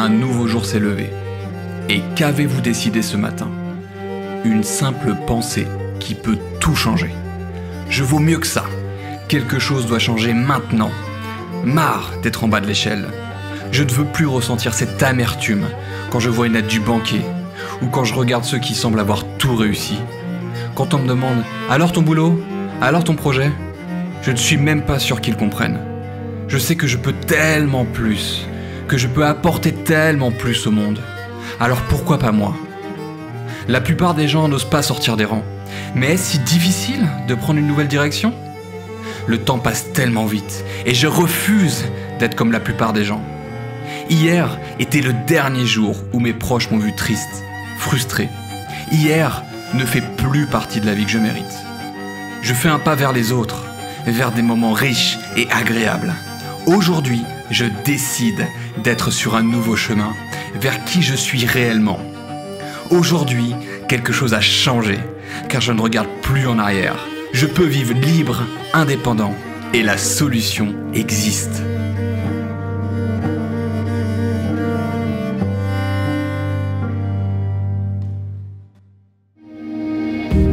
un nouveau jour s'est levé. Et qu'avez-vous décidé ce matin? Une simple pensée qui peut tout changer. Je vaux mieux que ça. Quelque chose doit changer maintenant. Marre d'être en bas de l'échelle. Je ne veux plus ressentir cette amertume quand je vois une aide du banquier ou quand je regarde ceux qui semblent avoir tout réussi. Quand on me demande « Alors ton boulot? Alors ton projet ?» Je ne suis même pas sûr qu'ils comprennent. Je sais que je peux tellement plus, que je peux apporter tellement plus au monde. Alors pourquoi pas moi? La plupart des gens n'osent pas sortir des rangs. Mais est-ce si difficile de prendre une nouvelle direction? Le temps passe tellement vite et je refuse d'être comme la plupart des gens. Hier était le dernier jour où mes proches m'ont vu triste, frustré. Hier ne fait plus partie de la vie que je mérite. Je fais un pas vers les autres, vers des moments riches et agréables. Aujourd'hui, je décide d'être sur un nouveau chemin, vers qui je suis réellement. Aujourd'hui, quelque chose a changé, car je ne regarde plus en arrière. Je peux vivre libre, indépendant, et la solution existe.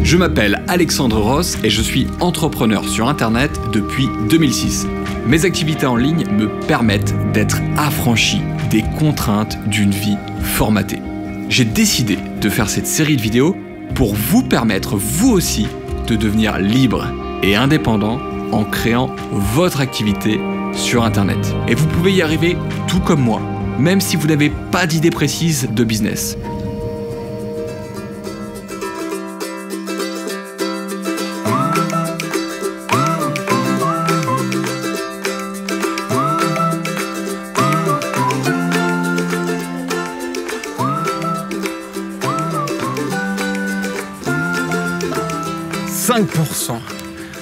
Je m'appelle Alexandre Ross et je suis entrepreneur sur Internet depuis 2006. Mes activités en ligne me permettent d'être affranchi des contraintes d'une vie formatée. J'ai décidé de faire cette série de vidéos pour vous permettre, vous aussi, de devenir libre et indépendant en créant votre activité sur Internet. Et vous pouvez y arriver tout comme moi, même si vous n'avez pas d'idée précise de business.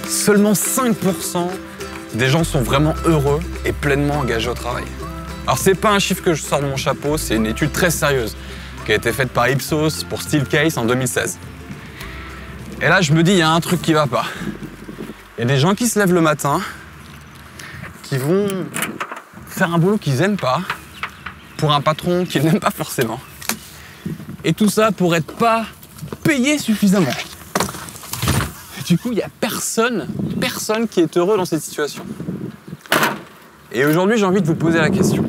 Seulement 5% des gens sont vraiment heureux et pleinement engagés au travail. Alors c'est pas un chiffre que je sors de mon chapeau, c'est une étude très sérieuse qui a été faite par Ipsos pour Steelcase en 2016. Et là je me dis, il y a un truc qui va pas. Il y a des gens qui se lèvent le matin, qui vont faire un boulot qu'ils aiment pas, pour un patron qu'ils n'aiment pas forcément. Et tout ça pour être pas payé suffisamment. Du coup, il n'y a personne qui est heureux dans cette situation. Et aujourd'hui, j'ai envie de vous poser la question.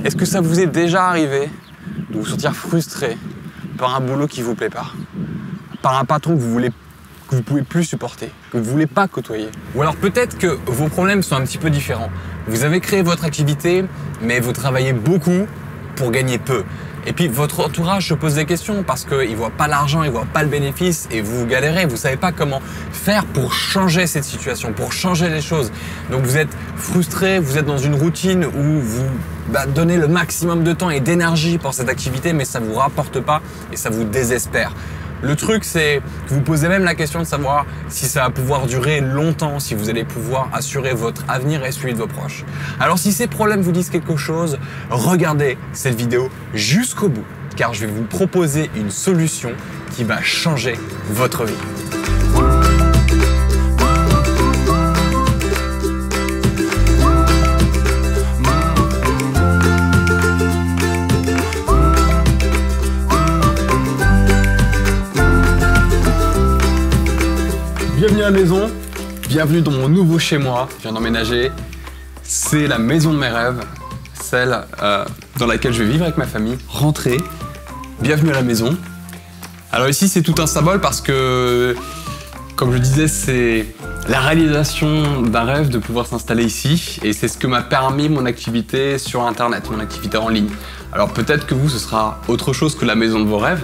Est-ce que ça vous est déjà arrivé de vous sentir frustré par un boulot qui ne vous plaît pas? Par un patron que vous ne pouvez plus supporter, que vous ne voulez pas côtoyer? Ou alors peut-être que vos problèmes sont un petit peu différents. Vous avez créé votre activité, mais vous travaillez beaucoup pour gagner peu. Et puis votre entourage se pose des questions parce qu'il ne voit pas l'argent, il ne voit pas le bénéfice et vous galérez, vous ne savez pas comment faire pour changer cette situation, pour changer les choses. Donc vous êtes frustré, vous êtes dans une routine où vous donnez le maximum de temps et d'énergie pour cette activité, mais ça ne vous rapporte pas et ça vous désespère. Le truc, c'est que vous posez même la question de savoir si ça va pouvoir durer longtemps, si vous allez pouvoir assurer votre avenir et celui de vos proches. Alors si ces problèmes vous disent quelque chose, regardez cette vidéo jusqu'au bout, car je vais vous proposer une solution qui va changer votre vie. Bienvenue à la maison, bienvenue dans mon nouveau chez moi, je viens d'emménager. C'est la maison de mes rêves, celle dans laquelle je vais vivre avec ma famille, rentrer. Bienvenue à la maison. Alors ici c'est tout un symbole parce que, comme je disais, c'est la réalisation d'un rêve de pouvoir s'installer ici et c'est ce que m'a permis mon activité sur Internet, mon activité en ligne. Alors peut-être que vous, ce sera autre chose que la maison de vos rêves,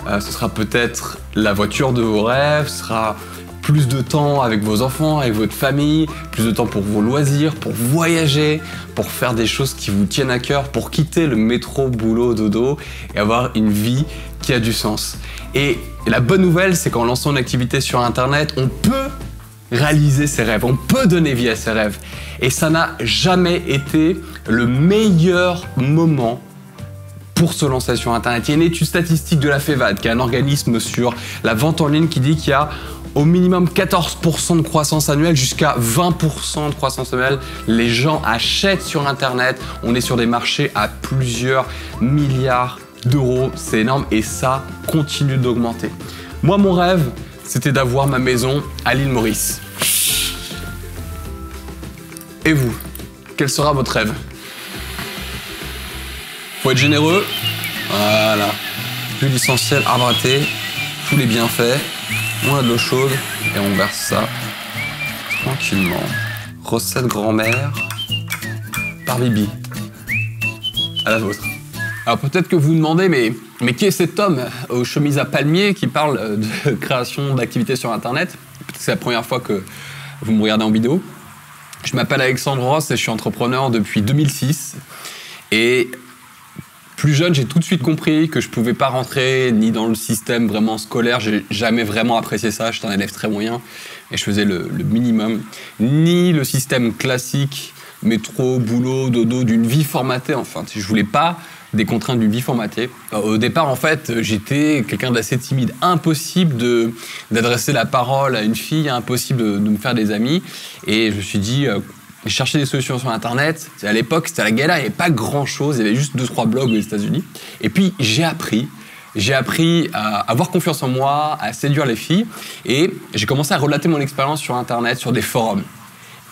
ce sera peut-être la voiture de vos rêves, ce sera plus de temps avec vos enfants, avec votre famille, plus de temps pour vos loisirs, pour voyager, pour faire des choses qui vous tiennent à cœur, pour quitter le métro, boulot, dodo et avoir une vie qui a du sens. Et la bonne nouvelle, c'est qu'en lançant une activité sur Internet, on peut réaliser ses rêves, on peut donner vie à ses rêves. Et ça n'a jamais été le meilleur moment pour se lancer sur Internet. Il y a une étude statistique de la FEVAD, qui est un organisme sur la vente en ligne, qui dit qu'il y a au minimum 14% de croissance annuelle jusqu'à 20% de croissance annuelle. Les gens achètent sur Internet. On est sur des marchés à plusieurs milliards d'euros. C'est énorme et ça continue d'augmenter. Moi, mon rêve, c'était d'avoir ma maison à l'île Maurice. Et vous, quel sera votre rêve? Faut être généreux. Voilà. Huile essentielle, arbre à thé, tous les bienfaits. On a de l'eau chaude et on verse ça tranquillement. Recette grand-mère par Bibi. À la vôtre. Alors peut-être que vous vous demandez, mais qui est cet homme aux chemises à palmiers qui parle de création d'activités sur Internet? Peut-être que c'est la première fois que vous me regardez en vidéo. Je m'appelle Alexandre Ross et je suis entrepreneur depuis 2006. Et plus jeune, j'ai tout de suite compris que je ne pouvais pas rentrer ni dans le système vraiment scolaire. J'ai jamais vraiment apprécié ça. J'étais un élève très moyen et je faisais le minimum. Ni le système classique, métro, boulot, dodo, d'une vie formatée. Enfin, je voulais pas des contraintes d'une vie formatée. Au départ, en fait, j'étais quelqu'un d'assez timide. Impossible d'adresser la parole à une fille, impossible de me faire des amis. Et je me suis dit, je cherchais des solutions sur Internet. À l'époque, c'était la galère, il n'y avait pas grand-chose. Il y avait juste 2-3 blogs aux États-Unis. Et puis, j'ai appris à avoir confiance en moi, à séduire les filles. Et j'ai commencé à relater mon expérience sur Internet, sur des forums.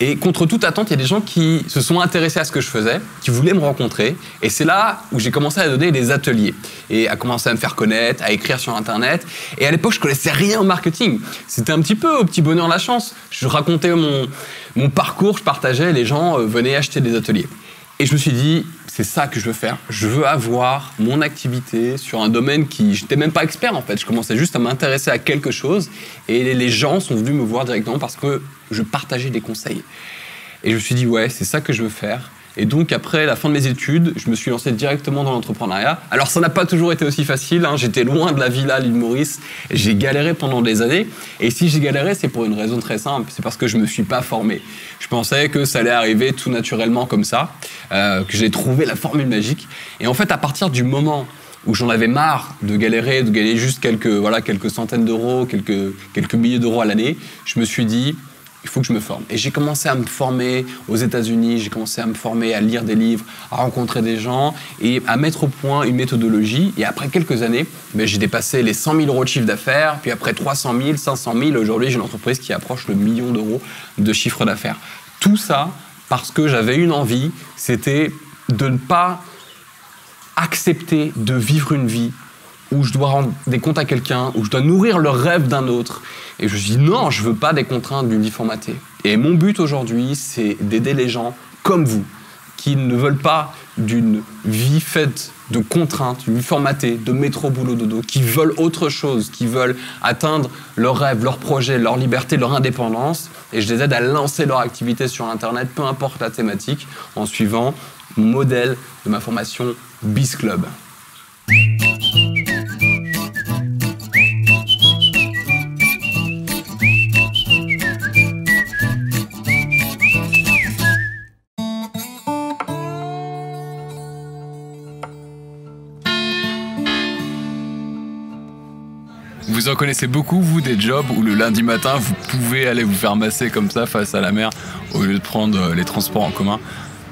Et contre toute attente, il y a des gens qui se sont intéressés à ce que je faisais, qui voulaient me rencontrer. Et c'est là où j'ai commencé à donner des ateliers et à commencer à me faire connaître, à écrire sur Internet. Et à l'époque, je connaissais rien au marketing. C'était un petit peu au petit bonheur la chance. Je racontais mon parcours, je partageais, les gens venaient acheter des ateliers. Et je me suis dit, c'est ça que je veux faire. Je veux avoir mon activité sur un domaine qui... Je n'étais même pas expert en fait. Je commençais juste à m'intéresser à quelque chose. Et les gens sont venus me voir directement parce que je partageais des conseils. Et je me suis dit, ouais, c'est ça que je veux faire. Et donc, après la fin de mes études, je me suis lancé directement dans l'entrepreneuriat. Alors, ça n'a pas toujours été aussi facile. Hein. J'étais loin de la villa à l'île Maurice. J'ai galéré pendant des années. Et si j'ai galéré, c'est pour une raison très simple. C'est parce que je ne me suis pas formé. Je pensais que ça allait arriver tout naturellement comme ça, que j'ai trouvé la formule magique. Et en fait, à partir du moment où j'en avais marre de galérer, de gagner juste quelques centaines d'euros, quelques milliers d'euros à l'année, je me suis dit, il faut que je me forme. Et j'ai commencé à me former aux États-Unis, j'ai commencé à me former, à lire des livres, à rencontrer des gens et à mettre au point une méthodologie. Et après quelques années, j'ai dépassé les 100 000 euros de chiffre d'affaires, puis après 300 000, 500 000. Aujourd'hui, j'ai une entreprise qui approche le million d'euros de chiffre d'affaires. Tout ça parce que j'avais une envie, c'était de ne pas accepter de vivre une vie où je dois rendre des comptes à quelqu'un, où je dois nourrir le rêve d'un autre. Et je me suis dit, non, je veux pas des contraintes d'une vie formatée. Et mon but aujourd'hui, c'est d'aider les gens comme vous, qui ne veulent pas d'une vie faite de contraintes, une vie formatée, de métro, boulot, dodo, qui veulent autre chose, qui veulent atteindre leurs rêves, leurs projets, leur liberté, leur indépendance. Et je les aide à lancer leur activité sur Internet, peu importe la thématique, en suivant mon modèle de ma formation Biz Club. Vous en connaissez beaucoup, vous, des jobs où le lundi matin, vous pouvez aller vous faire masser comme ça face à la mer au lieu de prendre les transports en commun?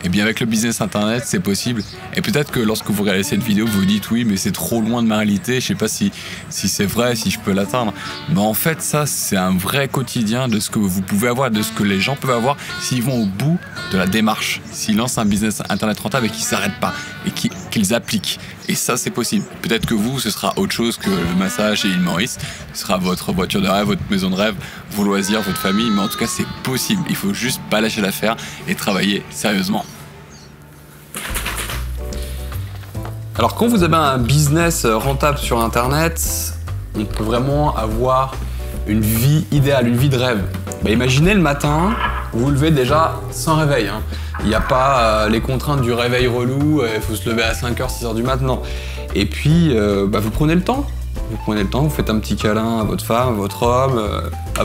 Eh bien, avec le business Internet, c'est possible. Et peut-être que lorsque vous regardez cette vidéo, vous vous dites oui, mais c'est trop loin de ma réalité, je ne sais pas si c'est vrai, si je peux l'atteindre. Mais en fait, ça, c'est un vrai quotidien de ce que vous pouvez avoir, de ce que les gens peuvent avoir s'ils vont au bout de la démarche, s'ils lancent un business Internet rentable et qu'ils ne s'arrêtent pas et qu'ils appliquent. Et ça, c'est possible. Peut-être que vous, ce sera autre chose que le massage et l'île Maurice. Ce sera votre voiture de rêve, votre maison de rêve, vos loisirs, votre famille. Mais en tout cas, c'est possible. Il faut juste pas lâcher l'affaire et travailler sérieusement. Alors, quand vous avez un business rentable sur Internet, on peut vraiment avoir une vie idéale, une vie de rêve. Imaginez le matin, vous vous levez déjà sans réveil. Hein. Il n'y a pas les contraintes du réveil relou, il faut se lever à 5h, 6h du matin. Et puis, vous prenez le temps. Vous prenez le temps, vous faites un petit câlin à votre femme, à votre homme, à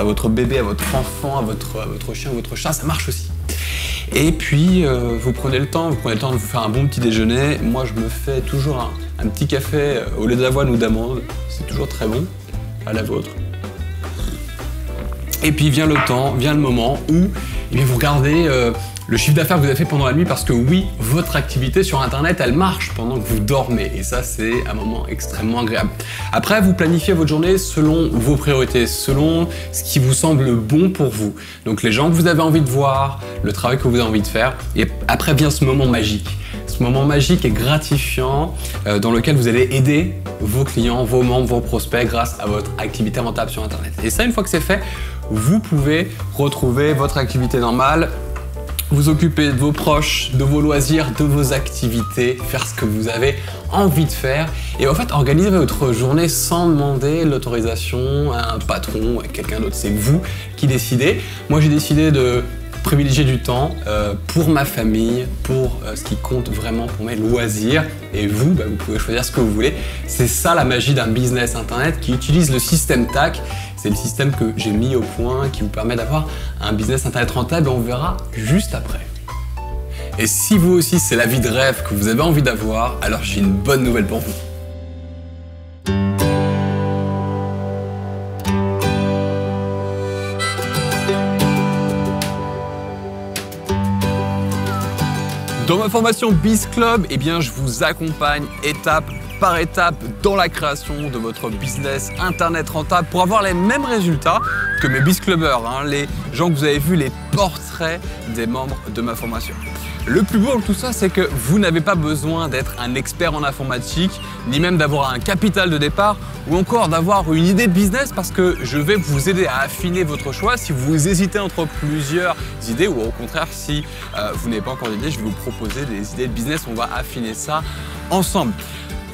votre bébé, à votre enfant, à votre chien, à votre chat, ça marche aussi. Et puis, vous prenez le temps de vous faire un bon petit déjeuner. Moi, je me fais toujours un petit café au lait d'avoine ou d'amande. C'est toujours très bon. À la vôtre. Et puis vient le temps, vient le moment où vous regardez le chiffre d'affaires que vous avez fait pendant la nuit parce que oui, votre activité sur Internet, elle marche pendant que vous dormez. Et ça, c'est un moment extrêmement agréable. Après, vous planifiez votre journée selon vos priorités, selon ce qui vous semble bon pour vous. Donc les gens que vous avez envie de voir, le travail que vous avez envie de faire. Et après vient ce moment magique. Ce moment magique et gratifiant dans lequel vous allez aider vos clients, vos membres, vos prospects grâce à votre activité rentable sur Internet. Et ça, une fois que c'est fait, vous pouvez retrouver votre activité normale, vous occuper de vos proches, de vos loisirs, de vos activités, faire ce que vous avez envie de faire et en fait organiser votre journée sans demander l'autorisation à un patron ou à quelqu'un d'autre. C'est vous qui décidez. Moi, j'ai décidé de privilégier du temps pour ma famille, pour ce qui compte vraiment pour mes loisirs. Et vous, vous pouvez choisir ce que vous voulez. C'est ça la magie d'un business Internet qui utilise le système TAC. C'est le système que j'ai mis au point qui vous permet d'avoir un business Internet rentable et on verra juste après. Et si vous aussi c'est la vie de rêve que vous avez envie d'avoir, alors j'ai une bonne nouvelle pour vous. Dans ma formation Biz Club, je vous accompagne étape par étape dans la création de votre business Internet rentable pour avoir les mêmes résultats que mes Biz Clubbers, les gens que vous avez vus, les portraits des membres de ma formation. Le plus beau de tout ça, c'est que vous n'avez pas besoin d'être un expert en informatique, ni même d'avoir un capital de départ, ou encore d'avoir une idée de business parce que je vais vous aider à affiner votre choix si vous hésitez entre plusieurs idées ou au contraire si vous n'avez pas encore d'idée, je vais vous proposer des idées de business, on va affiner ça ensemble.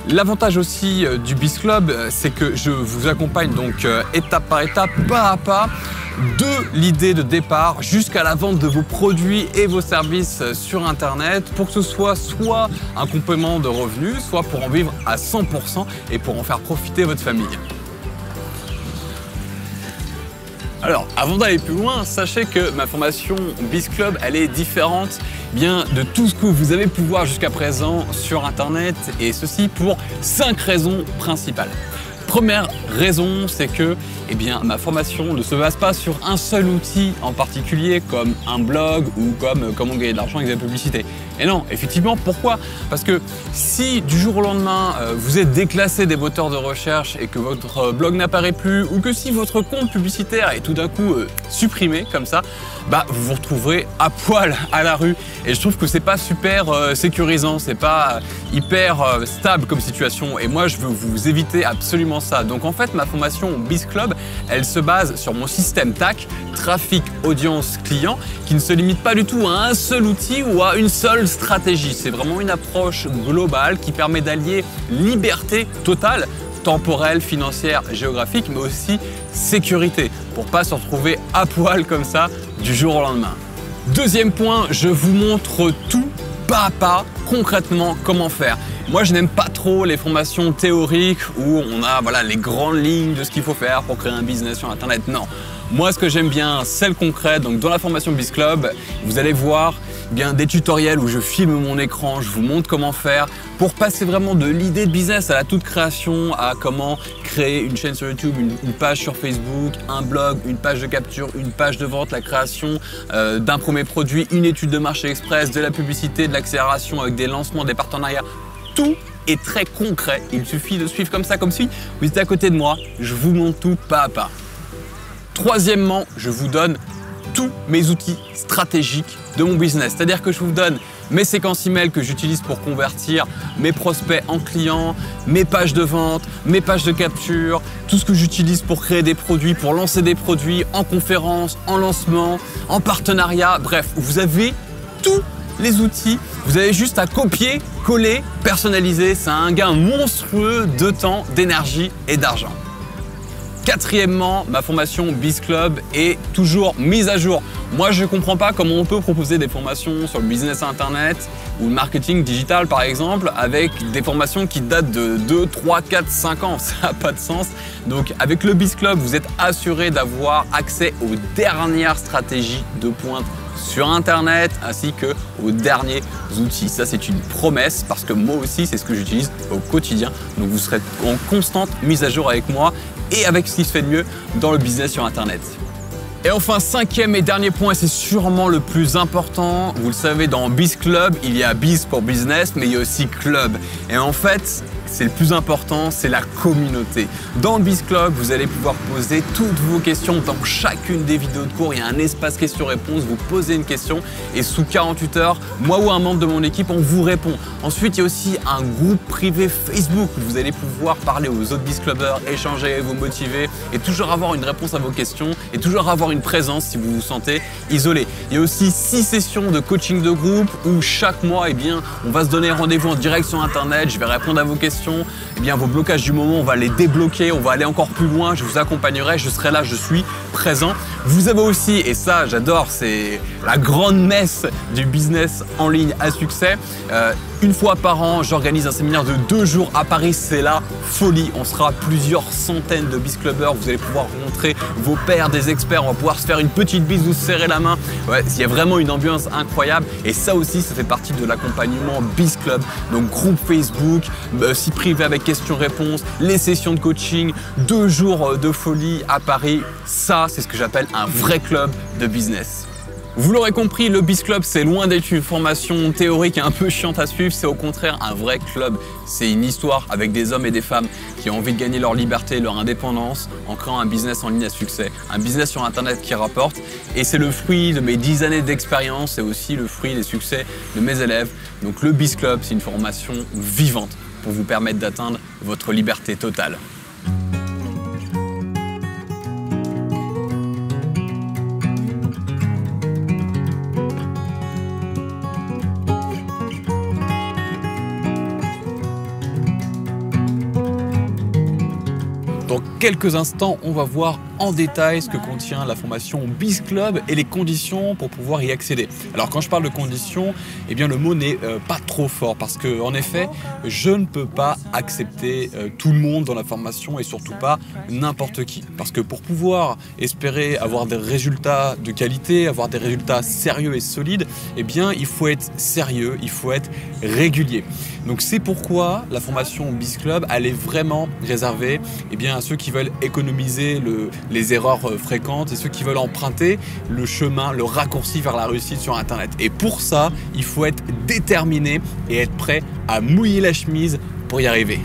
L'avantage aussi du Biz Club, c'est que je vous accompagne donc étape par étape, pas à pas, de l'idée de départ jusqu'à la vente de vos produits et vos services sur Internet pour que ce soit un complément de revenus, soit pour en vivre à 100% et pour en faire profiter votre famille. Alors, avant d'aller plus loin, sachez que ma formation Biz Club, elle est différente de tout ce que vous avez pu voir jusqu'à présent sur Internet et ceci pour 5 raisons principales. Première raison, c'est que ma formation ne se base pas sur un seul outil en particulier comme un blog ou comme comment gagner de l'argent avec de la publicité. Et non, effectivement, pourquoi? Parce que si du jour au lendemain, vous êtes déclassé des moteurs de recherche et que votre blog n'apparaît plus ou que si votre compte publicitaire est tout d'un coup supprimé comme ça, vous vous retrouverez à poil à la rue. Et je trouve que c'est pas super sécurisant, c'est pas hyper stable comme situation. Et moi, je veux vous éviter absolument ça. Donc en fait, ma formation Biz Club, elle se base sur mon système TAC, trafic, audience, client, qui ne se limite pas du tout à un seul outil ou à une seule stratégie. C'est vraiment une approche globale qui permet d'allier liberté totale, temporelle, financière, géographique, mais aussi sécurité, pour pas se retrouver à poil comme ça du jour au lendemain. Deuxième point, je vous montre tout pas à pas, concrètement, comment faire. Moi, je n'aime pas trop les formations théoriques où on a les grandes lignes de ce qu'il faut faire pour créer un business sur Internet. Non. Moi, ce que j'aime bien, c'est le concret. Donc, dans la formation Biz Club, vous allez voir des tutoriels où je filme mon écran, je vous montre comment faire pour passer vraiment de l'idée de business à la toute création, à comment créer une chaîne sur YouTube, une page sur Facebook, un blog, une page de capture, une page de vente, la création d'un premier produit, une étude de marché express, de la publicité, de l'accélération avec des lancements, des partenariats. Tout est très concret. Il suffit de suivre comme ça, comme si vous étiez à côté de moi. Je vous montre tout pas à pas. Troisièmement, je vous donne tous mes outils stratégiques de mon business. C'est-à-dire que je vous donne mes séquences email que j'utilise pour convertir mes prospects en clients, mes pages de vente, mes pages de capture, tout ce que j'utilise pour créer des produits, pour lancer des produits en conférence, en lancement, en partenariat. Bref, vous avez tous les outils. Vous avez juste à copier, coller, personnaliser. C'est un gain monstrueux de temps, d'énergie et d'argent. Quatrièmement, ma formation Biz Club est toujours mise à jour. Moi, je ne comprends pas comment on peut proposer des formations sur le business Internet ou le marketing digital, par exemple, avec des formations qui datent de 2, 3, 4, 5 ans. Ça n'a pas de sens. Donc, avec le Biz Club, vous êtes assuré d'avoir accès aux dernières stratégies de pointe sur Internet ainsi qu'aux derniers outils. Ça, c'est une promesse parce que moi aussi, c'est ce que j'utilise au quotidien. Donc, vous serez en constante mise à jour avec moi et avec ce qui se fait de mieux dans le business sur Internet. Et enfin, cinquième et dernier point, et c'est sûrement le plus important. Vous le savez, dans Biz Club, il y a Biz pour business, mais il y a aussi Club. Et en fait, c'est le plus important, c'est la communauté. Dans le Biz Club, vous allez pouvoir poser toutes vos questions dans chacune des vidéos de cours. Il y a un espace questions-réponses, vous posez une question et sous 48 heures, moi ou un membre de mon équipe, on vous répond. Ensuite, il y a aussi un groupe privé Facebook où vous allez pouvoir parler aux autres Biz Clubbers, échanger, vous motiver et toujours avoir une réponse à vos questions et toujours avoir une présence si vous vous sentez isolé. Il y a aussi 6 sessions de coaching de groupe où chaque mois, on va se donner rendez-vous en direct sur Internet. Je vais répondre à vos questions. Vos blocages du moment, on va les débloquer, on va aller encore plus loin, je vous accompagnerai, je serai là, je suis présent. Vous avez aussi, et ça j'adore, c'est la grande messe du business en ligne à succès. Une fois par an, j'organise un séminaire de 2 jours à Paris, c'est la folie. On sera plusieurs centaines de Biz Clubbers, vous allez pouvoir rencontrer vos pairs, des experts, on va pouvoir se faire une petite bise, vous serrer la main. Ouais, il y a vraiment une ambiance incroyable et ça aussi, ça fait partie de l'accompagnement Biz Club. Donc groupe Facebook, site privé avec questions-réponses, les sessions de coaching, 2 jours de folie à Paris. Ça, c'est ce que j'appelle un vrai club de business. Vous l'aurez compris, le Biz Club, c'est loin d'être une formation théorique et un peu chiante à suivre, c'est au contraire un vrai club. C'est une histoire avec des hommes et des femmes qui ont envie de gagner leur liberté, leur indépendance en créant un business en ligne à succès, un business sur Internet qui rapporte. Et c'est le fruit de mes 10 années d'expérience et aussi le fruit des succès de mes élèves. Donc le Biz Club, c'est une formation vivante pour vous permettre d'atteindre votre liberté totale. Dans quelques instants, on va voir en détail ce que contient la formation Biz Club et les conditions pour pouvoir y accéder. Alors quand je parle de conditions, le mot n'est pas trop fort parce que en effet, je ne peux pas accepter tout le monde dans la formation et surtout pas n'importe qui. Parce que pour pouvoir espérer avoir des résultats de qualité, avoir des résultats sérieux et solides, il faut être sérieux, il faut être régulier. Donc c'est pourquoi la formation Biz Club, elle est vraiment réservée à ceux qui veulent économiser les erreurs fréquentes et ceux qui veulent emprunter le chemin, le raccourci vers la réussite sur Internet. Et pour ça, il faut être déterminé et être prêt à mouiller la chemise pour y arriver.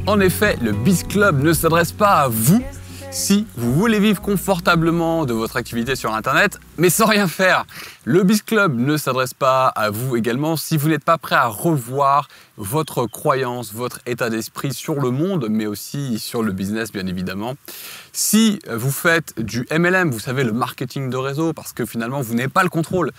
En effet, le Biz Club ne s'adresse pas à vous si vous voulez vivre confortablement de votre activité sur Internet, mais sans rien faire. Le Biz Club ne s'adresse pas à vous également si vous n'êtes pas prêt à revoir votre croyance, votre état d'esprit sur le monde, mais aussi sur le business, bien évidemment. Si vous faites du MLM, vous savez, le marketing de réseau, parce que finalement, vous n'avez pas le contrôle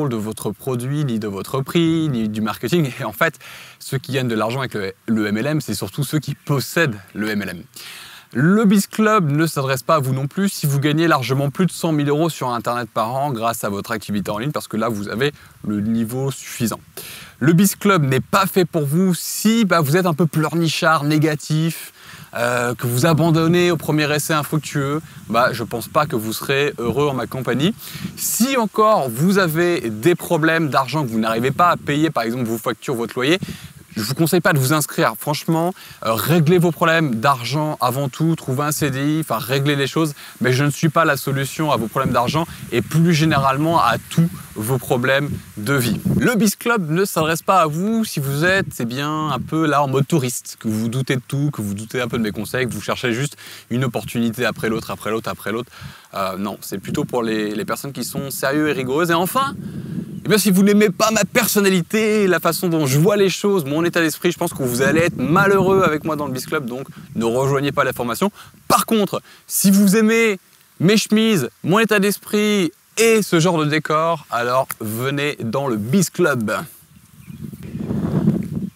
de votre produit, ni de votre prix, ni du marketing. Et en fait, ceux qui gagnent de l'argent avec le MLM, c'est surtout ceux qui possèdent le MLM. Le Biz Club ne s'adresse pas à vous non plus si vous gagnez largement plus de 100 000 € sur Internet par an grâce à votre activité en ligne, parce que là, vous avez le niveau suffisant. Le Biz Club n'est pas fait pour vous si vous êtes un peu pleurnichard, négatif, que vous abandonnez au premier essai infructueux. Je ne pense pas que vous serez heureux en ma compagnie. Si encore vous avez des problèmes d'argent que vous n'arrivez pas à payer, par exemple vos factures, votre loyer, je ne vous conseille pas de vous inscrire. Franchement, réglez vos problèmes d'argent avant tout, trouvez un CDI, réglez les choses. Mais je ne suis pas la solution à vos problèmes d'argent et plus généralement à tous vos problèmes de vie. Le Biz Club ne s'adresse pas à vous si vous êtes un peu là en mode touriste, que vous doutez de tout, que vous doutez un peu de mes conseils, que vous cherchez juste une opportunité après l'autre, après l'autre, après l'autre. Non, c'est plutôt pour les personnes qui sont sérieuses et rigoureuses. Et enfin, si vous n'aimez pas ma personnalité, la façon dont je vois les choses, mon état d'esprit, je pense que vous allez être malheureux avec moi dans le Biz Club, donc ne rejoignez pas la formation. Par contre, si vous aimez mes chemises, mon état d'esprit et ce genre de décor, alors venez dans le Biz Club.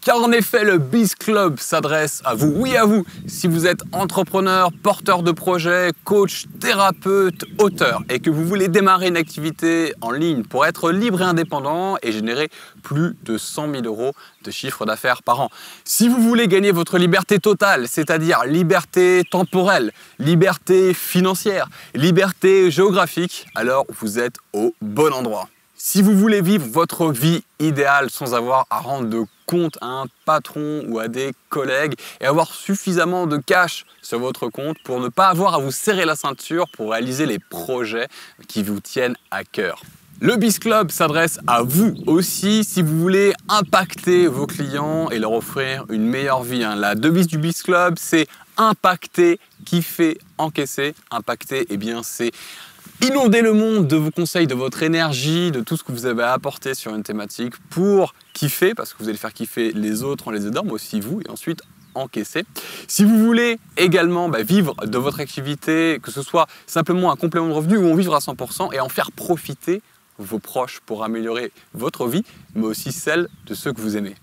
Car en effet, le Biz Club s'adresse à vous, oui à vous, si vous êtes entrepreneur, porteur de projet, coach, thérapeute, auteur et que vous voulez démarrer une activité en ligne pour être libre et indépendant et générer plus de 100 000 € de chiffre d'affaires par an. Si vous voulez gagner votre liberté totale, c'est-à-dire liberté temporelle, liberté financière, liberté géographique, alors vous êtes au bon endroit. Si vous voulez vivre votre vie idéale sans avoir à rendre de compte à un patron ou à des collègues et avoir suffisamment de cash sur votre compte pour ne pas avoir à vous serrer la ceinture pour réaliser les projets qui vous tiennent à cœur. Le Biz Club s'adresse à vous aussi si vous voulez impacter vos clients et leur offrir une meilleure vie. La devise du Biz Club, c'est impacter, kiffer, encaisser. Impacter, eh bien, c'est inonder le monde de vos conseils, de votre énergie, de tout ce que vous avez apporté sur une thématique pour kiffer, parce que vous allez faire kiffer les autres en les aidant, mais aussi vous, et ensuite encaisser. Si vous voulez également vivre de votre activité, que ce soit simplement un complément de revenu ou en vivre à 100% et en faire profiter vos proches pour améliorer votre vie, mais aussi celle de ceux que vous aimez.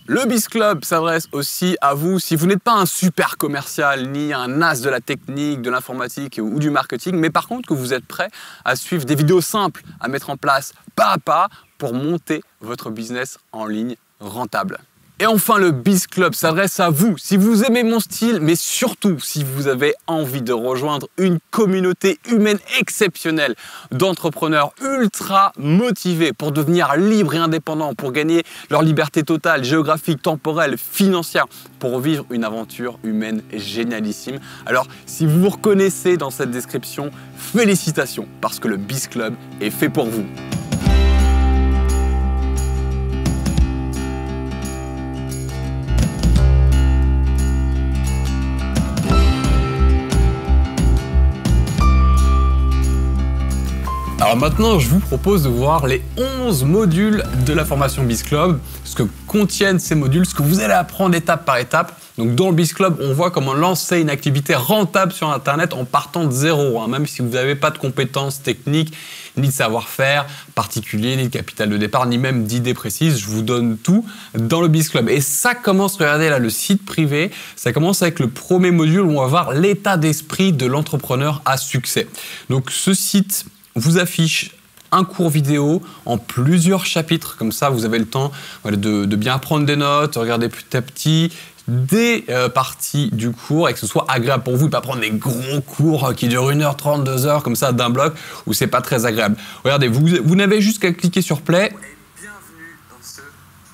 Le Biz Club s'adresse aussi à vous si vous n'êtes pas un super commercial ni un as de la technique, de l'informatique ou du marketing, mais par contre que vous êtes prêt à suivre des vidéos simples à mettre en place pas à pas pour monter votre business en ligne rentable. Et enfin, le Biz Club s'adresse à vous si vous aimez mon style, mais surtout si vous avez envie de rejoindre une communauté humaine exceptionnelle d'entrepreneurs ultra motivés pour devenir libres et indépendants, pour gagner leur liberté totale, géographique, temporelle, financière, pour vivre une aventure humaine génialissime. Alors, si vous vous reconnaissez dans cette description, félicitations, parce que le Biz Club est fait pour vous. Alors maintenant, je vous propose de voir les 11 modules de la formation Biz Club, ce que contiennent ces modules, ce que vous allez apprendre étape par étape. Donc dans le Biz Club, on voit comment lancer une activité rentable sur Internet en partant de zéro, même si vous n'avez pas de compétences techniques, ni de savoir-faire particulier, ni de capital de départ, ni même d'idées précises. Je vous donne tout dans le Biz Club. Et ça commence, regardez là, le site privé, ça commence avec le premier module où on va voir l'état d'esprit de l'entrepreneur à succès. Donc ce site vous affiche un cours vidéo en plusieurs chapitres, comme ça vous avez le temps de bien prendre des notes, de regarder petit à petit des parties du cours et que ce soit agréable pour vous, pas prendre des gros cours qui durent 1h30, 2h comme ça d'un bloc où c'est pas très agréable. Regardez, vous n'avez juste qu'à cliquer sur play. Bienvenue dans ce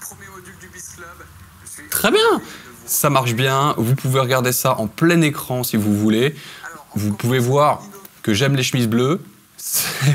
premier module du Biz Club. Très bien, ça marche bien, vous pouvez regarder ça en plein écran si vous voulez. Vous pouvez voir que j'aime les chemises bleues.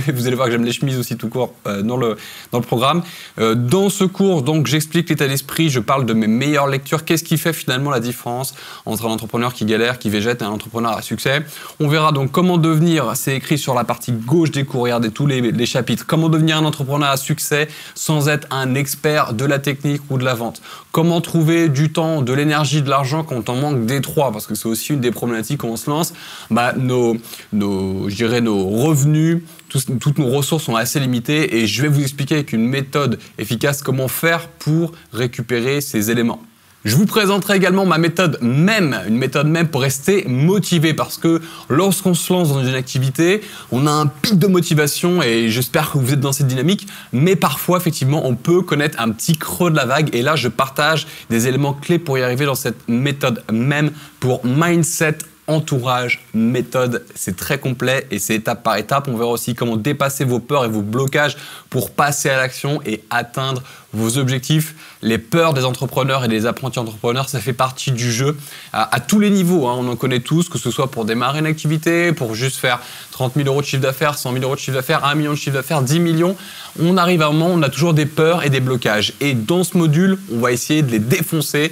Vous allez voir que j'aime les chemises aussi tout court dans le programme. Dans ce cours, donc, j'explique l'état d'esprit, je parle de mes meilleures lectures. Qu'est-ce qui fait finalement la différence entre un entrepreneur qui galère, qui végète et un entrepreneur à succès? On verra donc comment devenir, c'est écrit sur la partie gauche des cours, regardez tous les chapitres, comment devenir un entrepreneur à succès sans être un expert de la technique ou de la vente. Comment trouver du temps, de l'énergie, de l'argent quand on manque des trois, parce que c'est aussi une des problématiques quand on se lance. Nos revenus, toutes nos ressources sont assez limitées et je vais vous expliquer avec une méthode efficace comment faire pour récupérer ces éléments. Je vous présenterai également ma méthode MEM, une méthode MEM pour rester motivé parce que lorsqu'on se lance dans une activité, on a un pic de motivation et j'espère que vous êtes dans cette dynamique, mais parfois effectivement on peut connaître un petit creux de la vague et là je partage des éléments clés pour y arriver dans cette méthode MEM pour mindset, entourage, méthode, c'est très complet et c'est étape par étape. On verra aussi comment dépasser vos peurs et vos blocages pour passer à l'action et atteindre vos objectifs. Les peurs des entrepreneurs et des apprentis entrepreneurs, ça fait partie du jeu à tous les niveaux. On en connaît tous, que ce soit pour démarrer une activité, pour juste faire 30 000 euros de chiffre d'affaires, 100 000 euros de chiffre d'affaires, 1 million de chiffre d'affaires, 10 millions. On arrive à un moment où on a toujours des peurs et des blocages. Et dans ce module, on va essayer de les défoncer.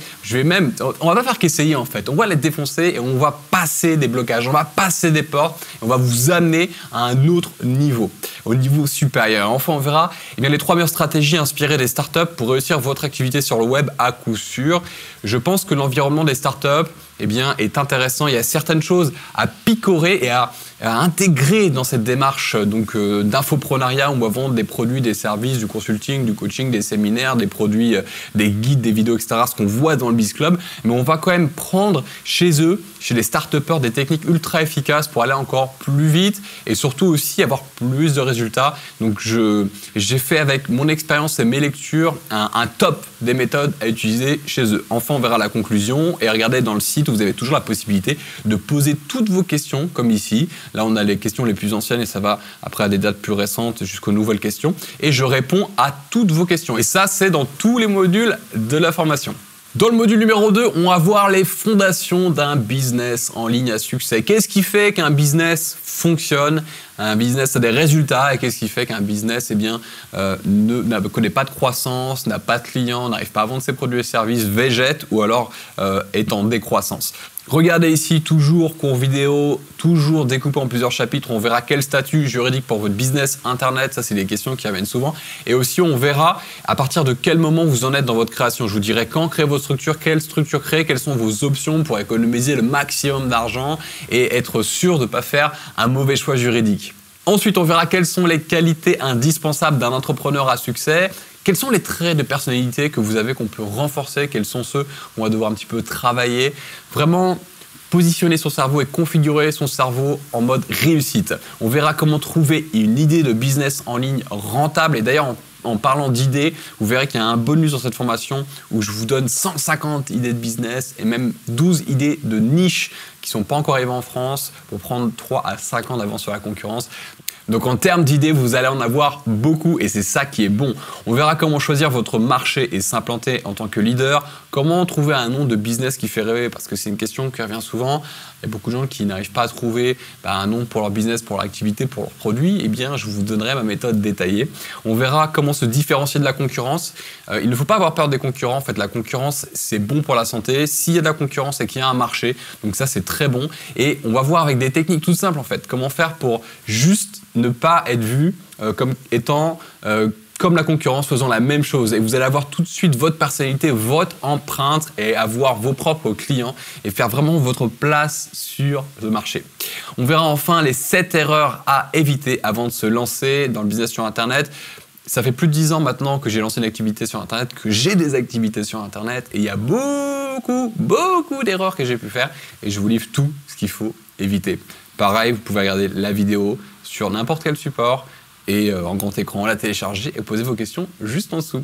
On va pas faire qu'essayer en fait. On va les défoncer et on va passer des blocages, on va passer des portes et on va vous amener à un autre niveau, au niveau supérieur. Enfin, on verra les 3 meilleures stratégies inspirées des startups pour réussir votre activité sur le web à coup sûr. Je pense que l'environnement des startups est intéressant. Il y a certaines choses à picorer et à intégrer dans cette démarche d'infoprenariat où on va vendre des produits, des services, du consulting, du coaching, des séminaires, des produits, des guides, des vidéos, etc. Ce qu'on voit dans le Biz Club. Mais on va quand même prendre chez eux, chez les start-upers, des techniques ultra efficaces pour aller encore plus vite et surtout aussi avoir plus de résultats. Donc j'ai fait avec mon expérience et mes lectures un top des méthodes à utiliser chez eux. Enfin, on verra la conclusion et regardez dans le site site où vous avez toujours la possibilité de poser toutes vos questions, comme ici. Là, on a les questions les plus anciennes et ça va après à des dates plus récentes jusqu'aux nouvelles questions. Et je réponds à toutes vos questions. Et ça, c'est dans tous les modules de la formation. Dans le module numéro 2, on va voir les fondations d'un business en ligne à succès. Qu'est-ce qui fait qu'un business fonctionne, un business a des résultats, et qu'est-ce qui fait qu'un business ne connaît pas de croissance, n'a pas de clients, n'arrive pas à vendre ses produits et services, végète ou alors est en décroissance. Regardez ici, toujours cours vidéo, toujours découpé en plusieurs chapitres. On verra quel statut juridique pour votre business internet. Ça, c'est des questions qui reviennent souvent. Et aussi, on verra à partir de quel moment vous en êtes dans votre création. Je vous dirai quand créer votre structure, quelle structure créer, quelles sont vos options pour économiser le maximum d'argent et être sûr de ne pas faire un mauvais choix juridique. Ensuite, on verra quelles sont les qualités indispensables d'un entrepreneur à succès. Quels sont les traits de personnalité que vous avez qu'on peut renforcer? Quels sont ceux qu'on va devoir un petit peu travailler? Vraiment positionner son cerveau et configurer son cerveau en mode réussite. On verra comment trouver une idée de business en ligne rentable. Et d'ailleurs, en parlant d'idées, vous verrez qu'il y a un bonus dans cette formation où je vous donne 150 idées de business et même 12 idées de niche qui ne sont pas encore arrivées en France pour prendre 3 à 5 ans d'avance sur la concurrence. Donc en termes d'idées, vous allez en avoir beaucoup et c'est ça qui est bon. On verra comment choisir votre marché et s'implanter en tant que leader, comment trouver un nom de business qui fait rêver parce que c'est une question qui revient souvent. Il y a beaucoup de gens qui n'arrivent pas à trouver un nom pour leur business, pour leur activité, pour leur produit. Eh bien, je vous donnerai ma méthode détaillée. On verra comment se différencier de la concurrence. Il ne faut pas avoir peur des concurrents. En fait, la concurrence, c'est bon pour la santé. S'il y a de la concurrence, c'est qu'il y a un marché. Donc ça, c'est très bon. Et on va voir avec des techniques toutes simples, en fait, comment faire pour juste ne pas être vu comme étant comme la concurrence, faisant la même chose. Et vous allez avoir tout de suite votre personnalité, votre empreinte et avoir vos propres clients et faire vraiment votre place sur le marché. On verra enfin les 7 erreurs à éviter avant de se lancer dans le business sur Internet. Ça fait plus de 10 ans maintenant que j'ai lancé une activité sur Internet, que j'ai des activités sur Internet et il y a beaucoup d'erreurs que j'ai pu faire et je vous livre tout ce qu'il faut éviter. Pareil, vous pouvez regarder la vidéo sur n'importe quel support et en grand écran, la télécharger et poser vos questions juste en dessous.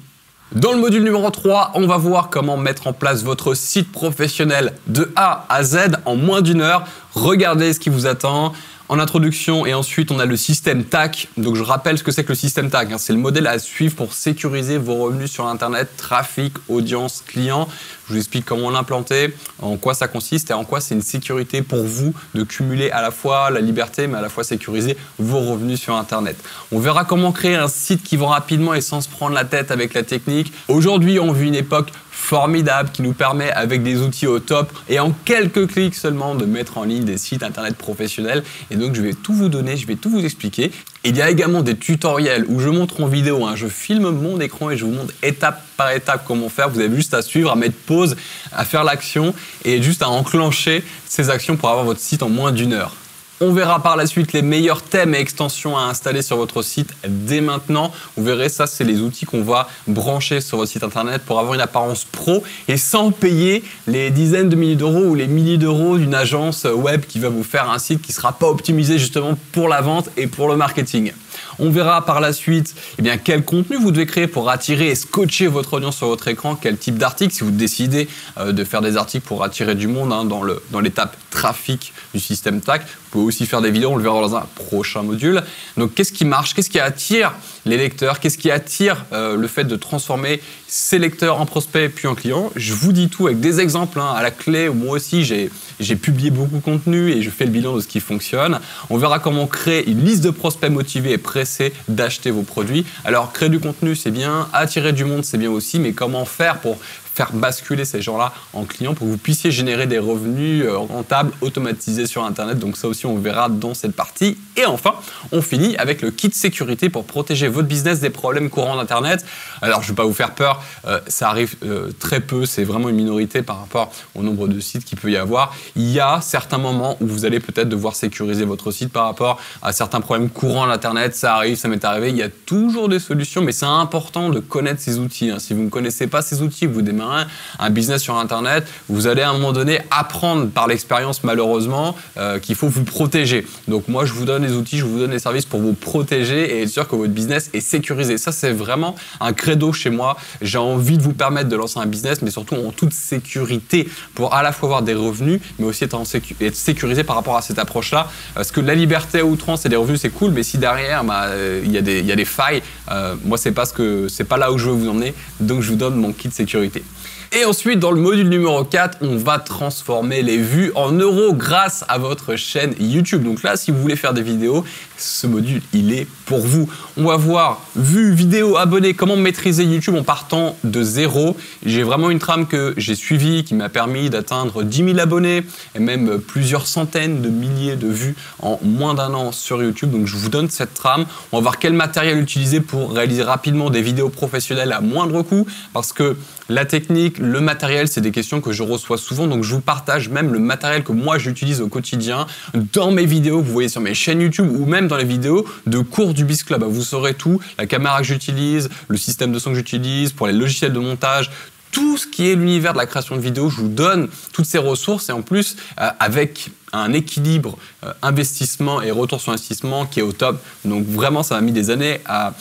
Dans le module numéro 3, on va voir comment mettre en place votre site professionnel de A à Z en moins d'1 heure. Regardez ce qui vous attend. En introduction et ensuite on a le système TAC. Donc je rappelle ce que c'est que le système TAC. C'est le modèle à suivre pour sécuriser vos revenus sur Internet, trafic, audience, client. Je vous explique comment l'implanter, en quoi ça consiste et en quoi c'est une sécurité pour vous de cumuler à la fois la liberté mais à la fois sécuriser vos revenus sur Internet. On verra comment créer un site qui vend rapidement et sans se prendre la tête avec la technique. Aujourd'hui, on vit une époque formidable qui nous permet avec des outils au top et en quelques clics seulement de mettre en ligne des sites internet professionnels. Et donc je vais tout vous donner, je vais tout vous expliquer. Il y a également des tutoriels où je montre en vidéo, je filme mon écran et je vous montre étape par étape comment faire. Vous avez juste à suivre, à mettre pause, à faire l'action et juste à enclencher ces actions pour avoir votre site en moins d'1 heure. On verra par la suite les meilleurs thèmes et extensions à installer sur votre site dès maintenant. Vous verrez, ça, c'est les outils qu'on va brancher sur votre site internet pour avoir une apparence pro et sans payer les dizaines de milliers d'euros ou les milliers d'euros d'une agence web qui va vous faire un site qui ne sera pas optimisé justement pour la vente et pour le marketing. On verra par la suite quel contenu vous devez créer pour attirer et scotcher votre audience sur votre écran, quel type d'article, si vous décidez de faire des articles pour attirer du monde dans l'étape trafic du système TAC. Vous pouvez aussi faire des vidéos, on le verra dans un prochain module. Donc qu'est-ce qui marche, qu'est-ce qui attire les lecteurs, qu'est-ce qui attire le fait de transformer ces lecteurs en prospects puis en clients? Je vous dis tout avec des exemples à la clé. Moi aussi, j'ai publié beaucoup de contenu et je fais le bilan de ce qui fonctionne. On verra comment créer une liste de prospects motivés et pressés d'acheter vos produits. Alors, créer du contenu, c'est bien. Attirer du monde, c'est bien aussi. Mais comment faire pour faire basculer ces gens-là en clients pour que vous puissiez générer des revenus rentables automatisés sur Internet. Donc ça aussi, on verra dans cette partie. Et enfin, on finit avec le kit sécurité pour protéger votre business des problèmes courants d'Internet. Alors, je ne vais pas vous faire peur, ça arrive très peu, c'est vraiment une minorité par rapport au nombre de sites qu'il peut y avoir. Il y a certains moments où vous allez peut-être devoir sécuriser votre site par rapport à certains problèmes courants d'Internet. Ça arrive, ça m'est arrivé. Il y a toujours des solutions, mais c'est important de connaître ces outils. Si vous ne connaissez pas ces outils, vous démarrez démarrer un business sur Internet, vous allez à un moment donné apprendre par l'expérience malheureusement qu'il faut vous protéger. Donc moi je vous donne les outils, je vous donne les services pour vous protéger et être sûr que votre business est sécurisé. Ça c'est vraiment un credo chez moi. J'ai envie de vous permettre de lancer un business mais surtout en toute sécurité pour à la fois avoir des revenus mais aussi être sécurisé par rapport à cette approche-là. Parce que la liberté à outrance et des revenus c'est cool mais si derrière il y a des failles, moi c'est pas là où je veux vous emmener, donc je vous donne mon kit sécurité. Et ensuite, dans le module numéro 4, on va transformer les vues en euros grâce à votre chaîne YouTube. Donc là, si vous voulez faire des vidéos, ce module, il est pour vous. On va voir vues, vidéos, abonnés, comment maîtriser YouTube en partant de zéro. J'ai vraiment une trame que j'ai suivie qui m'a permis d'atteindre 10 000 abonnés et même plusieurs centaines de milliers de vues en moins d'un an sur YouTube. Donc je vous donne cette trame. On va voir quel matériel utiliser pour réaliser rapidement des vidéos professionnelles à moindre coût parce que la technique, le matériel, c'est des questions que je reçois souvent, donc je vous partage même le matériel que moi j'utilise au quotidien dans mes vidéos que vous voyez sur mes chaînes YouTube ou même dans les vidéos de cours du Biz Club. Vous saurez tout, la caméra que j'utilise, le système de son que j'utilise, pour les logiciels de montage, tout ce qui est l'univers de la création de vidéos, je vous donne toutes ces ressources et en plus avec un équilibre investissement et retour sur investissement qui est au top. Donc vraiment, ça m'a mis des années à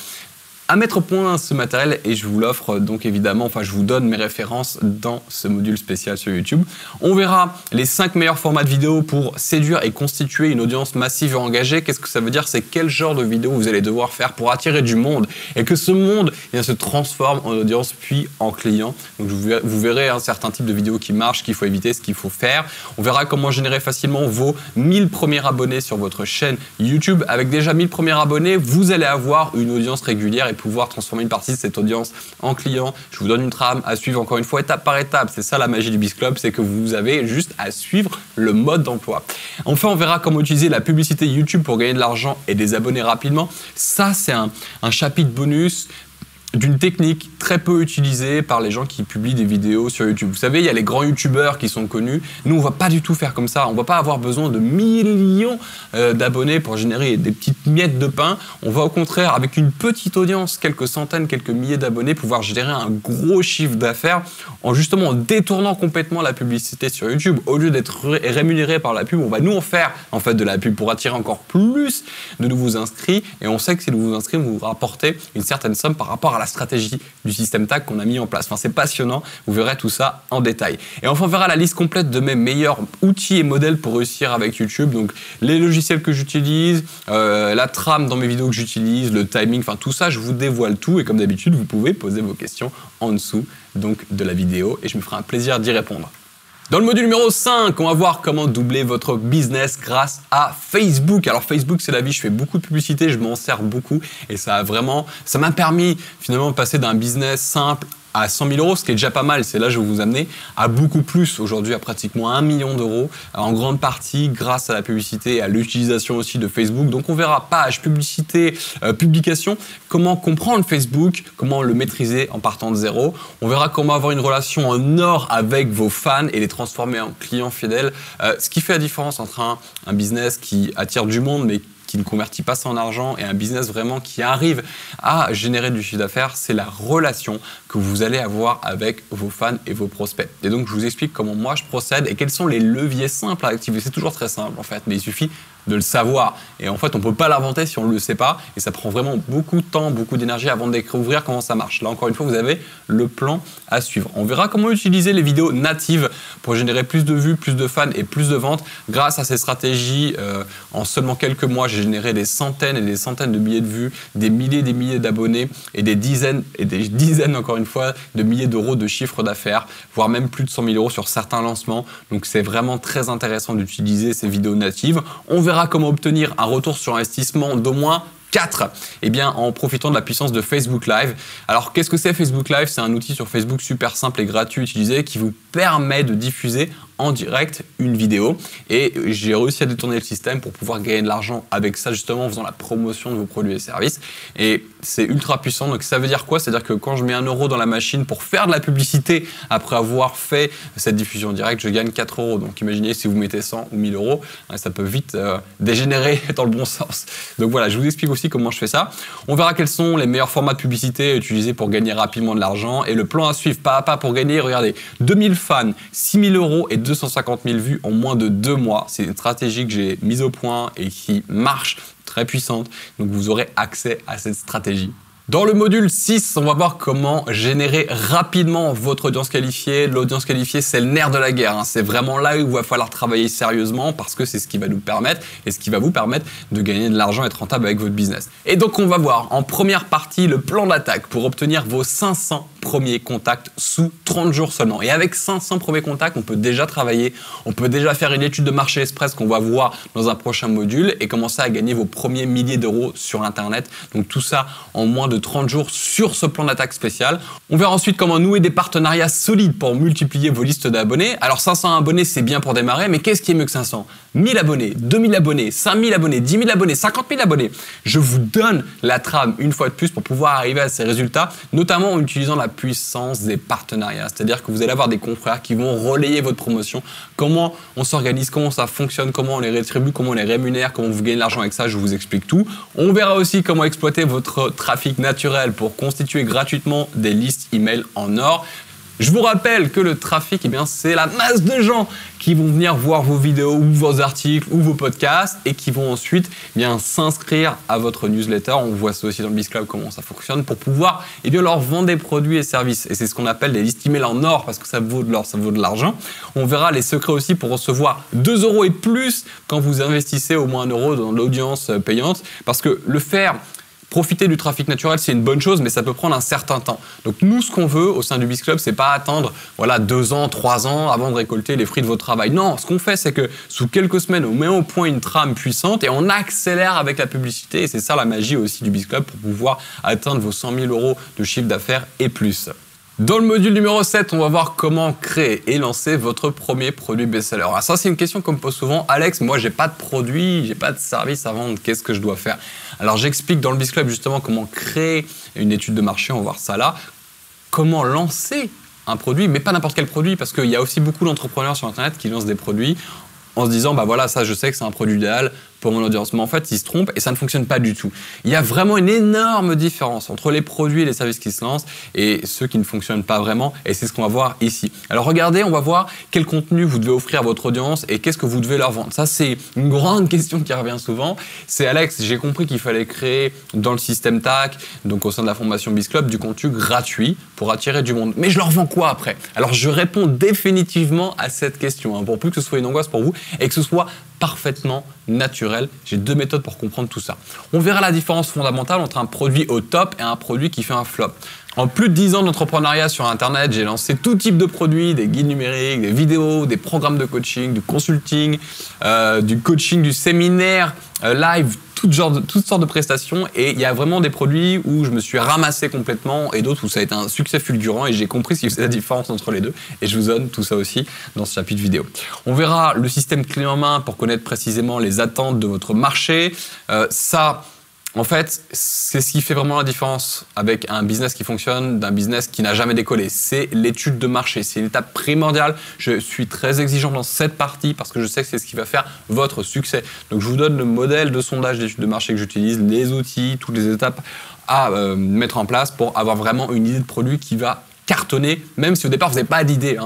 mettre au point ce matériel et je vous l'offre donc évidemment, enfin je vous donne mes références dans ce module spécial sur YouTube. On verra les 5 meilleurs formats de vidéos pour séduire et constituer une audience massive et engagée. Qu'est-ce que ça veut dire? C'est quel genre de vidéo vous allez devoir faire pour attirer du monde et que ce monde se transforme en audience puis en client. Donc vous verrez un certain type de vidéos qui marchent, qu'il faut éviter, ce qu'il faut faire. On verra comment générer facilement vos 1000 premiers abonnés sur votre chaîne YouTube. Avec déjà 1000 premiers abonnés, vous allez avoir une audience régulière et pouvoir transformer une partie de cette audience en client. Je vous donne une trame à suivre encore une fois étape par étape. C'est ça la magie du Biz Club, c'est que vous avez juste à suivre le mode d'emploi. Enfin, on verra comment utiliser la publicité YouTube pour gagner de l'argent et des abonnés rapidement. Ça, c'est un chapitre bonus d'une technique très peu utilisée par les gens qui publient des vidéos sur YouTube. Vous savez, il y a les grands youtubeurs qui sont connus. Nous, on va pas du tout faire comme ça. On va pas avoir besoin de millions d'abonnés pour générer des petites miettes de pain. On va au contraire, avec une petite audience, quelques centaines, quelques milliers d'abonnés, pouvoir générer un gros chiffre d'affaires en justement détournant complètement la publicité sur YouTube. Au lieu d'être rémunéré par la pub, on va nous en faire en fait de la pub pour attirer encore plus de nouveaux inscrits. Et on sait que ces nouveaux inscrits vont vous rapporter une certaine somme par rapport à la stratégie du système TAG qu'on a mis en place. Enfin, c'est passionnant, vous verrez tout ça en détail. Et enfin, on verra la liste complète de mes meilleurs outils et modèles pour réussir avec YouTube. Donc, les logiciels que j'utilise, la trame dans mes vidéos que j'utilise, le timing, enfin tout ça, je vous dévoile tout. Et comme d'habitude, vous pouvez poser vos questions en dessous donc, de la vidéo et je me ferai un plaisir d'y répondre. Dans le module numéro 5, on va voir comment doubler votre business grâce à Facebook. Alors Facebook, c'est la vie, je fais beaucoup de publicité, je m'en sers beaucoup et ça m'a permis finalement de passer d'un business simple à 100 000 euros, ce qui est déjà pas mal, c'est là que je vais vous amener à beaucoup plus, aujourd'hui à pratiquement 1 million d'euros, en grande partie grâce à la publicité et à l'utilisation aussi de Facebook. Donc on verra page, publicité, publication, comment comprendre Facebook, comment le maîtriser en partant de zéro. On verra comment avoir une relation en or avec vos fans et les transformer en clients fidèles. Ce qui fait la différence entre un business qui attire du monde mais qui ne convertit pas ça en argent et un business vraiment qui arrive à générer du chiffre d'affaires, c'est la relation que vous allez avoir avec vos fans et vos prospects. Et donc, je vous explique comment moi je procède et quels sont les leviers simples à activer. C'est toujours très simple en fait, mais il suffit de le savoir. Et en fait, on ne peut pas l'inventer si on ne le sait pas. Et ça prend vraiment beaucoup de temps, beaucoup d'énergie avant de découvrir comment ça marche. Là, encore une fois, vous avez le plan à suivre. On verra comment utiliser les vidéos natives pour générer plus de vues, plus de fans et plus de ventes. Grâce à ces stratégies, en seulement quelques mois, j'ai généré des centaines et des centaines de milliers de vues, des milliers d'abonnés et des dizaines, encore une fois, de milliers d'euros de chiffre d'affaires, voire même plus de 100 000 euros sur certains lancements. Donc, c'est vraiment très intéressant d'utiliser ces vidéos natives. On verra comment obtenir un retour sur investissement d'au moins 4, eh bien, en profitant de la puissance de Facebook Live. Alors, qu'est-ce que c'est Facebook Live? C'est un outil sur Facebook super simple et gratuit à utiliser qui vous permet de diffuser en direct une vidéo. Et j'ai réussi à détourner le système pour pouvoir gagner de l'argent avec ça, justement en faisant la promotion de vos produits et services. Et c'est ultra puissant. Donc ça veut dire quoi? C'est-à-dire que quand je mets 1 € dans la machine pour faire de la publicité après avoir fait cette diffusion directe, je gagne 4 €. Donc imaginez si vous mettez 100 ou 1000 €, ça peut vite dégénérer dans le bon sens. Donc voilà, je vous explique aussi comment je fais ça. On verra quels sont les meilleurs formats de publicité utilisés pour gagner rapidement de l'argent et le plan à suivre pas à pas pour gagner. Regardez, 2000 fans, 6000 € et 250 000 vues en moins de 2 mois. C'est une stratégie que j'ai mise au point et qui marche, très puissante. Donc vous aurez accès à cette stratégie. Dans le module 6, on va voir comment générer rapidement votre audience qualifiée. L'audience qualifiée, c'est le nerf de la guerre. C'est vraiment là où il va falloir travailler sérieusement parce que c'est ce qui va nous permettre et ce qui va vous permettre de gagner de l'argent et être rentable avec votre business. Et donc, on va voir en première partie le plan d'attaque pour obtenir vos 500 premiers contacts sous 30 jours seulement. Et avec 500 premiers contacts, on peut déjà travailler, on peut déjà faire une étude de marché express qu'on va voir dans un prochain module et commencer à gagner vos premiers milliers d'euros sur Internet. Donc tout ça en moins de 30 jours sur ce plan d'attaque spécial. On verra ensuite comment nouer des partenariats solides pour multiplier vos listes d'abonnés. Alors 500 abonnés, c'est bien pour démarrer, mais qu'est-ce qui est mieux que 500? 1000 abonnés, 2000 abonnés, 5000 abonnés, 10 000 abonnés, 50 000 abonnés. Je vous donne la trame une fois de plus pour pouvoir arriver à ces résultats, notamment en utilisant la puissance des partenariats. C'est-à-dire que vous allez avoir des confrères qui vont relayer votre promotion. Comment on s'organise, comment ça fonctionne, comment on les rétribue, comment on les rémunère, comment vous gagnez de l'argent avec ça, je vous explique tout. On verra aussi comment exploiter votre trafic naturel pour constituer gratuitement des listes email en or. Je vous rappelle que le trafic, c'est la masse de gens qui vont venir voir vos vidéos ou vos articles ou vos podcasts et qui vont ensuite s'inscrire à votre newsletter. On voit ça aussi dans le Biz Club, comment ça fonctionne pour pouvoir leur vendre des produits et services. Et c'est ce qu'on appelle des listes email en or parce que ça vaut de l'or, ça vaut de l'argent. On verra les secrets aussi pour recevoir 2 € et plus quand vous investissez au moins 1 € dans l'audience payante parce que le faire... Profiter du trafic naturel, c'est une bonne chose, mais ça peut prendre un certain temps. Donc nous, ce qu'on veut au sein du Biz Club, c'est pas attendre 2 ans, 3 ans avant de récolter les fruits de votre travail. Non, ce qu'on fait, c'est que sous quelques semaines, on met au point une trame puissante et on accélère avec la publicité. Et c'est ça la magie aussi du Biz Club pour pouvoir atteindre vos 100 000 € de chiffre d'affaires et plus. Dans le module numéro 7, on va voir comment créer et lancer votre premier produit best-seller. Alors ça, c'est une question qu'on me pose souvent. Alex, moi, j'ai pas de produit, j'ai pas de service à vendre. Qu'est-ce que je dois faire? Alors, j'explique dans le Biz Club justement comment créer une étude de marché. On va voir ça là. Comment lancer un produit, mais pas n'importe quel produit, parce qu'il y a aussi beaucoup d'entrepreneurs sur Internet qui lancent des produits en se disant, ça, je sais que c'est un produit idéal pour mon audience. Mais en fait, ils se trompent et ça ne fonctionne pas du tout. Il y a vraiment une énorme différence entre les produits et les services qui se lancent et ceux qui ne fonctionnent pas vraiment. Et c'est ce qu'on va voir ici. Alors regardez, on va voir quel contenu vous devez offrir à votre audience et qu'est-ce que vous devez leur vendre. Ça, c'est une grande question qui revient souvent. C'est Alex, j'ai compris qu'il fallait créer dans le système TAC, donc au sein de la formation Biz Club, du contenu gratuit pour attirer du monde. Mais je leur vends quoi après? Alors je réponds définitivement à cette question, pour plus que ce soit une angoisse pour vous et que ce soit parfaitement naturel. J'ai 2 méthodes pour comprendre tout ça. On verra la différence fondamentale entre un produit au top et un produit qui fait un flop. En plus de 10 ans d'entrepreneuriat sur Internet, j'ai lancé tout type de produits, des guides numériques, des vidéos, des programmes de coaching, du consulting, du coaching, du séminaire, live, toutes sortes de prestations. Et il y a vraiment des produits où je me suis ramassé complètement et d'autres où ça a été un succès fulgurant et j'ai compris ce qui faisait la différence entre les deux. Et je vous donne tout ça aussi dans ce chapitre vidéo. On verra le système clé en main pour connaître précisément les attentes de votre marché. En fait, c'est ce qui fait vraiment la différence avec un business qui fonctionne d'un business qui n'a jamais décollé. C'est l'étude de marché. C'est une étape primordiale. Je suis très exigeant dans cette partie parce que je sais que c'est ce qui va faire votre succès. Donc, je vous donne le modèle de sondage d'étude de marché que j'utilise, les outils, toutes les étapes à mettre en place pour avoir vraiment une idée de produit qui va cartonner, même si au départ vous n'avez pas d'idée.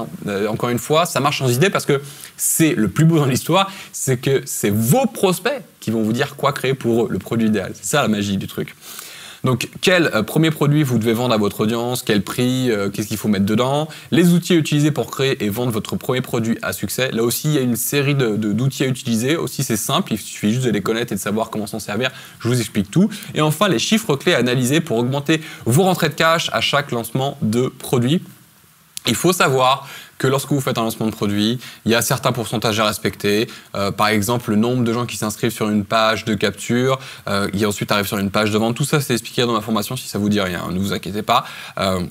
Encore une fois, ça marche sans idée parce que c'est le plus beau dans l'histoire, c'est que c'est vos prospects qui vont vous dire quoi créer pour eux, le produit idéal. C'est ça la magie du truc. Donc, quel premier produit vous devez vendre à votre audience, quel prix, qu'est-ce qu'il faut mettre dedans, les outils à utiliser pour créer et vendre votre premier produit à succès. Là aussi, il y a une série d'outils à utiliser. Aussi, c'est simple, il suffit juste de les connaître et de savoir comment s'en servir. Je vous explique tout. Et enfin, les chiffres clés à analyser pour augmenter vos rentrées de cash à chaque lancement de produit. Il faut savoir que lorsque vous faites un lancement de produit, il y a certains pourcentages à respecter. Par exemple, le nombre de gens qui s'inscrivent sur une page de capture, qui ensuite arrivent sur une page de vente. Tout ça, c'est expliqué dans ma formation si ça vous dit rien. Ne vous inquiétez pas.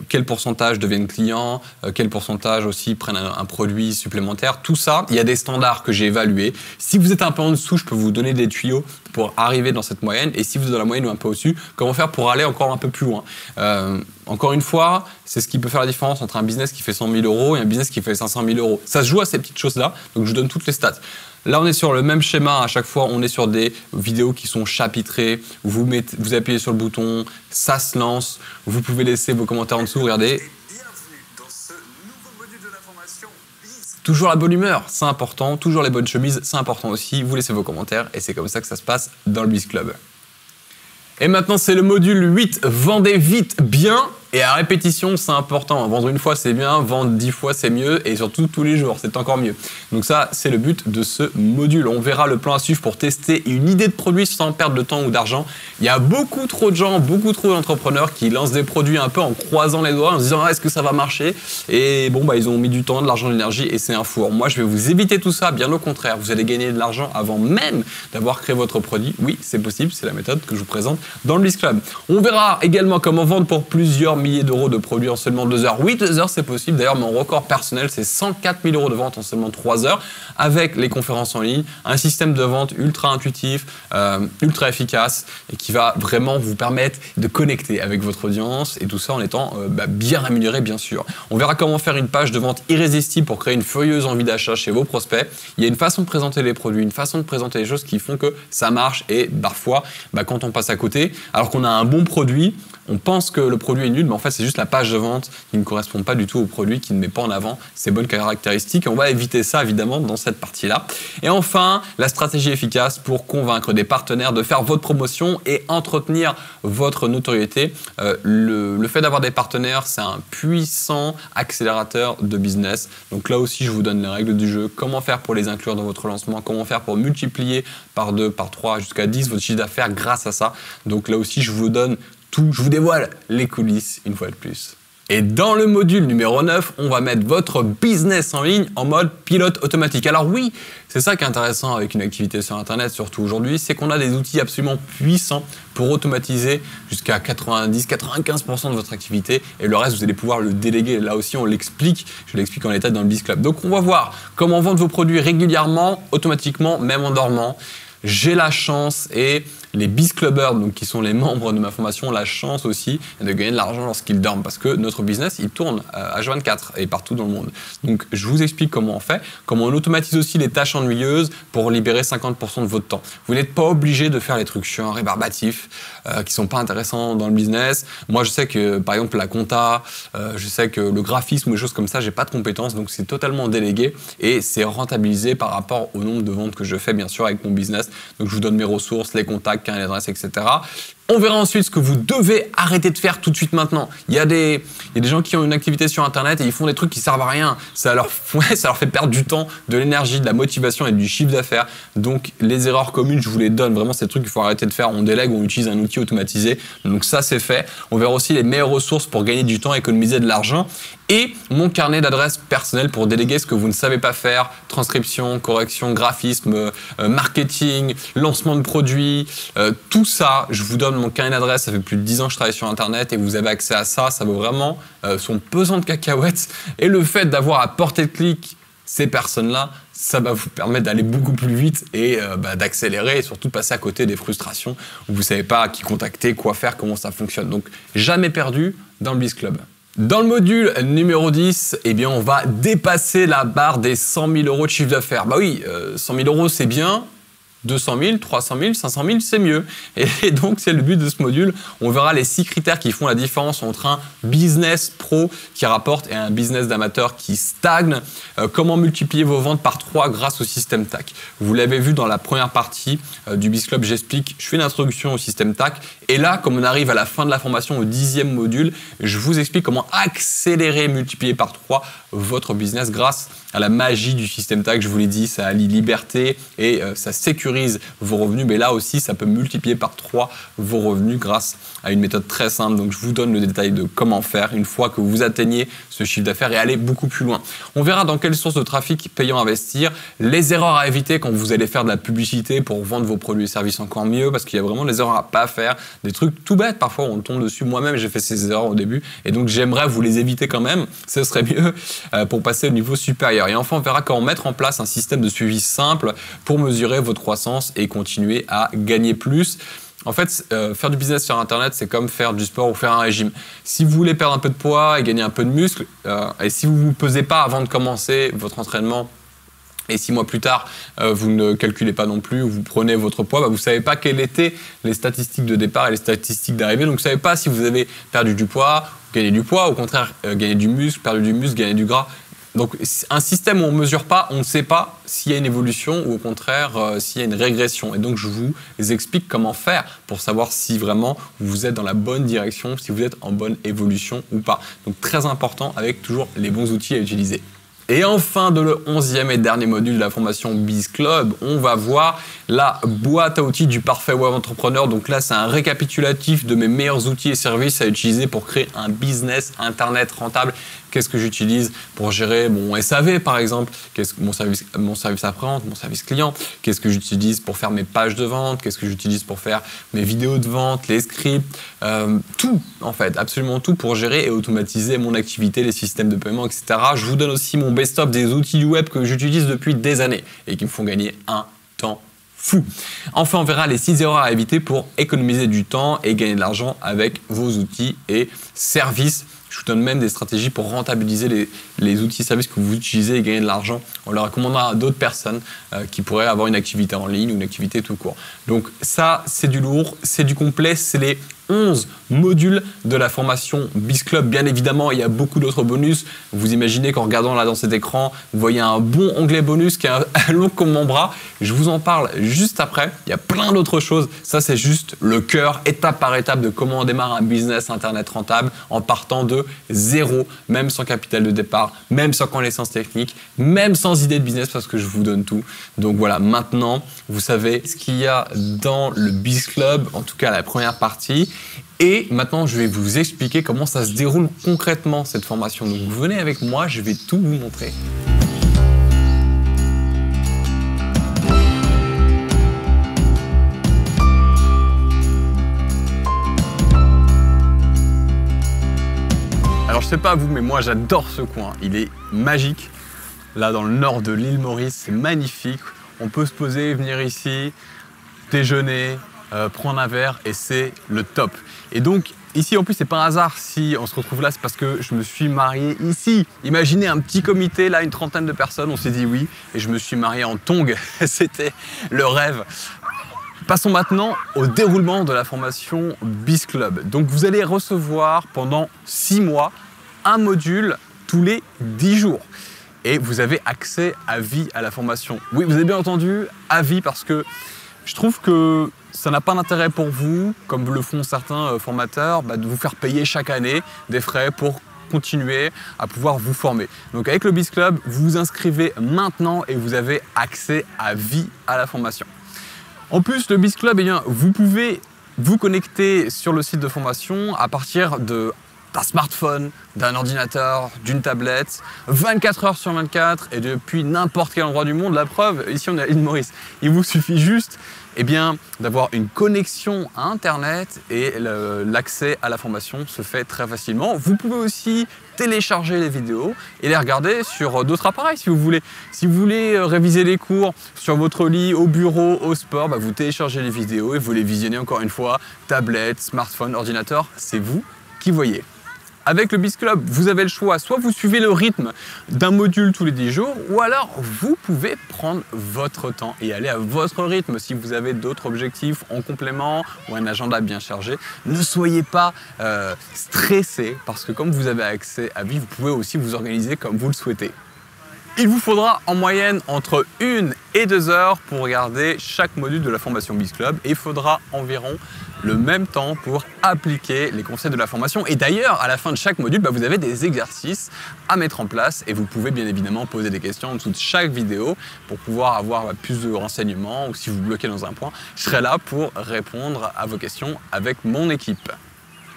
Quel pourcentage deviennent clients, quel pourcentage aussi prennent un produit supplémentaire. Tout ça, il y a des standards que j'ai évalués. Si vous êtes un peu en dessous, je peux vous donner des tuyaux pour arriver dans cette moyenne. Et si vous êtes dans la moyenne ou un peu au-dessus, comment faire pour aller encore un peu plus loin. Encore une fois, c'est ce qui peut faire la différence entre un business qui fait 100 000 € et un business qui fait 500 000 €. Ça se joue à ces petites choses-là, donc je vous donne toutes les stats. Là, on est sur le même schéma. À chaque fois, on est sur des vidéos qui sont chapitrées. Vous appuyez sur le bouton, ça se lance. Vous pouvez laisser vos commentaires en dessous. Regardez. Bienvenue dans ce nouveau module de la formation BIS. Toujours la bonne humeur, c'est important. Toujours les bonnes chemises, c'est important aussi. Vous laissez vos commentaires et c'est comme ça que ça se passe dans le Biz Club. Et maintenant, c'est le module 8. Vendez vite, bien et à répétition, c'est important. Vendre une fois, c'est bien. Vendre 10 fois, c'est mieux. Et surtout, tous les jours, c'est encore mieux. Donc ça, c'est le but de ce module. On verra le plan à suivre pour tester une idée de produit sans perdre de temps ou d'argent. Il y a beaucoup trop de gens, beaucoup trop d'entrepreneurs qui lancent des produits un peu en croisant les doigts, en se disant ah, est-ce que ça va marcher? Et bon, ils ont mis du temps, de l'argent, de l'énergie et c'est un four. Moi, je vais vous éviter tout ça. Bien au contraire, vous allez gagner de l'argent avant même d'avoir créé votre produit. Oui, c'est possible. C'est la méthode que je vous présente dans le Biz Club. On verra également comment vendre pour plusieurs milliers d'euros de produits en seulement 2 heures. Oui, 2 heures, c'est possible. D'ailleurs, mon record personnel, c'est 104 000 € de vente en seulement 3 heures avec les conférences en ligne, un système de vente ultra intuitif, ultra efficace et qui va vraiment vous permettre de connecter avec votre audience et tout ça en étant bien rémunéré, bien sûr. On verra comment faire une page de vente irrésistible pour créer une furieuse envie d'achat chez vos prospects. Il y a une façon de présenter les produits, une façon de présenter les choses qui font que ça marche et parfois, quand on passe à côté, alors qu'on a un bon produit, on pense que le produit est nul, mais en fait, c'est juste la page de vente qui ne correspond pas du tout au produit, qui ne met pas en avant ses bonnes caractéristiques. Et on va éviter ça, évidemment, dans cette partie-là. Et enfin, la stratégie efficace pour convaincre des partenaires de faire votre promotion et entretenir votre notoriété. Le fait d'avoir des partenaires, c'est un puissant accélérateur de business. Donc là aussi, je vous donne les règles du jeu. Comment faire pour les inclure dans votre lancement? Comment faire pour multiplier par 2, par 3, jusqu'à 10 votre chiffre d'affaires grâce à ça? Donc là aussi, je vous donne tout, je vous dévoile les coulisses une fois de plus. Et dans le module numéro 9, on va mettre votre business en ligne en mode pilote automatique. Alors oui, c'est ça qui est intéressant avec une activité sur Internet, surtout aujourd'hui, c'est qu'on a des outils absolument puissants pour automatiser jusqu'à 90-95% de votre activité et le reste, vous allez pouvoir le déléguer. Là aussi, on l'explique, je l'explique en détail dans le Biz Club. Donc on va voir comment vendre vos produits régulièrement, automatiquement, même en dormant. J'ai la chance et les Biz Clubbers, donc qui sont les membres de ma formation, ont la chance aussi de gagner de l'argent lorsqu'ils dorment parce que notre business, il tourne H24 et partout dans le monde. Donc, je vous explique comment on fait, comment on automatise aussi les tâches ennuyeuses pour libérer 50% de votre temps. Vous n'êtes pas obligé de faire les trucs chiants, rébarbatifs, qui sont pas intéressants dans le business. Moi, je sais que, par exemple, la compta, je sais que le graphisme ou des choses comme ça, j'ai pas de compétences, donc c'est totalement délégué et c'est rentabilisé par rapport au nombre de ventes que je fais, bien sûr, avec mon business. Donc, je vous donne mes ressources, les contacts, carnet d'adresse, etc. On verra ensuite ce que vous devez arrêter de faire tout de suite maintenant. Il y a des gens qui ont une activité sur Internet et ils font des trucs qui servent à rien. Ça leur fait perdre du temps, de l'énergie, de la motivation et du chiffre d'affaires. Donc, les erreurs communes, je vous les donne. Vraiment, c'est des trucs qu'il faut arrêter de faire. On délègue, on utilise un outil automatisé. Donc, ça, c'est fait. On verra aussi les meilleures ressources pour gagner du temps, économiser de l'argent. Et mon carnet d'adresses personnel pour déléguer ce que vous ne savez pas faire. Transcription, correction, graphisme, marketing, lancement de produits. Tout ça, je vous donne mon carnet d'adresse, ça fait plus de 10 ans que je travaille sur Internet et vous avez accès à ça, ça vaut vraiment son pesant de cacahuètes. Et le fait d'avoir à portée de clic ces personnes-là, ça va vous permettre d'aller beaucoup plus vite et d'accélérer et surtout de passer à côté des frustrations où vous ne savez pas qui contacter, quoi faire, comment ça fonctionne. Donc, jamais perdu dans le Biz Club. Dans le module numéro 10, on va dépasser la barre des 100 000 € de chiffre d'affaires. Bah oui, 100 000 € c'est bien. 200 000, 300 000, 500 000, c'est mieux. Et donc, c'est le but de ce module. On verra les 6 critères qui font la différence entre un business pro qui rapporte et un business d'amateur qui stagne. Comment multiplier vos ventes par 3 grâce au système TAC. Vous l'avez vu dans la première partie du Biz Club, j'explique, je fais une introduction au système TAC. Et là, comme on arrive à la fin de la formation, au 10e module, je vous explique comment accélérer, multiplier par 3 votre business grâce à la magie du système TAG. Je vous l'ai dit, ça allie liberté et ça sécurise vos revenus. Mais là aussi, ça peut multiplier par 3 vos revenus grâce à une méthode très simple. Donc, je vous donne le détail de comment faire une fois que vous atteignez ce chiffre d'affaires et aller beaucoup plus loin. On verra dans quelles sources de trafic payant investir, les erreurs à éviter quand vous allez faire de la publicité pour vendre vos produits et services encore mieux, parce qu'il y a vraiment des erreurs à pas faire, des trucs tout bêtes. Parfois, on tombe dessus. Moi-même, j'ai fait ces erreurs au début et donc j'aimerais vous les éviter quand même. Ce serait mieux pour passer au niveau supérieur. Et enfin, on verra comment mettre en place un système de suivi simple pour mesurer votre croissance et continuer à gagner plus. En fait, faire du business sur Internet, c'est comme faire du sport ou faire un régime. Si vous voulez perdre un peu de poids et gagner un peu de muscle, et si vous ne vous pesez pas avant de commencer votre entraînement, et 6 mois plus tard, vous ne calculez pas non plus, vous prenez votre poids, vous ne savez pas quelles étaient les statistiques de départ et les statistiques d'arrivée. Donc, vous ne savez pas si vous avez perdu du poids, gagné du poids, au contraire, gagné du muscle, perdu du muscle, gagné du gras. Donc, un système où on ne mesure pas, on ne sait pas s'il y a une évolution ou au contraire s'il y a une régression. Et donc, je vous explique comment faire pour savoir si vraiment vous êtes dans la bonne direction, si vous êtes en bonne évolution ou pas. Donc, très important avec toujours les bons outils à utiliser. Et enfin, dans le 11e et dernier module de la formation Biz Club, on va voir la boîte à outils du parfait web entrepreneur. Donc là, c'est un récapitulatif de mes meilleurs outils et services à utiliser pour créer un business internet rentable. Qu'est-ce que j'utilise pour gérer mon SAV, par exemple, mon service après-vente, mon service client. Qu'est-ce que j'utilise pour faire mes pages de vente. Qu'est-ce que j'utilise pour faire mes vidéos de vente, les scripts. Tout, en fait, absolument tout pour gérer et automatiser mon activité, les systèmes de paiement, etc. Je vous donne aussi mon best-of des outils du web que j'utilise depuis des années et qui me font gagner un temps fou. Enfin, on verra les 6 erreurs à éviter pour économiser du temps et gagner de l'argent avec vos outils et services. Je vous donne même des stratégies pour rentabiliser les outils et services que vous utilisez et gagner de l'argent. On le recommandera à d'autres personnes qui pourraient avoir une activité en ligne ou une activité tout court. Donc ça, c'est du lourd, c'est du complet, c'est les 11 modules de la formation Biz Club. Bien évidemment, il y a beaucoup d'autres bonus. Vous imaginez qu'en regardant là dans cet écran, vous voyez un bon onglet bonus qui est long comme mon bras. Je vous en parle juste après. Il y a plein d'autres choses. Ça, c'est juste le cœur, étape par étape, de comment on démarre un business internet rentable en partant de zéro, même sans capital de départ, même sans connaissance technique, même sans idée de business, parce que je vous donne tout. Donc voilà, maintenant, vous savez ce qu'il y a dans le Biz Club, en tout cas la première partie. Et maintenant, je vais vous expliquer comment ça se déroule concrètement, cette formation. Donc, vous venez avec moi, je vais tout vous montrer. Alors, je sais pas vous, mais moi, j'adore ce coin. Il est magique. Là, dans le nord de l'île Maurice, c'est magnifique. On peut se poser, venir ici, déjeuner, prendre un verre et c'est le top. Et donc ici en plus c'est pas un hasard si on se retrouve là, c'est parce que je me suis marié ici. Imaginez un petit comité là, une trentaine de personnes, on s'est dit oui et je me suis marié en tongs. C'était le rêve. Passons maintenant au déroulement de la formation Biz Club. Donc vous allez recevoir pendant 6 mois un module tous les 10 jours. Et vous avez accès à vie à la formation. Oui, vous avez bien entendu, à vie, parce que je trouve que ça n'a pas d'intérêt pour vous, comme le font certains formateurs, de vous faire payer chaque année des frais pour continuer à pouvoir vous former. Donc avec le Biz Club, vous vous inscrivez maintenant et vous avez accès à vie à la formation. En plus, le Biz Club, vous pouvez vous connecter sur le site de formation à partir d'un smartphone, d'un ordinateur, d'une tablette, 24 heures sur 24 et depuis n'importe quel endroit du monde. La preuve, ici on est à l'île Maurice. Il vous suffit juste d'avoir une connexion à Internet et l'accès à la formation se fait très facilement. Vous pouvez aussi télécharger les vidéos et les regarder sur d'autres appareils si vous voulez. Si vous voulez réviser les cours sur votre lit, au bureau, au sport, vous téléchargez les vidéos et vous les visionnez encore une fois. Tablette, smartphone, ordinateur, c'est vous qui voyez. Avec le Biz Club, vous avez le choix, soit vous suivez le rythme d'un module tous les 10 jours, ou alors vous pouvez prendre votre temps et aller à votre rythme. Si vous avez d'autres objectifs en complément ou un agenda bien chargé, ne soyez pas stressé, parce que comme vous avez accès à vie, vous pouvez aussi vous organiser comme vous le souhaitez. Il vous faudra en moyenne entre 1 et 2 heures pour regarder chaque module de la formation Biz Club et il faudra environ le même temps pour appliquer les conseils de la formation. Et d'ailleurs, à la fin de chaque module, vous avez des exercices à mettre en place et vous pouvez bien évidemment poser des questions en dessous de chaque vidéo pour pouvoir avoir plus de renseignements, ou si vous bloquez dans un point, je serai là pour répondre à vos questions avec mon équipe.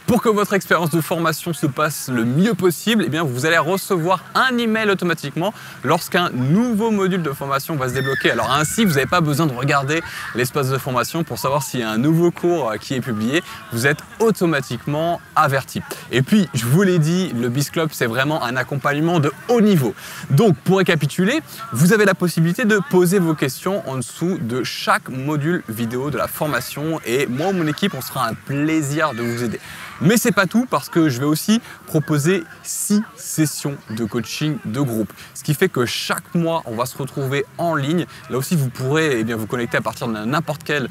Pour que votre expérience de formation se passe le mieux possible, eh bien, vous allez recevoir un email automatiquement lorsqu'un nouveau module de formation va se débloquer. Alors ainsi, vous n'avez pas besoin de regarder l'espace de formation pour savoir s'il y a un nouveau cours qui est publié. Vous êtes automatiquement averti. Et puis, je vous l'ai dit, le BIS Club, c'est vraiment un accompagnement de haut niveau. Donc, pour récapituler, vous avez la possibilité de poser vos questions en dessous de chaque module vidéo de la formation. Et moi ou mon équipe, on sera un plaisir de vous aider. Mais c'est pas tout, parce que je vais aussi proposer 6 sessions de coaching de groupe. Ce qui fait que chaque mois, on va se retrouver en ligne. Là aussi, vous pourrez vous connecter à partir de n'importe quel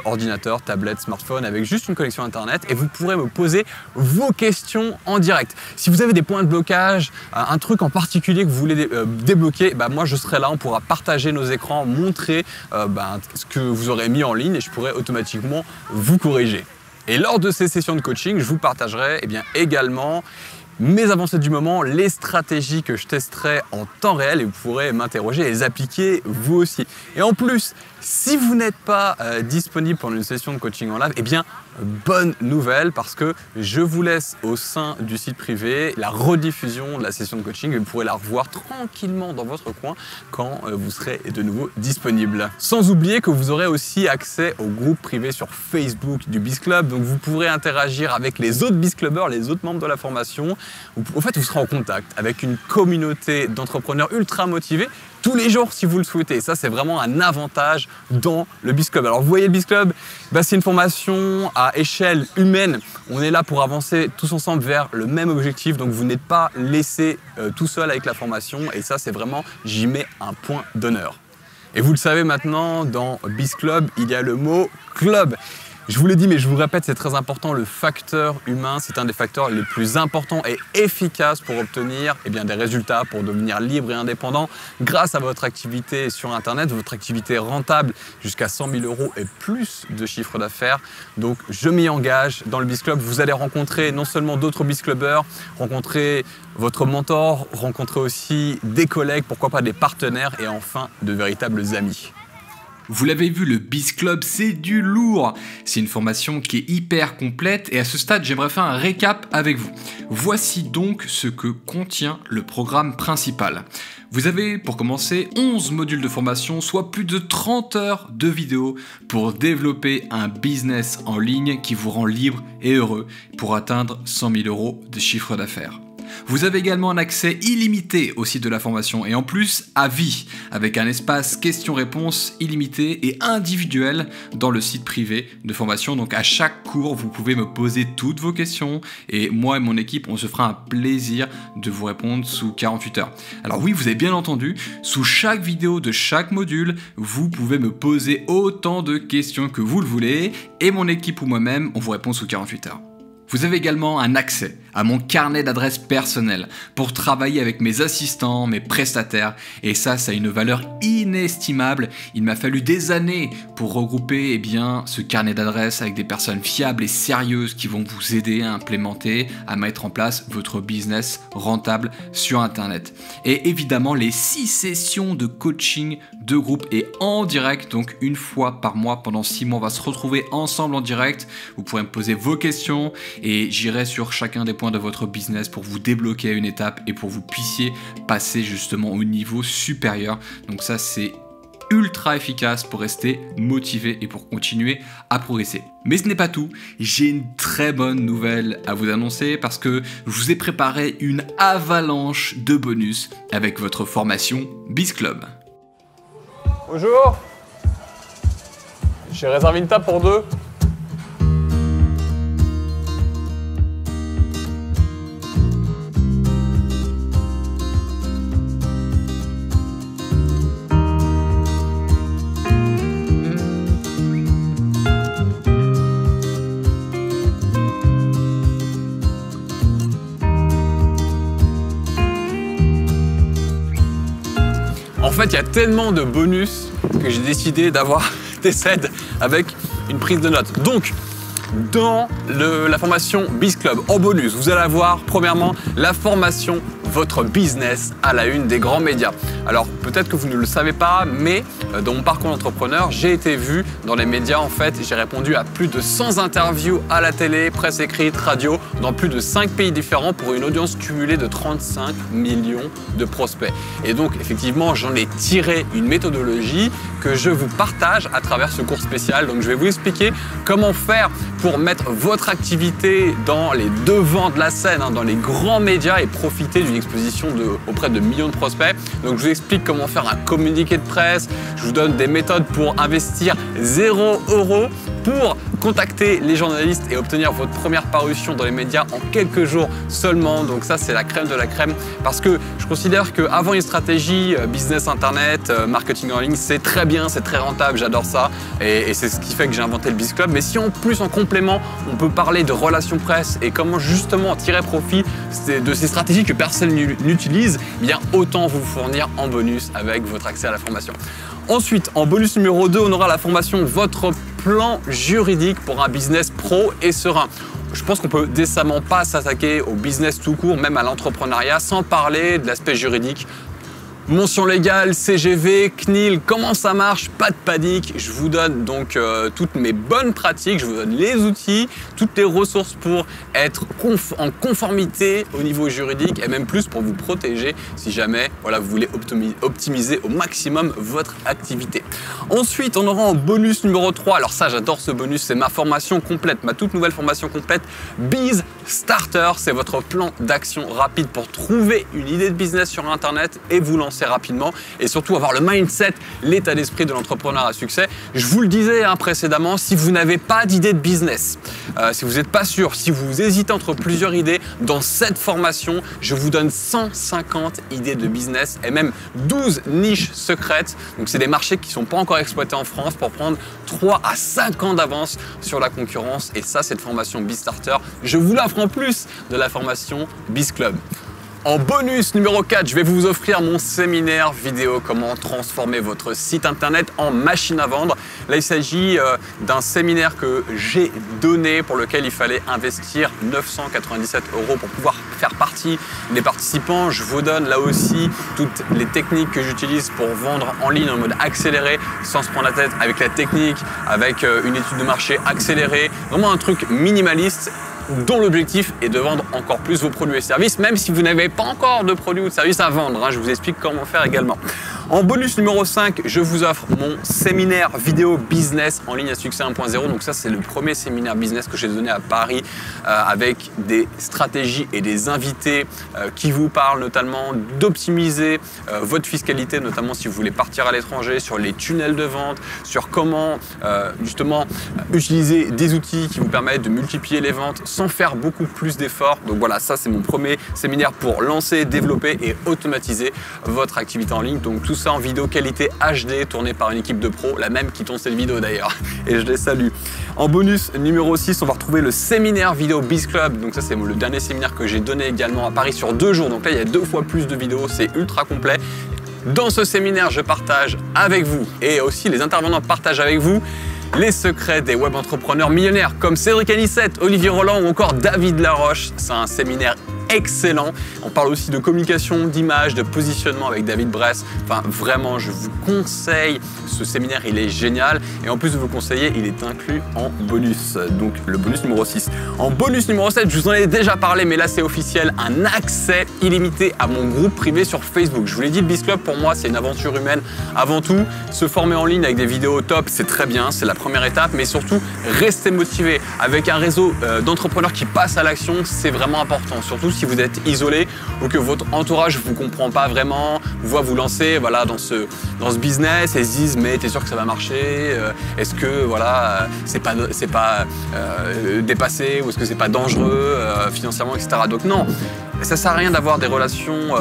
ordinateur, tablette, smartphone, avec juste une connexion Internet, et vous pourrez me poser vos questions en direct. Si vous avez des points de blocage, un truc en particulier que vous voulez débloquer, moi je serai là, on pourra partager nos écrans, montrer ce que vous aurez mis en ligne, et je pourrai automatiquement vous corriger. Et lors de ces sessions de coaching, je vous partagerai également mes avancées du moment, les stratégies que je testerai en temps réel, et vous pourrez m'interroger et les appliquer vous aussi. Et en plus, si vous n'êtes pas disponible pendant une session de coaching en live, bonne nouvelle, parce que je vous laisse au sein du site privé la rediffusion de la session de coaching, et vous pourrez la revoir tranquillement dans votre coin quand vous serez de nouveau disponible. Sans oublier que vous aurez aussi accès au groupe privé sur Facebook du BIS Club, donc vous pourrez interagir avec les autres BIS Clubbers, les autres membres de la formation. En fait, vous serez en contact avec une communauté d'entrepreneurs ultra motivés tous les jours si vous le souhaitez. Et ça, c'est vraiment un avantage dans le BIS Club. Alors vous voyez, le BIS Club, c'est une formation à échelle humaine. On est là pour avancer tous ensemble vers le même objectif. Donc vous n'êtes pas laissé tout seul avec la formation. Et ça, c'est vraiment, j'y mets un point d'honneur. Et vous le savez maintenant, dans BIS Club, il y a le mot club. Je vous l'ai dit, mais je vous le répète, c'est très important, le facteur humain, c'est un des facteurs les plus importants et efficaces pour obtenir des résultats, pour devenir libre et indépendant grâce à votre activité sur Internet, votre activité rentable jusqu'à 100 000 € et plus de chiffre d'affaires. Donc, je m'y engage. Dans le BIS Club, vous allez rencontrer non seulement d'autres BIS Clubbers, rencontrer votre mentor, rencontrer aussi des collègues, pourquoi pas des partenaires et enfin de véritables amis. Vous l'avez vu, le BIS Club, c'est du lourd. C'est une formation qui est hyper complète et à ce stade, j'aimerais faire un récap avec vous. Voici donc ce que contient le programme principal. Vous avez, pour commencer, 11 modules de formation, soit plus de 30 heures de vidéos pour développer un business en ligne qui vous rend libre et heureux pour atteindre 100 000 € de chiffre d'affaires. Vous avez également un accès illimité au site de la formation et en plus à vie, avec un espace questions-réponses illimité et individuel dans le site privé de formation. Donc à chaque cours, vous pouvez me poser toutes vos questions et moi et mon équipe, on se fera un plaisir de vous répondre sous 48 heures. Alors oui, vous avez bien entendu, sous chaque vidéo de chaque module, vous pouvez me poser autant de questions que vous le voulez et mon équipe ou moi-même, on vous répond sous 48 heures. Vous avez également un accès à mon carnet d'adresses personnel pour travailler avec mes assistants, mes prestataires. Et ça a une valeur inestimable. Il m'a fallu des années pour regrouper ce carnet d'adresses avec des personnes fiables et sérieuses qui vont vous aider à implémenter, à mettre en place votre business rentable sur Internet. Et évidemment, les 6 sessions de coaching de groupe et en direct, donc une fois par mois pendant 6 mois, on va se retrouver ensemble en direct. Vous pourrez me poser vos questions et j'irai sur chacun des points de votre business pour vous débloquer à une étape et pour que vous puissiez passer justement au niveau supérieur. Donc ça, c'est ultra efficace pour rester motivé et pour continuer à progresser. Mais ce n'est pas tout, j'ai une très bonne nouvelle à vous annoncer parce que je vous ai préparé une avalanche de bonus avec votre formation BIS Club. Bonjour, j'ai réservé une table pour 2. En fait, il y a tellement de bonus que j'ai décidé d'avoir des aides avec une prise de notes. Donc, dans la formation Biz Club. En bonus, vous allez avoir premièrement la formation Votre business à la une des grands médias. Alors peut-être que vous ne le savez pas, mais dans mon parcours d'entrepreneur, j'ai été vu dans les médias. En fait, j'ai répondu à plus de 100 interviews à la télé, presse écrite, radio, dans plus de 5 pays différents pour une audience cumulée de 35 millions de prospects. Et donc effectivement, j'en ai tiré une méthodologie que je vous partage à travers ce cours spécial. Donc je vais vous expliquer comment faire pour mettre votre activité dans les devants de la scène, dans les grands médias et profiter d'une exposition auprès de millions de prospects. Donc je vous explique comment faire un communiqué de presse, je vous donne des méthodes pour investir 0 € pour contacter les journalistes et obtenir votre première parution dans les médias en quelques jours seulement. Donc ça, c'est la crème de la crème parce que je considère qu'avoir une stratégie business internet, marketing en ligne, c'est très bien, c'est très rentable, j'adore ça et c'est ce qui fait que j'ai inventé le Biz Club. Mais si en plus, en complément, on peut parler de relations presse et comment justement tirer profit de ces stratégies que personne n'utilise, eh bien autant vous fournir en bonus avec votre accès à la formation. Ensuite, en bonus numéro 2, on aura la formation Votre plan juridique pour un business pro et serein. Je pense qu'on peut décemment pas s'attaquer au business tout court, même à l'entrepreneuriat, sans parler de l'aspect juridique. Mention légale, CGV, CNIL, comment ça marche? Pas de panique. Je vous donne donc toutes mes bonnes pratiques, je vous donne les outils, toutes les ressources pour être en conformité au niveau juridique et même plus pour vous protéger si jamais vous voulez optimiser au maximum votre activité. Ensuite, on aura en bonus numéro 3, alors ça j'adore ce bonus, c'est ma formation complète, ma toute nouvelle formation complète, Biz Starter, c'est votre plan d'action rapide pour trouver une idée de business sur Internet et vous lancer rapidement et surtout avoir le mindset, l'état d'esprit de l'entrepreneur à succès. Je vous le disais précédemment, si vous n'avez pas d'idée de business, si vous n'êtes pas sûr, si vous hésitez entre plusieurs idées, dans cette formation, je vous donne 150 idées de business et même 12 niches secrètes. Donc c'est des marchés qui ne sont pas encore exploités en France pour prendre 3 à 5 ans d'avance sur la concurrence et ça, cette formation Biz Starter, je vous l'offre en plus de la formation Biz Club. En bonus numéro 4, je vais vous offrir mon séminaire vidéo comment transformer votre site internet en machine à vendre. Là, il s'agit d'un séminaire que j'ai donné pour lequel il fallait investir 997 € pour pouvoir faire partie des participants. Je vous donne là aussi toutes les techniques que j'utilise pour vendre en ligne en mode accéléré, sans se prendre la tête avec la technique, avec une étude de marché accélérée. Vraiment un truc minimaliste dont l'objectif est de vendre encore plus vos produits et services, même si vous n'avez pas encore de produits ou de services à vendre. Je vous explique comment faire également. En bonus numéro 5, je vous offre mon séminaire vidéo business en ligne à succès 1.0. Donc ça, c'est le premier séminaire business que j'ai donné à Paris avec des stratégies et des invités qui vous parlent notamment d'optimiser votre fiscalité, notamment si vous voulez partir à l'étranger, sur les tunnels de vente, sur comment justement utiliser des outils qui vous permettent de multiplier les ventes sans faire beaucoup plus d'efforts. Donc voilà, ça c'est mon premier séminaire pour lancer, développer et automatiser votre activité en ligne. Donc tout ça en vidéo qualité HD tourné par une équipe de pros, la même qui tourne cette vidéo d'ailleurs, et je les salue. En bonus numéro 6, on va retrouver le séminaire vidéo Biz Club. Donc ça c'est le dernier séminaire que j'ai donné également à Paris sur 2 jours. Donc là il y a 2 fois plus de vidéos, c'est ultra complet. Dans ce séminaire, je partage avec vous et aussi les intervenants partagent avec vous les secrets des web entrepreneurs millionnaires comme Cédric Anissette, Olivier Roland ou encore David Laroche. C'est un séminaire excellent. On parle aussi de communication, d'image, de positionnement avec David Bress. Enfin, vraiment, je vous conseille ce séminaire, il est génial. Et en plus de vous conseiller, il est inclus en bonus. Donc, le bonus numéro 6. En bonus numéro 7, je vous en ai déjà parlé, mais là, c'est officiel. Un accès illimité à mon groupe privé sur Facebook. Je vous l'ai dit, le Biz Club, pour moi, c'est une aventure humaine. Avant tout, se former en ligne avec des vidéos top, c'est très bien. C'est la première étape. Mais surtout, rester motivé. Avec un réseau d'entrepreneurs qui passent à l'action, c'est vraiment important. Surtout si vous êtes isolé ou que votre entourage ne vous comprend pas vraiment, voit vous lancer dans ce business et se disent mais t'es sûr que ça va marcher, est-ce que c'est pas dépassé ou est-ce que c'est pas dangereux financièrement, etc. Donc non, ça sert à rien d'avoir des relations,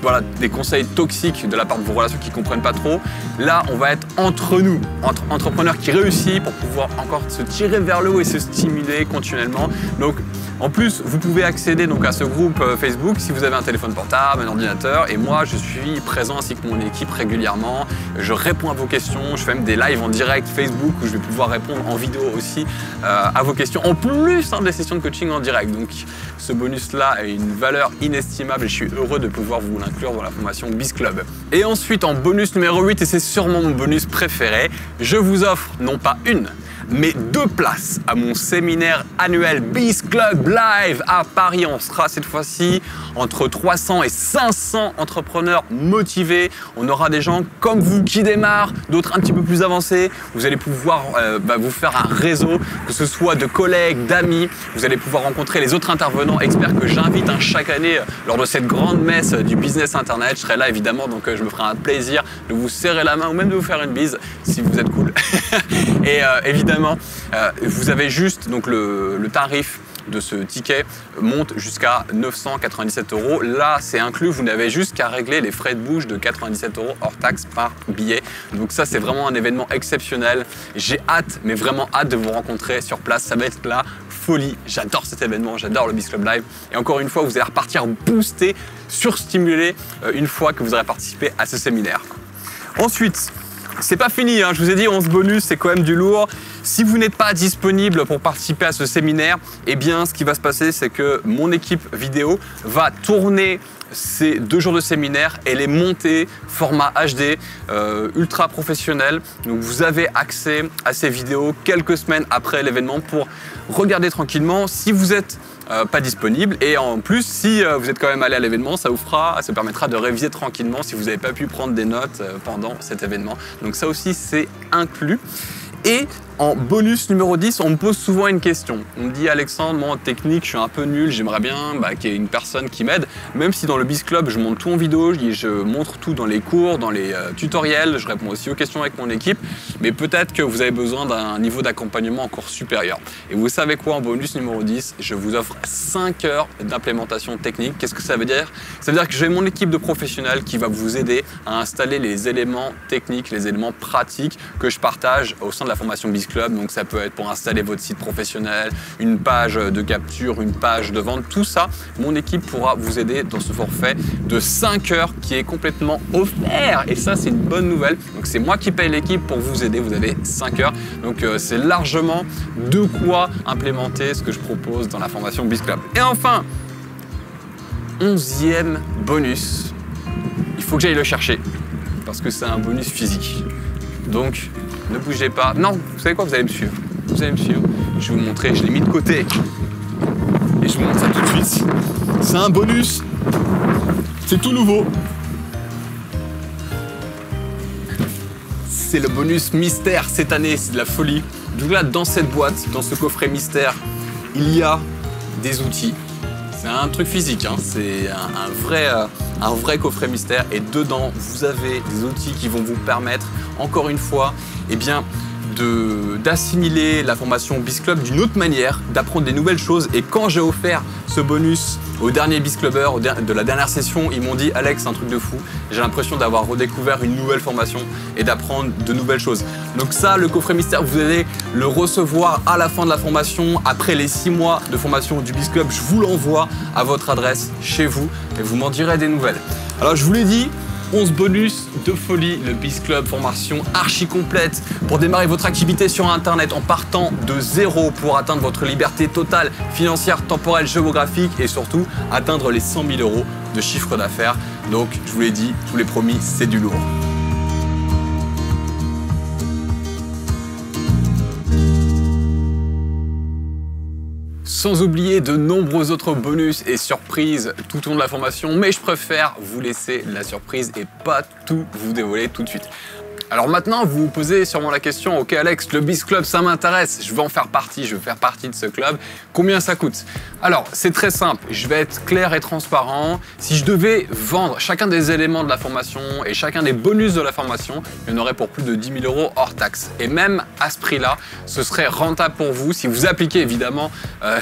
voilà, des conseils toxiques de la part de vos relations qui ne comprennent pas trop. Là, on va être entre nous, entre entrepreneurs qui réussissent pour pouvoir encore se tirer vers le haut et se stimuler continuellement. Donc, en plus, vous pouvez accéder donc à ce groupe Facebook si vous avez un téléphone portable, un ordinateur. Et moi, je suis présent ainsi que mon équipe régulièrement. Je réponds à vos questions. Je fais même des lives en direct Facebook où je vais pouvoir répondre en vidéo aussi à vos questions. En plus des sessions de coaching en direct. Donc, ce bonus-là a une valeur inestimable et je suis heureux de pouvoir vous l'inclure dans la formation Biz Club. Et ensuite, en bonus numéro 8, et c'est sûrement mon bonus préféré, je vous offre non pas une, mais 2 places à mon séminaire annuel Biz Club Live à Paris. On sera cette fois-ci entre 300 et 500 entrepreneurs motivés. On aura des gens comme vous qui démarrent, d'autres un petit peu plus avancés. Vous allez pouvoir vous faire un réseau, que ce soit de collègues, d'amis. Vous allez pouvoir rencontrer les autres intervenants experts que j'invite chaque année lors de cette grande messe du business internet. Je serai là évidemment, donc je me ferai un plaisir de vous serrer la main ou même de vous faire une bise si vous êtes cool. Et évidemment, vous avez juste donc le tarif de ce ticket monte jusqu'à 997 €. Là, c'est inclus. Vous n'avez juste qu'à régler les frais de bouche de 97 € hors taxe par billet. Donc ça, c'est vraiment un événement exceptionnel. J'ai hâte, mais vraiment hâte de vous rencontrer sur place. Ça va être la folie. J'adore cet événement. J'adore le Biz Club Live. Et encore une fois, vous allez repartir boosté, surstimulé une fois que vous aurez participé à ce séminaire. Ensuite, c'est pas fini, hein. Je vous ai dit 11 bonus, c'est quand même du lourd. Si vous n'êtes pas disponible pour participer à ce séminaire, eh bien ce qui va se passer, c'est que mon équipe vidéo va tourner ces 2 jours de séminaire et les monter format HD ultra professionnel. Donc vous avez accès à ces vidéos quelques semaines après l'événement pour regarder tranquillement. Si vous êtes pas disponible, et en plus si vous êtes quand même allé à l'événement, ça permettra de réviser tranquillement si vous n'avez pas pu prendre des notes pendant cet événement. Donc ça aussi c'est inclus. Et en bonus numéro 10, on me pose souvent une question. On me dit, Alexandre, moi en technique, je suis un peu nul, j'aimerais bien qu'il y ait une personne qui m'aide. Même si dans le Biz Club, je montre tout en vidéo, je montre tout dans les cours, dans les tutoriels, je réponds aussi aux questions avec mon équipe. Mais peut-être que vous avez besoin d'un niveau d'accompagnement encore supérieur. Et vous savez quoi, en bonus numéro 10, je vous offre 5 heures d'implémentation technique. Qu'est-ce que ça veut dire? Ça veut dire que j'ai mon équipe de professionnels qui va vous aider à installer les éléments techniques, les éléments pratiques que je partage au sein de la formation Biz Club. Donc ça peut être pour installer votre site professionnel, une page de capture, une page de vente, tout ça. Mon équipe pourra vous aider dans ce forfait de 5 heures qui est complètement offert. Et ça, c'est une bonne nouvelle. Donc c'est moi qui paye l'équipe pour vous aider. Vous avez 5 heures. Donc c'est largement de quoi implémenter ce que je propose dans la formation Biz Club. Et enfin, 11e bonus. Il faut que j'aille le chercher parce que c'est un bonus physique. Donc, ne bougez pas. Non, vous savez quoi? Vous allez me suivre. Vous allez me suivre. Je vais vous montrer. Je l'ai mis de côté. Et je vous montre ça tout de suite. C'est un bonus. C'est tout nouveau. C'est le bonus mystère cette année. C'est de la folie. Donc là, dans cette boîte, dans ce coffret mystère, il y a des outils. C'est un truc physique, hein. C'est un vrai coffret mystère. Et dedans, vous avez des outils qui vont vous permettre, encore une fois, eh bien, d'assimiler la formation Biz Club d'une autre manière, d'apprendre des nouvelles choses. Et quand j'ai offert ce bonus aux derniers Biz Clubbers de la dernière session, ils m'ont dit « Alex, c'est un truc de fou, j'ai l'impression d'avoir redécouvert une nouvelle formation et d'apprendre de nouvelles choses. » Donc ça, le coffret mystère, vous allez le recevoir à la fin de la formation. Après les 6 mois de formation du Biz Club, je vous l'envoie à votre adresse chez vous et vous m'en direz des nouvelles. Alors je vous l'ai dit, 11 bonus de folie, le Biz Club, formation archi complète pour démarrer votre activité sur Internet en partant de zéro pour atteindre votre liberté totale, financière, temporelle, géographique et surtout atteindre les 100 000 € de chiffre d'affaires. Donc, je vous l'ai dit, je vous l'ai promis, c'est du lourd. Sans oublier de nombreux autres bonus et surprises tout au long de la formation, mais je préfère vous laisser la surprise et pas tout vous dévoiler tout de suite. Alors maintenant, vous vous posez sûrement la question, ok Alex, le Biz Club, ça m'intéresse, je veux en faire partie, je veux faire partie de ce club, combien ça coûte? Alors, c'est très simple, je vais être clair et transparent. Si je devais vendre chacun des éléments de la formation et chacun des bonus de la formation, il y en aurait pour plus de 10 000 € hors taxe. Et même à ce prix-là, ce serait rentable pour vous si vous appliquez évidemment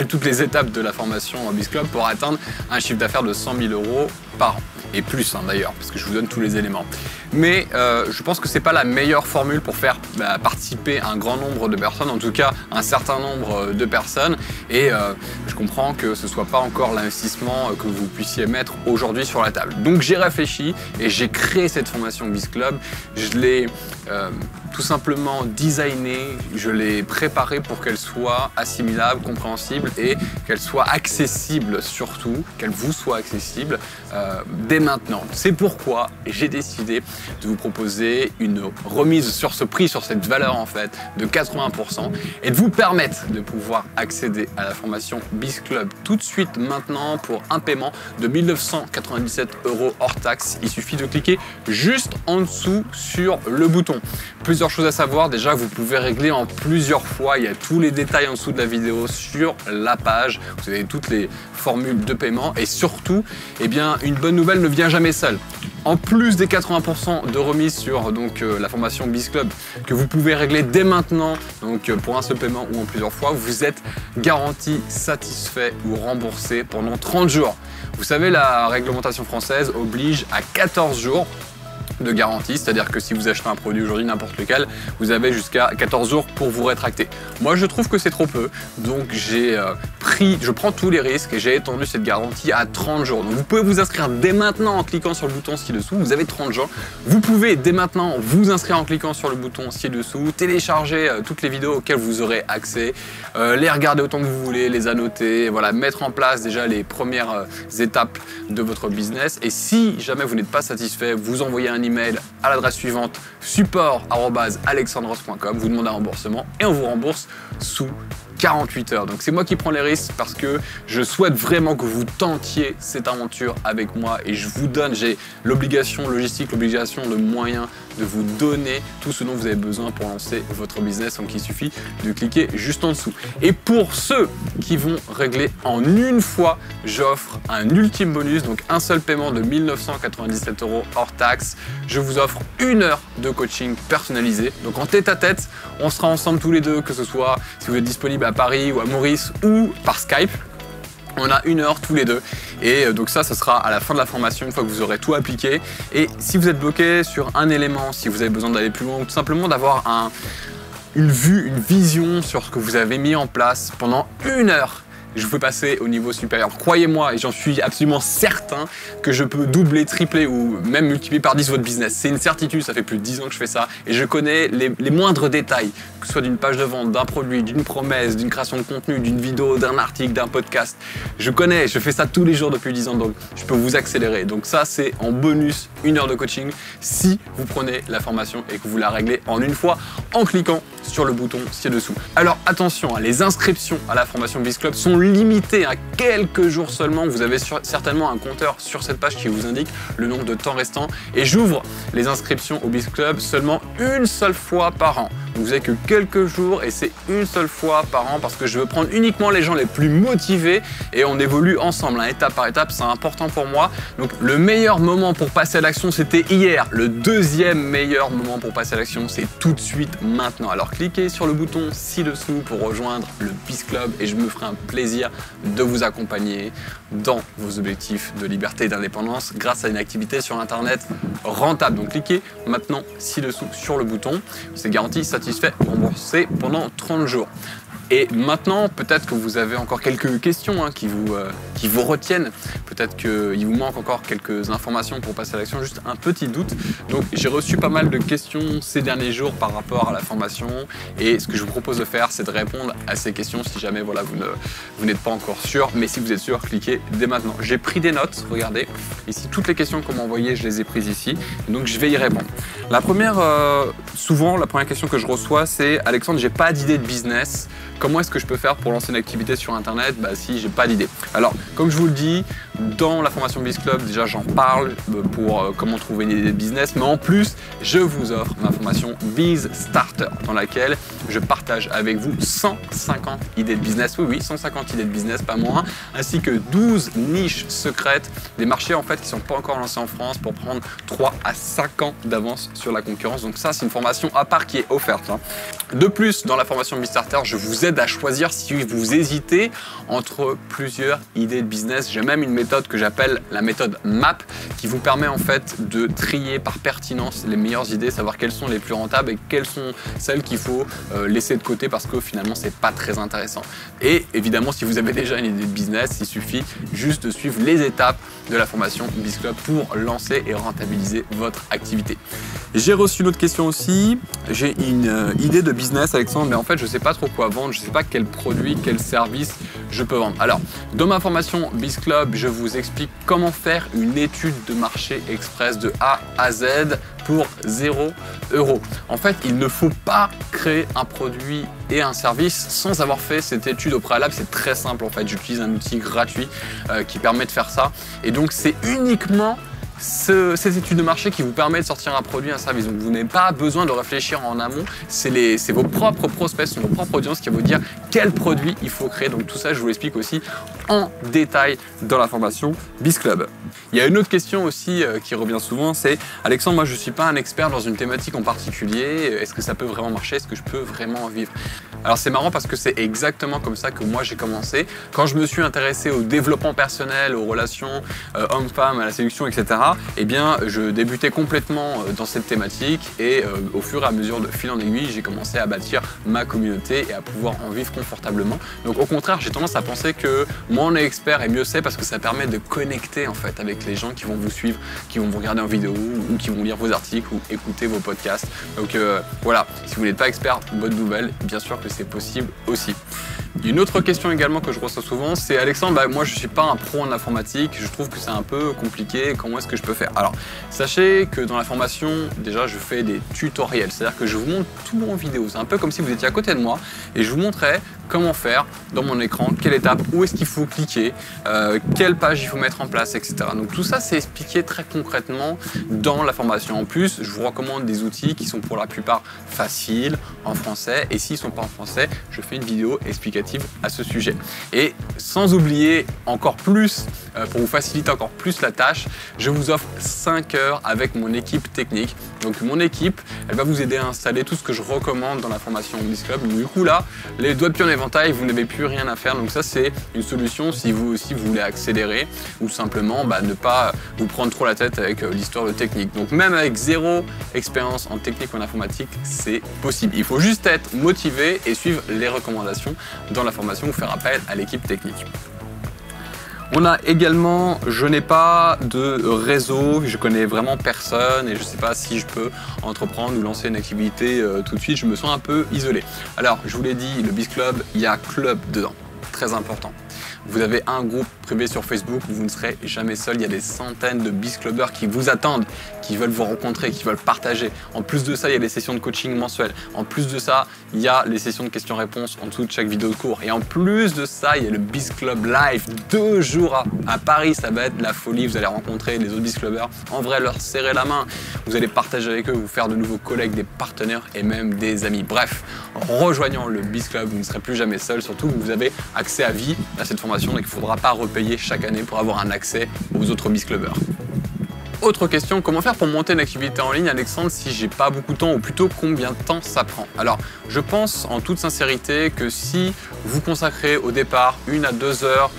toutes les étapes de la formation Biz Club pour atteindre un chiffre d'affaires de 100 000 € par an. Et plus d'ailleurs, parce que je vous donne tous les éléments. Mais je pense que c'est pas la meilleure formule pour faire participer un grand nombre de personnes, en tout cas un certain nombre de personnes. Et je comprends que ce soit pas encore l'investissement que vous puissiez mettre aujourd'hui sur la table. Donc j'ai réfléchi et j'ai créé cette formation Biz Club. Je l'ai tout simplement designée, je l'ai préparée pour qu'elle soit assimilable, compréhensible et qu'elle soit accessible surtout, qu'elle vous soit accessible dès maintenant. C'est pourquoi j'ai décidé de vous proposer une remise sur ce prix, sur cette valeur en fait, de 80% et de vous permettre de pouvoir accéder à la formation Biz Club tout de suite maintenant pour un paiement de 1 997 € hors taxe. Il suffit de cliquer juste en dessous sur le bouton. Plusieurs choses à savoir, déjà vous pouvez régler en plusieurs fois, il y a tous les détails en dessous de la vidéo sur la page, vous avez toutes les formules de paiement et surtout, eh bien, une bonne nouvelle ne vient jamais seule. En plus des 80% de remise sur la formation Biz Club que vous pouvez régler dès maintenant, donc pour un seul paiement ou en plusieurs fois, vous êtes garanti, satisfait ou remboursé pendant 30 jours. Vous savez, la réglementation française oblige à 14 jours de garantie, c'est-à-dire que si vous achetez un produit aujourd'hui, n'importe lequel, vous avez jusqu'à 14 jours pour vous rétracter. Moi, je trouve que c'est trop peu, donc je prends tous les risques et j'ai étendu cette garantie à 30 jours. Donc vous pouvez vous inscrire dès maintenant en cliquant sur le bouton ci-dessous, vous avez 30 jours. Vous pouvez dès maintenant vous inscrire en cliquant sur le bouton ci-dessous, télécharger toutes les vidéos auxquelles vous aurez accès, les regarder autant que vous voulez, les annoter, voilà, mettre en place déjà les premières étapes de votre business. Et si jamais vous n'êtes pas satisfait, vous envoyez un email à l'adresse suivante support@alexandros.com, vous demandez un remboursement et on vous rembourse sous 48 heures. Donc c'est moi qui prends les risques parce que je souhaite vraiment que vous tentiez cette aventure avec moi et je vous donne, j'ai l'obligation logistique, l'obligation de moyens de vous donner tout ce dont vous avez besoin pour lancer votre business. Donc il suffit de cliquer juste en dessous. Et pour ceux qui vont régler en une fois, j'offre un ultime bonus, donc un seul paiement de 1 997 € hors taxe. Je vous offre 1 heure de coaching personnalisé. Donc en tête-à-tête, on sera ensemble tous les deux, que ce soit si vous êtes disponible à Paris ou à Maurice ou par Skype. On a 1 heure tous les deux et donc ça sera à la fin de la formation une fois que vous aurez tout appliqué. Et si vous êtes bloqué sur un élément, si vous avez besoin d'aller plus loin ou tout simplement d'avoir une vue, une vision sur ce que vous avez mis en place pendant 1 heure, je vous fais passer au niveau supérieur. Croyez-moi, et j'en suis absolument certain, que je peux doubler, tripler ou même multiplier par 10 votre business. C'est une certitude, ça fait plus de 10 ans que je fais ça et je connais les moindres détails, que ce soit d'une page de vente, d'un produit, d'une promesse, d'une création de contenu, d'une vidéo, d'un article, d'un podcast. Je fais ça tous les jours depuis 10 ans, donc je peux vous accélérer. Donc ça, c'est en bonus 1 heure de coaching si vous prenez la formation et que vous la réglez en une fois en cliquant sur le bouton ci-dessous. Alors attention, les inscriptions à la formation Biz Club sont limitées à quelques jours seulement. Vous avez certainement un compteur sur cette page qui vous indique le nombre de temps restant et j'ouvre les inscriptions au Biz Club seulement une seule fois par an. Donc vous n'avez que quelques jours et c'est une seule fois par an parce que je veux prendre uniquement les gens les plus motivés et on évolue ensemble, étape par étape, c'est important pour moi. Donc le meilleur moment pour passer à l'action, c'était hier. Le deuxième meilleur moment pour passer à l'action, c'est tout de suite maintenant. Alors cliquez sur le bouton ci-dessous pour rejoindre le Biz Club et je me ferai un plaisir de vous accompagner dans vos objectifs de liberté et d'indépendance grâce à une activité sur internet rentable. Donc cliquez maintenant ci-dessous sur le bouton, c'est garanti, satisfait, remboursé pendant 30 jours. Et maintenant, peut-être que vous avez encore quelques questions qui vous retiennent. Peut-être qu'il vous manque encore quelques informations pour passer à l'action, juste un petit doute. Donc j'ai reçu pas mal de questions ces derniers jours par rapport à la formation. Et ce que je vous propose de faire, c'est de répondre à ces questions si jamais voilà, vous n'êtes pas encore sûr. Mais si vous êtes sûr, cliquez dès maintenant. J'ai pris des notes, regardez. Ici, toutes les questions qu'on m'a envoyées, je les ai prises ici. Donc je vais y répondre. La première, souvent, la première question que je reçois, c'est « Alexandre, j'ai pas d'idée de business. Comment est-ce que je peux faire pour lancer une activité sur internet si j'ai pas d'idée ?» Alors, comme je vous le dis, Dans la formation Biz Club, déjà j'en parle pour comment trouver une idée de business, mais en plus, je vous offre ma formation Biz Starter, dans laquelle je partage avec vous 150 idées de business, oui, 150 idées de business, pas moins, ainsi que 12 niches secrètes, des marchés en fait qui ne sont pas encore lancés en France pour prendre 3 à 5 ans d'avance sur la concurrence. Donc ça, c'est une formation à part qui est offerte. De plus, dans la formation Biz Starter, je vous aide à choisir si vous hésitez entre plusieurs idées de business. J'ai même une méthode que j'appelle la méthode MAP qui vous permet en fait de trier par pertinence les meilleures idées, savoir quelles sont les plus rentables et quelles sont celles qu'il faut laisser de côté parce que finalement c'est pas très intéressant. Et évidemment, si vous avez déjà une idée de business, il suffit juste de suivre les étapes de la formation Biz Club pour lancer et rentabiliser votre activité. J'ai reçu une autre question aussi. J'ai une idée de business, Alexandre, mais en fait je sais pas trop quoi vendre, je sais pas quel produit, quel service je peux vendre. Alors, dans ma formation Biz Club, je vous explique comment faire une étude de marché express de A à Z pour 0 €. En fait, il ne faut pas créer un produit et un service sans avoir fait cette étude au préalable. C'est très simple en fait. J'utilise un outil gratuit qui permet de faire ça. Et donc, c'est uniquement cette étude de marché qui vous permet de sortir un produit, un service. Donc vous n'avez pas besoin de réfléchir en amont, c'est vos propres prospects, c'est vos propres audiences qui vont vous dire quel produit il faut créer. Donc tout ça, je vous l'explique aussi en détail dans la formation Biz Club. Il y a une autre question aussi qui revient souvent, c'est Alexandre, moi je ne suis pas un expert dans une thématique en particulier, est-ce que ça peut vraiment marcher, est-ce que je peux vraiment en vivre? Alors c'est marrant parce que c'est exactement comme ça que moi j'ai commencé. Quand je me suis intéressé au développement personnel, aux relations homme-femme, à la séduction, etc., eh bien je débutais complètement dans cette thématique et au fur et à mesure de fil en aiguille, j'ai commencé à bâtir ma communauté et à pouvoir en vivre confortablement. Donc au contraire, j'ai tendance à penser que moins on est expert et mieux c'est parce que ça permet de connecter en fait avec les gens qui vont vous suivre, qui vont vous regarder en vidéo ou qui vont lire vos articles ou écouter vos podcasts. Donc voilà, si vous n'êtes pas expert, bonne nouvelle, bien sûr que c'est possible aussi. Une autre question également que je reçois souvent, c'est Alexandre, moi je ne suis pas un pro en informatique, je trouve que c'est un peu compliqué, comment est-ce que je peux faire? Alors, sachez que dans la formation, déjà je fais des tutoriels, c'est-à-dire que je vous montre tout en vidéo. C'est un peu comme si vous étiez à côté de moi et je vous montrais comment faire dans mon écran, quelle étape, où est-ce qu'il faut cliquer, quelle page il faut mettre en place, etc. Donc tout ça c'est expliqué très concrètement dans la formation. En plus, je vous recommande des outils qui sont pour la plupart faciles en français et s'ils ne sont pas en français, je fais une vidéo explicative à ce sujet. Et sans oublier encore plus, pour vous faciliter encore plus la tâche, je vous offre 5 heures avec mon équipe technique. Donc mon équipe, elle va vous aider à installer tout ce que je recommande dans la formation Biz Club. Du coup là, les doigts de pied en éventail, vous n'avez plus rien à faire. Donc ça c'est une solution si vous aussi vous voulez accélérer ou simplement ne pas vous prendre trop la tête avec l'histoire de technique. Donc même avec 0 expérience en technique ou en informatique, c'est possible. Il faut juste être motivé et suivre les recommandations dans la formation ou faire appel à l'équipe technique. On a également, je n'ai pas de réseau, je connais vraiment personne et je ne sais pas si je peux entreprendre ou lancer une activité tout de suite, je me sens un peu isolé. Alors, je vous l'ai dit, le Biz Club, il y a club dedans, très important. Vous avez un groupe privé sur Facebook, vous ne serez jamais seul. Il y a des centaines de Biz Clubbers qui vous attendent, qui veulent vous rencontrer, qui veulent partager. En plus de ça, il y a les sessions de coaching mensuelles. En plus de ça, il y a les sessions de questions-réponses en dessous de chaque vidéo de cours. Et en plus de ça, il y a le Biz Club Live, 2 jours à Paris. Ça va être la folie. Vous allez rencontrer les autres Biz Clubbers. En vrai, leur serrer la main. Vous allez partager avec eux, vous faire de nouveaux collègues, des partenaires et même des amis. Bref, en rejoignant le Biz Club, vous ne serez plus jamais seul. Surtout que vous avez accès à vie à cette formation. Donc il ne faudra pas repayer chaque année pour avoir un accès aux autres Biz Clubbers. Autre question, comment faire pour monter une activité en ligne, Alexandre, si j'ai pas beaucoup de temps, ou plutôt combien de temps ça prend? Alors, je pense en toute sincérité que si vous consacrez au départ 1 à 2 heures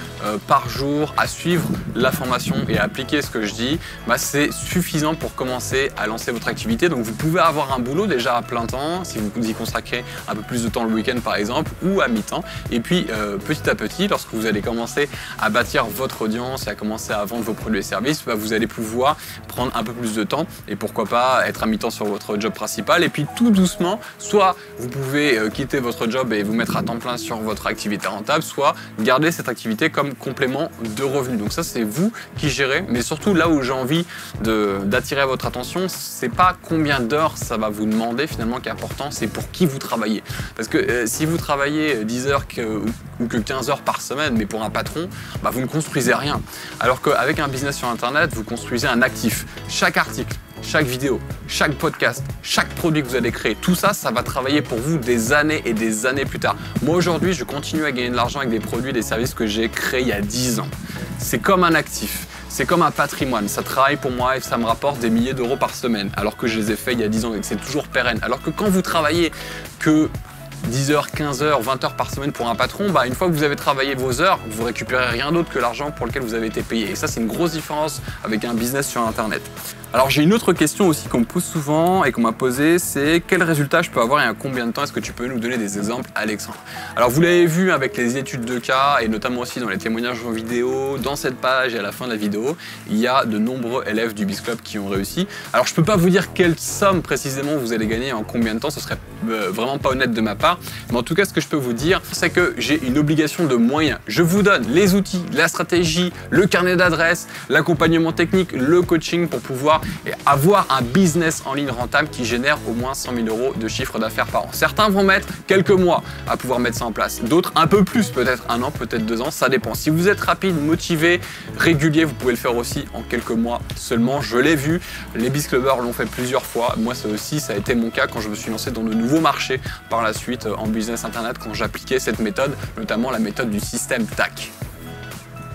par jour à suivre la formation et à appliquer ce que je dis, c'est suffisant pour commencer à lancer votre activité. Donc vous pouvez avoir un boulot déjà à plein temps, si vous y consacrez un peu plus de temps le week-end par exemple, ou à mi-temps. Et puis petit à petit, lorsque vous allez commencer à bâtir votre audience et à commencer à vendre vos produits et services, vous allez pouvoir prendre un peu plus de temps et pourquoi pas être à mi-temps sur votre job principal. Et puis tout doucement, soit vous pouvez quitter votre job et vous mettre à temps plein sur votre activité rentable, soit garder cette activité comme complément de revenus. Donc ça, c'est vous qui gérez, mais surtout là où j'ai envie d'attirer votre attention, c'est pas combien d'heures ça va vous demander finalement qui est important, c'est pour qui vous travaillez. Parce que si vous travaillez 10 heures ou que 15 heures par semaine, mais pour un patron, bah, vous ne construisez rien. Alors qu'avec un business sur Internet, vous construisez un actif. Chaque article, chaque vidéo, chaque podcast, chaque produit que vous allez créer, tout ça, ça va travailler pour vous des années et des années plus tard. Moi aujourd'hui, je continue à gagner de l'argent avec des produits et des services que j'ai créés il y a 10 ans. C'est comme un actif. C'est comme un patrimoine, ça travaille pour moi et ça me rapporte des milliers d'euros par semaine, alors que je les ai faits il y a 10 ans et que c'est toujours pérenne. Alors que quand vous travaillez que 10 heures, 15 heures, 20 heures par semaine pour un patron, bah une fois que vous avez travaillé vos heures, vous récupérez rien d'autre que l'argent pour lequel vous avez été payé. Et ça, c'est une grosse différence avec un business sur Internet. Alors j'ai une autre question aussi qu'on me pose souvent et qu'on m'a posée, c'est quel résultat je peux avoir et en combien de temps? Est-ce que tu peux nous donner des exemples, Alexandre? Alors vous l'avez vu avec les études de cas et notamment aussi dans les témoignages en vidéo, dans cette page et à la fin de la vidéo, il y a de nombreux élèves du BizClub qui ont réussi. Alors je peux pas vous dire quelle somme précisément vous allez gagner en combien de temps, ce serait vraiment pas honnête de ma part, mais en tout cas ce que je peux vous dire, c'est que j'ai une obligation de moyens. Je vous donne les outils, la stratégie, le carnet d'adresses, l'accompagnement technique, le coaching pour pouvoir et avoir un business en ligne rentable qui génère au moins 100 000 euros de chiffre d'affaires par an. Certains vont mettre quelques mois à pouvoir mettre ça en place, d'autres un peu plus, peut-être 1 an, peut-être 2 ans, ça dépend. Si vous êtes rapide, motivé, régulier, vous pouvez le faire aussi en quelques mois seulement. Je l'ai vu, les BizClubbers l'ont fait plusieurs fois. Moi, ça aussi, ça a été mon cas quand je me suis lancé dans de nouveaux marchés par la suite en business internet, quand j'appliquais cette méthode, notamment la méthode du système TAC.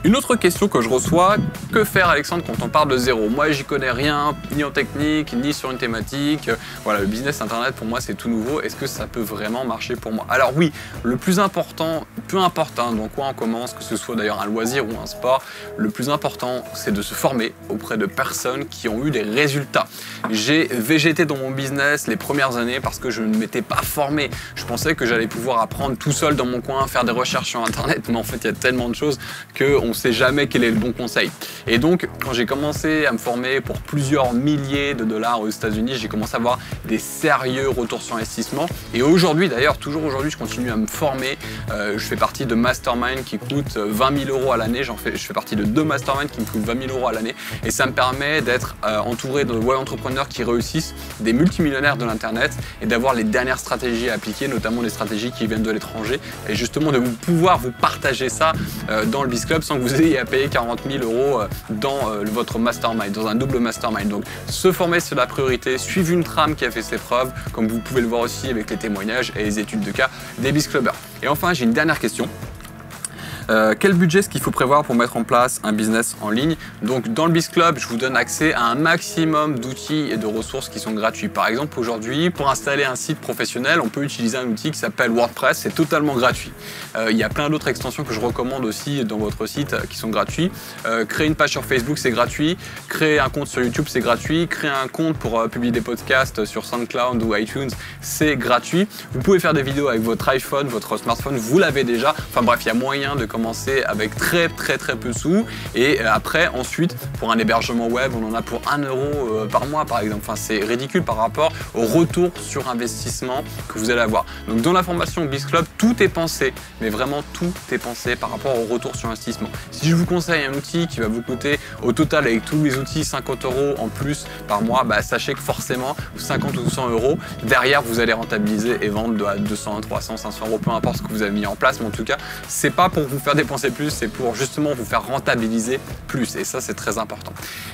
Une autre question que je reçois, que faire Alexandre quand on part de zéro? Moi j'y connais rien, ni en technique, ni sur une thématique. Voilà, le business internet pour moi c'est tout nouveau. Est-ce que ça peut vraiment marcher pour moi? Alors oui, le plus important, peu importe dans quoi on commence, que ce soit d'ailleurs un loisir ou un sport, le plus important c'est de se former auprès de personnes qui ont eu des résultats. J'ai végété dans mon business les premières années parce que je ne m'étais pas formé. Je pensais que j'allais pouvoir apprendre tout seul dans mon coin, faire des recherches sur internet, mais en fait il y a tellement de choses qu'on ne sait jamais quel est le bon conseil. Et donc, quand j'ai commencé à me former pour plusieurs milliers de dollars aux États-Unis, j'ai commencé à avoir des sérieux retours sur investissement. Et aujourd'hui, d'ailleurs, toujours aujourd'hui, je continue à me former. Je fais partie de mastermind qui coûtent 20 000 euros à l'année. Je fais partie de 2 masterminds qui me coûtent 20 000 euros à l'année. Et ça me permet d'être entouré de web entrepreneurs qui réussissent, des multimillionnaires de l'Internet et d'avoir les dernières stratégies à appliquer, notamment les stratégies qui viennent de l'étranger. Et justement, de pouvoir vous partager ça dans le BizClub sans que vous ayez à payer 40 000 euros dans votre mastermind, dans un double mastermind. Donc se former c'est la priorité, suivre une trame qui a fait ses preuves, comme vous pouvez le voir aussi avec les témoignages et les études de cas des BizClubbers. Et enfin j'ai une dernière question. Quel budget est-ce qu'il faut prévoir pour mettre en place un business en ligne? Donc dans le BizClub, je vous donne accès à un maximum d'outils et de ressources qui sont gratuits. Par exemple, aujourd'hui, pour installer un site professionnel, on peut utiliser un outil qui s'appelle WordPress, c'est totalement gratuit. Il y a plein d'autres extensions que je recommande aussi dans votre site qui sont gratuits. Créer une page sur Facebook, c'est gratuit. Créer un compte sur YouTube, c'est gratuit. Créer un compte pour publier des podcasts sur SoundCloud ou iTunes, c'est gratuit. Vous pouvez faire des vidéos avec votre iPhone, votre smartphone, vous l'avez déjà. Enfin bref, il y a moyen de commencer avec très peu de sous et après ensuite pour un hébergement web on en a pour 1 euro par mois par exemple. Enfin c'est ridicule par rapport au retour sur investissement que vous allez avoir. Donc dans la formation BizClub tout est pensé, mais vraiment tout est pensé par rapport au retour sur investissement. Si je vous conseille un outil qui va vous coûter au total avec tous les outils 50 euros en plus par mois, bah, sachez que forcément 50 ou 100 euros derrière vous allez rentabiliser et vendre à 200, 300, 500 euros, peu importe ce que vous avez mis en place, mais en tout cas c'est pas pour vous faire dépenser plus, c'est pour justement vous faire rentabiliser plus et ça c'est très important.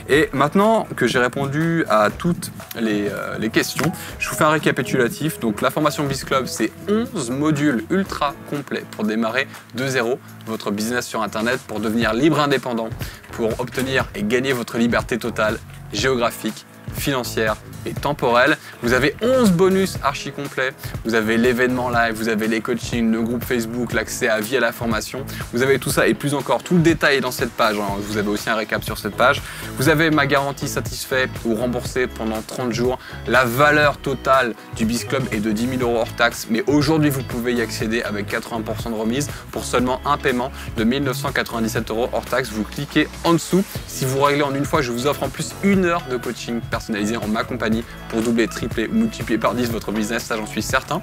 Et maintenant que j'ai répondu à toutes les questions, je vous fais un récapitulatif. Donc la formation BizClub c'est 11 modules ultra complets pour démarrer de zéro votre business sur internet, pour devenir libre indépendant, pour obtenir et gagner votre liberté totale géographique, financière et temporelle. Vous avez 11 bonus archi complets, vous avez l'événement live, vous avez les coachings, le groupe Facebook, l'accès à vie à la formation, vous avez tout ça et plus encore, tout le détail est dans cette page, vous avez aussi un récap sur cette page. Vous avez ma garantie satisfait ou remboursé pendant 30 jours, la valeur totale du BizClub est de 10 000 euros hors taxe, mais aujourd'hui vous pouvez y accéder avec 80% de remise pour seulement un paiement de 1 997 euros hors taxe. Vous cliquez en dessous, si vous réglez en une fois, je vous offre en plus 1 heure de coaching personnalisé en ma compagnie pour doubler, tripler ou multiplier par 10 votre business, ça j'en suis certain.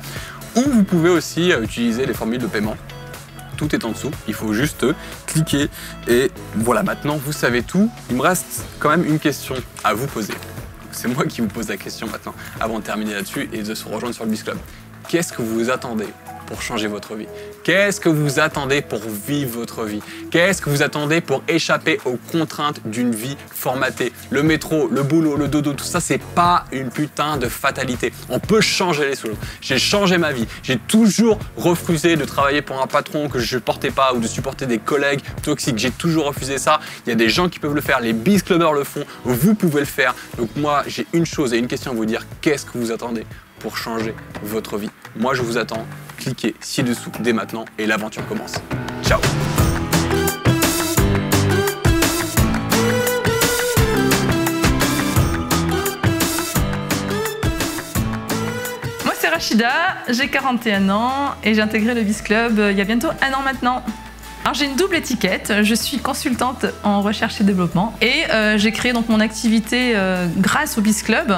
Ou vous pouvez aussi utiliser les formules de paiement tout est en dessous. Il faut juste cliquer et voilà, maintenant vous savez tout. Il me reste quand même une question à vous poser. C'est moi qui vous pose la question maintenant, avant de terminer là-dessus et de se rejoindre sur le BIS Club. Qu'est-ce que vous attendez pour changer votre vie? Qu'est-ce que vous attendez pour vivre votre vie? Qu'est-ce que vous attendez pour échapper aux contraintes d'une vie formatée? Le métro, le boulot, le dodo, tout ça, c'est pas une putain de fatalité. On peut changer les choses. J'ai changé ma vie. J'ai toujours refusé de travailler pour un patron que je portais pas ou de supporter des collègues toxiques. J'ai toujours refusé ça. Il y a des gens qui peuvent le faire. Les BIS Clubbers le font. Vous pouvez le faire. Donc moi, j'ai une chose et une question à vous dire. Qu'est-ce que vous attendez pour changer votre vie? Moi, je vous attends. Cliquez ci-dessous dès maintenant et l'aventure commence. Ciao! Moi, c'est Rachida, j'ai 41 ans et j'ai intégré le BIS Club il y a bientôt 1 an maintenant. Alors j'ai une double étiquette, je suis consultante en recherche et développement et j'ai créé donc mon activité grâce au BIS Club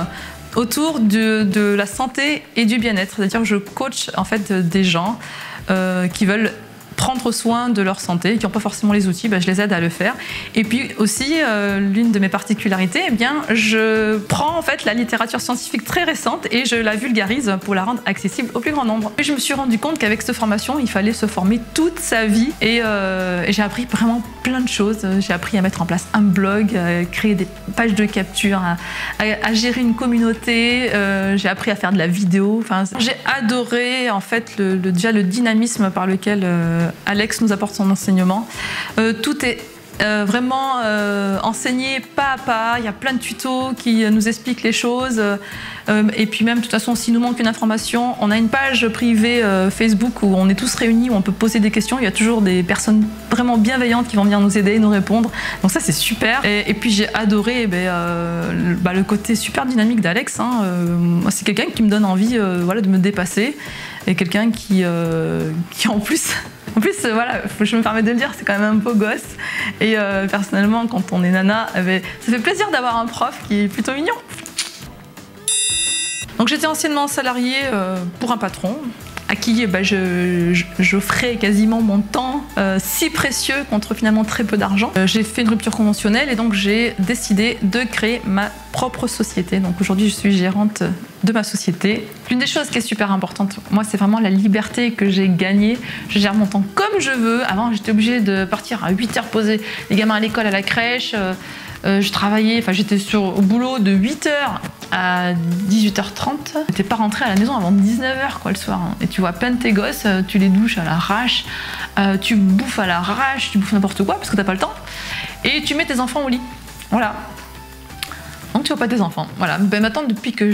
autour de la santé et du bien-être. C'est-à-dire que je coach en fait des gens qui veulent prendre soin de leur santé, qui n'ont pas forcément les outils, je les aide à le faire. Et puis aussi, l'une de mes particularités, je prends en fait la littérature scientifique très récente et je la vulgarise pour la rendre accessible au plus grand nombre. Et je me suis rendu compte qu'avec cette formation, il fallait se former toute sa vie et j'ai appris vraiment plein de choses. J'ai appris à mettre en place un blog, à créer des pages de capture, à gérer une communauté, j'ai appris à faire de la vidéo. Enfin, j'ai adoré en fait déjà le dynamisme par lequel Alex nous apporte son enseignement. Tout est vraiment enseigné pas à pas. Il y a plein de tutos qui nous expliquent les choses. Et puis même, de toute façon, s'il nous manque une information, on a une page privée Facebook où on est tous réunis, où on peut poser des questions. Il y a toujours des personnes vraiment bienveillantes qui vont venir nous aider, nous répondre. Donc ça, c'est super. Et puis j'ai adoré le côté super dynamique d'Alex. C'est quelqu'un qui me donne envie de me dépasser. Et quelqu'un qui en plus, voilà, je me permets de le dire, c'est quand même un beau gosse. Et personnellement, quand on est nana, ça fait plaisir d'avoir un prof qui est plutôt mignon. Donc j'étais anciennement salariée pour un patron à qui j'offrais quasiment mon temps si précieux contre finalement très peu d'argent. J'ai fait une rupture conventionnelle et donc j'ai décidé de créer ma propre société. Donc aujourd'hui je suis gérante de ma société. L'une des choses qui est super importante, moi c'est vraiment la liberté que j'ai gagnée. Je gère mon temps comme je veux. Avant j'étais obligée de partir à 8h poser les gamins à l'école, à la crèche. Je travaillais, j'étais au boulot de 8h à 18h30. J'étais pas rentrée à la maison avant 19h le soir. Et tu vois plein de tes gosses, tu les douches à l'arrache, tu bouffes à l'arrache, tu bouffes n'importe quoi parce que t'as pas le temps. Et tu mets tes enfants au lit. Voilà. Donc tu vois pas tes enfants. Voilà. Maintenant, depuis que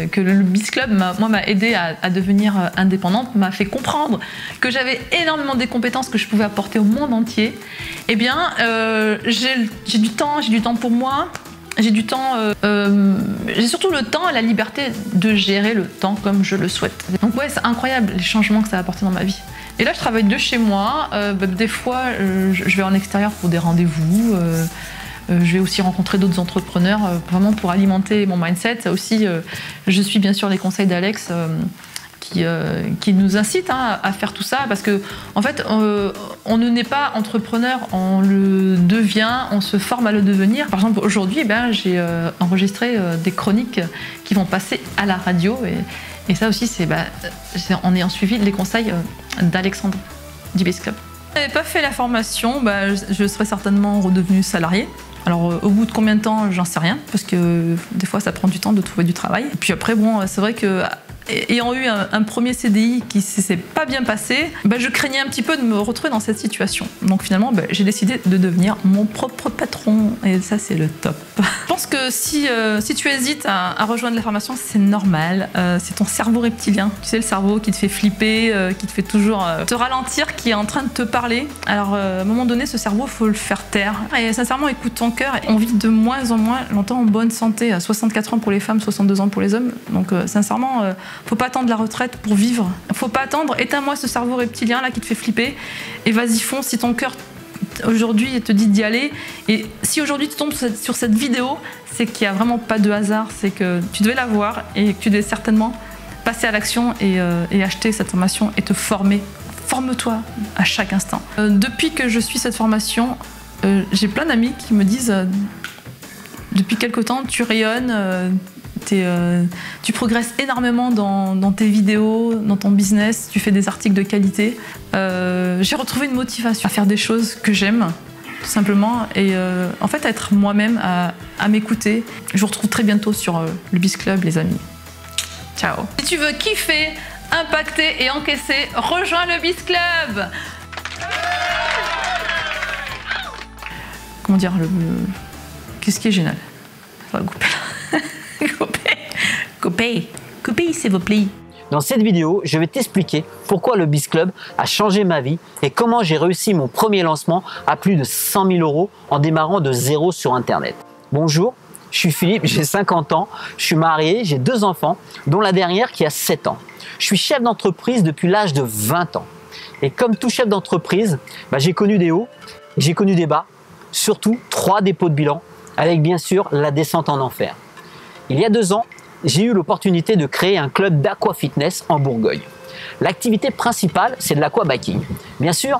que le BIS Club m'a aidé à devenir indépendante, m'a fait comprendre que j'avais énormément des compétences que je pouvais apporter au monde entier. Eh bien, j'ai du temps pour moi. J'ai du temps, j'ai surtout le temps et la liberté de gérer le temps comme je le souhaite. Donc ouais, c'est incroyable les changements que ça a apporté dans ma vie. Et là, je travaille de chez moi. Des fois, je vais en extérieur pour des rendez-vous. Je vais aussi rencontrer d'autres entrepreneurs vraiment pour alimenter mon mindset. Ça aussi, je suis bien sûr les conseils d'Alex qui nous incite à faire tout ça parce que en fait, on ne naît pas entrepreneur, on le devient, on se forme à le devenir. Par exemple, aujourd'hui, j'ai enregistré des chroniques qui vont passer à la radio et ça aussi, c'est en ayant suivi les conseils d'Alexandre du BIS Club. Si je n'avais pas fait la formation, je serais certainement redevenue salariée. Alors au bout de combien de temps, j'en sais rien, parce que des fois ça prend du temps de trouver du travail. Et puis après, c'est vrai que ayant eu un premier CDI qui s'est pas bien passé, je craignais un petit peu de me retrouver dans cette situation. Donc finalement, j'ai décidé de devenir mon propre patron. Et ça, c'est le top. Je pense que si tu hésites à rejoindre la formation, c'est normal. C'est ton cerveau reptilien. Tu sais, le cerveau qui te fait flipper, qui te fait toujours te ralentir, qui est en train de te parler. Alors à un moment donné, ce cerveau, il faut le faire taire. Et sincèrement, écoute ton cœur. On vit de moins en moins longtemps en bonne santé. À 64 ans pour les femmes, 62 ans pour les hommes. Donc sincèrement, faut pas attendre la retraite pour vivre. Faut pas attendre. Éteins-moi ce cerveau reptilien là qui te fait flipper et vas-y fonce. Si ton cœur aujourd'hui te dit d'y aller et si aujourd'hui tu tombes sur cette vidéo, c'est qu'il n'y a vraiment pas de hasard. C'est que tu devais la voir et que tu devais certainement passer à l'action et acheter cette formation et te former forme-toi à chaque instant. Depuis que je suis cette formation, j'ai plein d'amis qui me disent depuis quelque temps tu rayonnes, tu progresses énormément dans tes vidéos, dans ton business, tu fais des articles de qualité. J'ai retrouvé une motivation à faire des choses que j'aime, tout simplement, et en fait à être moi-même, à m'écouter. Je vous retrouve très bientôt sur le Biz Club, les amis. Ciao. Si tu veux kiffer, impacter et encaisser, rejoins le Biz Club. Comment dire, qu'est-ce qui est génial? Ça va couper là. Coupez, s'il vous plaît. Dans cette vidéo, je vais t'expliquer pourquoi le Biz Club a changé ma vie et comment j'ai réussi mon premier lancement à plus de 100 000 € en démarrant de zéro sur Internet. Bonjour, je suis Philippe, j'ai 50 ans, je suis marié, j'ai 2 enfants, dont la dernière qui a 7 ans. Je suis chef d'entreprise depuis l'âge de 20 ans. Et comme tout chef d'entreprise, j'ai connu des hauts, j'ai connu des bas, surtout 3 dépôts de bilan, avec bien sûr la descente en enfer. Il y a 2 ans, j'ai eu l'opportunité de créer un club d'aquafitness en Bourgogne. L'activité principale, c'est de l'aquabiking. Bien sûr,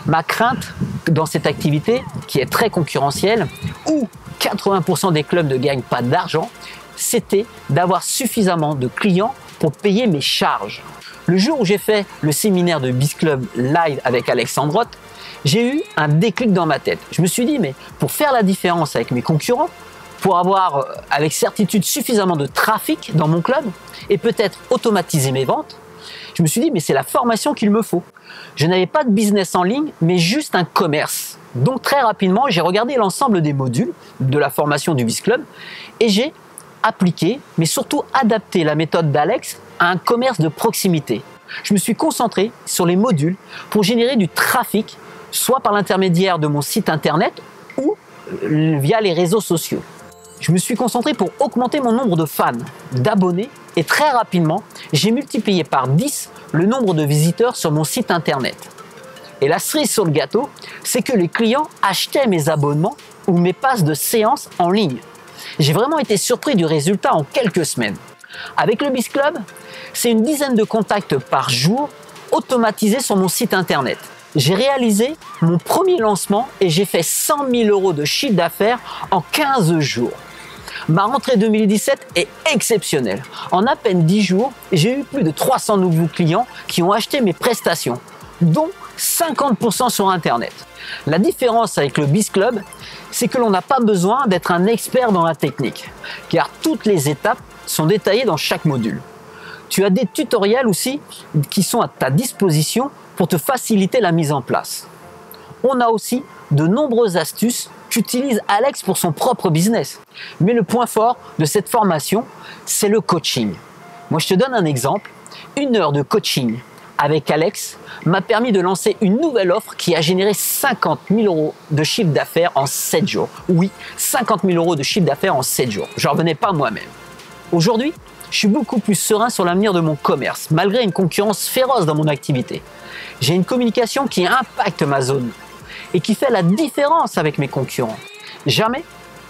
ma crainte dans cette activité, qui est très concurrentielle, où 80% des clubs ne gagnent pas d'argent, c'était d'avoir suffisamment de clients pour payer mes charges. Le jour où j'ai fait le séminaire de Biz Club live avec Alexandre Roth, j'ai eu un déclic dans ma tête. Je me suis dit, mais pour faire la différence avec mes concurrents, pour avoir avec certitude suffisamment de trafic dans mon club et peut-être automatiser mes ventes, je me suis dit, mais c'est la formation qu'il me faut. Je n'avais pas de business en ligne, mais juste un commerce. Donc très rapidement, j'ai regardé l'ensemble des modules de la formation du Biz Club et j'ai appliqué, mais surtout adapté la méthode d'Alex à un commerce de proximité. Je me suis concentré sur les modules pour générer du trafic, soit par l'intermédiaire de mon site internet ou via les réseaux sociaux. Je me suis concentré pour augmenter mon nombre de fans, d'abonnés et très rapidement, j'ai multiplié par 10 le nombre de visiteurs sur mon site internet. Et la cerise sur le gâteau, c'est que les clients achetaient mes abonnements ou mes passes de séance en ligne. J'ai vraiment été surpris du résultat en quelques semaines. Avec le Biz Club, c'est une dizaine de contacts par jour automatisés sur mon site internet. J'ai réalisé mon premier lancement et j'ai fait 100 000 € de chiffre d'affaires en 15 jours. Ma rentrée 2017 est exceptionnelle. En à peine 10 jours, j'ai eu plus de 300 nouveaux clients qui ont acheté mes prestations, dont 50% sur Internet. La différence avec le Biz Club, c'est que l'on n'a pas besoin d'être un expert dans la technique, car toutes les étapes sont détaillées dans chaque module. Tu as des tutoriels aussi qui sont à ta disposition pour te faciliter la mise en place. On a aussi de nombreuses astuces qu'utilise Alex pour son propre business. Mais le point fort de cette formation, c'est le coaching. Moi, je te donne un exemple. 1 heure de coaching avec Alex m'a permis de lancer une nouvelle offre qui a généré 50 000 € de chiffre d'affaires en 7 jours. Oui, 50 000 € de chiffre d'affaires en 7 jours. Je n'en revenais pas moi-même. Aujourd'hui, je suis beaucoup plus serein sur l'avenir de mon commerce, malgré une concurrence féroce dans mon activité. J'ai une communication qui impacte ma zone et qui fait la différence avec mes concurrents. Jamais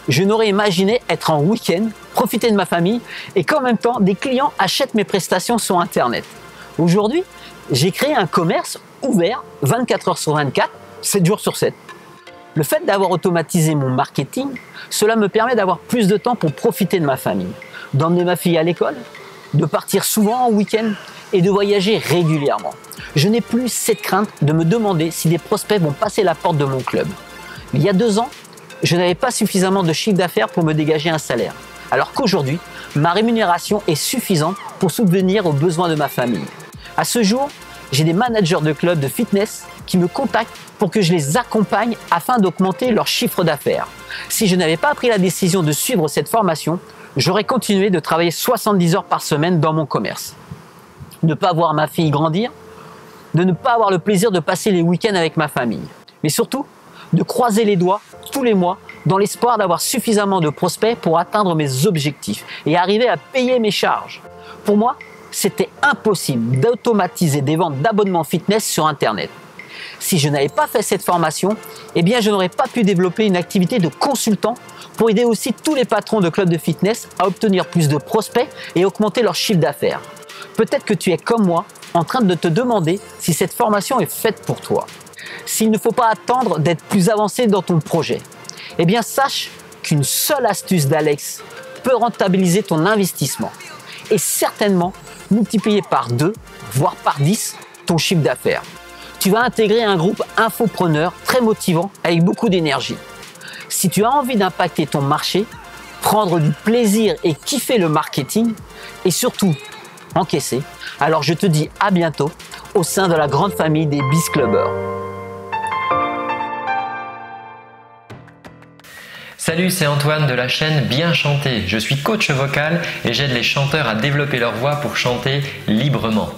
je n'aurais imaginé être en week-end, profiter de ma famille et qu'en même temps, des clients achètent mes prestations sur Internet. Aujourd'hui, j'ai créé un commerce ouvert 24 heures sur 24, 7 jours sur 7. Le fait d'avoir automatisé mon marketing, cela me permet d'avoir plus de temps pour profiter de ma famille, d'emmener ma fille à l'école, de partir souvent en week-end et de voyager régulièrement. Je n'ai plus cette crainte de me demander si des prospects vont passer la porte de mon club. Il y a 2 ans, je n'avais pas suffisamment de chiffre d'affaires pour me dégager un salaire, alors qu'aujourd'hui, ma rémunération est suffisante pour subvenir aux besoins de ma famille. À ce jour, j'ai des managers de clubs de fitness qui me contactent pour que je les accompagne afin d'augmenter leur chiffre d'affaires. Si je n'avais pas pris la décision de suivre cette formation, j'aurais continué de travailler 70 heures par semaine dans mon commerce. Ne pas voir ma fille grandir, de ne pas avoir le plaisir de passer les week-ends avec ma famille. Mais surtout, de croiser les doigts tous les mois dans l'espoir d'avoir suffisamment de prospects pour atteindre mes objectifs et arriver à payer mes charges. Pour moi, c'était impossible d'automatiser des ventes d'abonnements fitness sur Internet. Si je n'avais pas fait cette formation, eh bien je n'aurais pas pu développer une activité de consultant pour aider aussi tous les patrons de clubs de fitness à obtenir plus de prospects et augmenter leur chiffre d'affaires. Peut-être que tu es comme moi en train de te demander si cette formation est faite pour toi. S'il ne faut pas attendre d'être plus avancé dans ton projet, eh bien sache qu'une seule astuce d'Alex peut rentabiliser ton investissement et certainement multiplier par 2, voire par 10 ton chiffre d'affaires. Tu vas intégrer un groupe infopreneur très motivant avec beaucoup d'énergie. Si tu as envie d'impacter ton marché, prendre du plaisir et kiffer le marketing et surtout encaisser, alors je te dis à bientôt au sein de la grande famille des BizClubbers. Salut, c'est Antoine de la chaîne Bien Chanter. Je suis coach vocal et j'aide les chanteurs à développer leur voix pour chanter librement.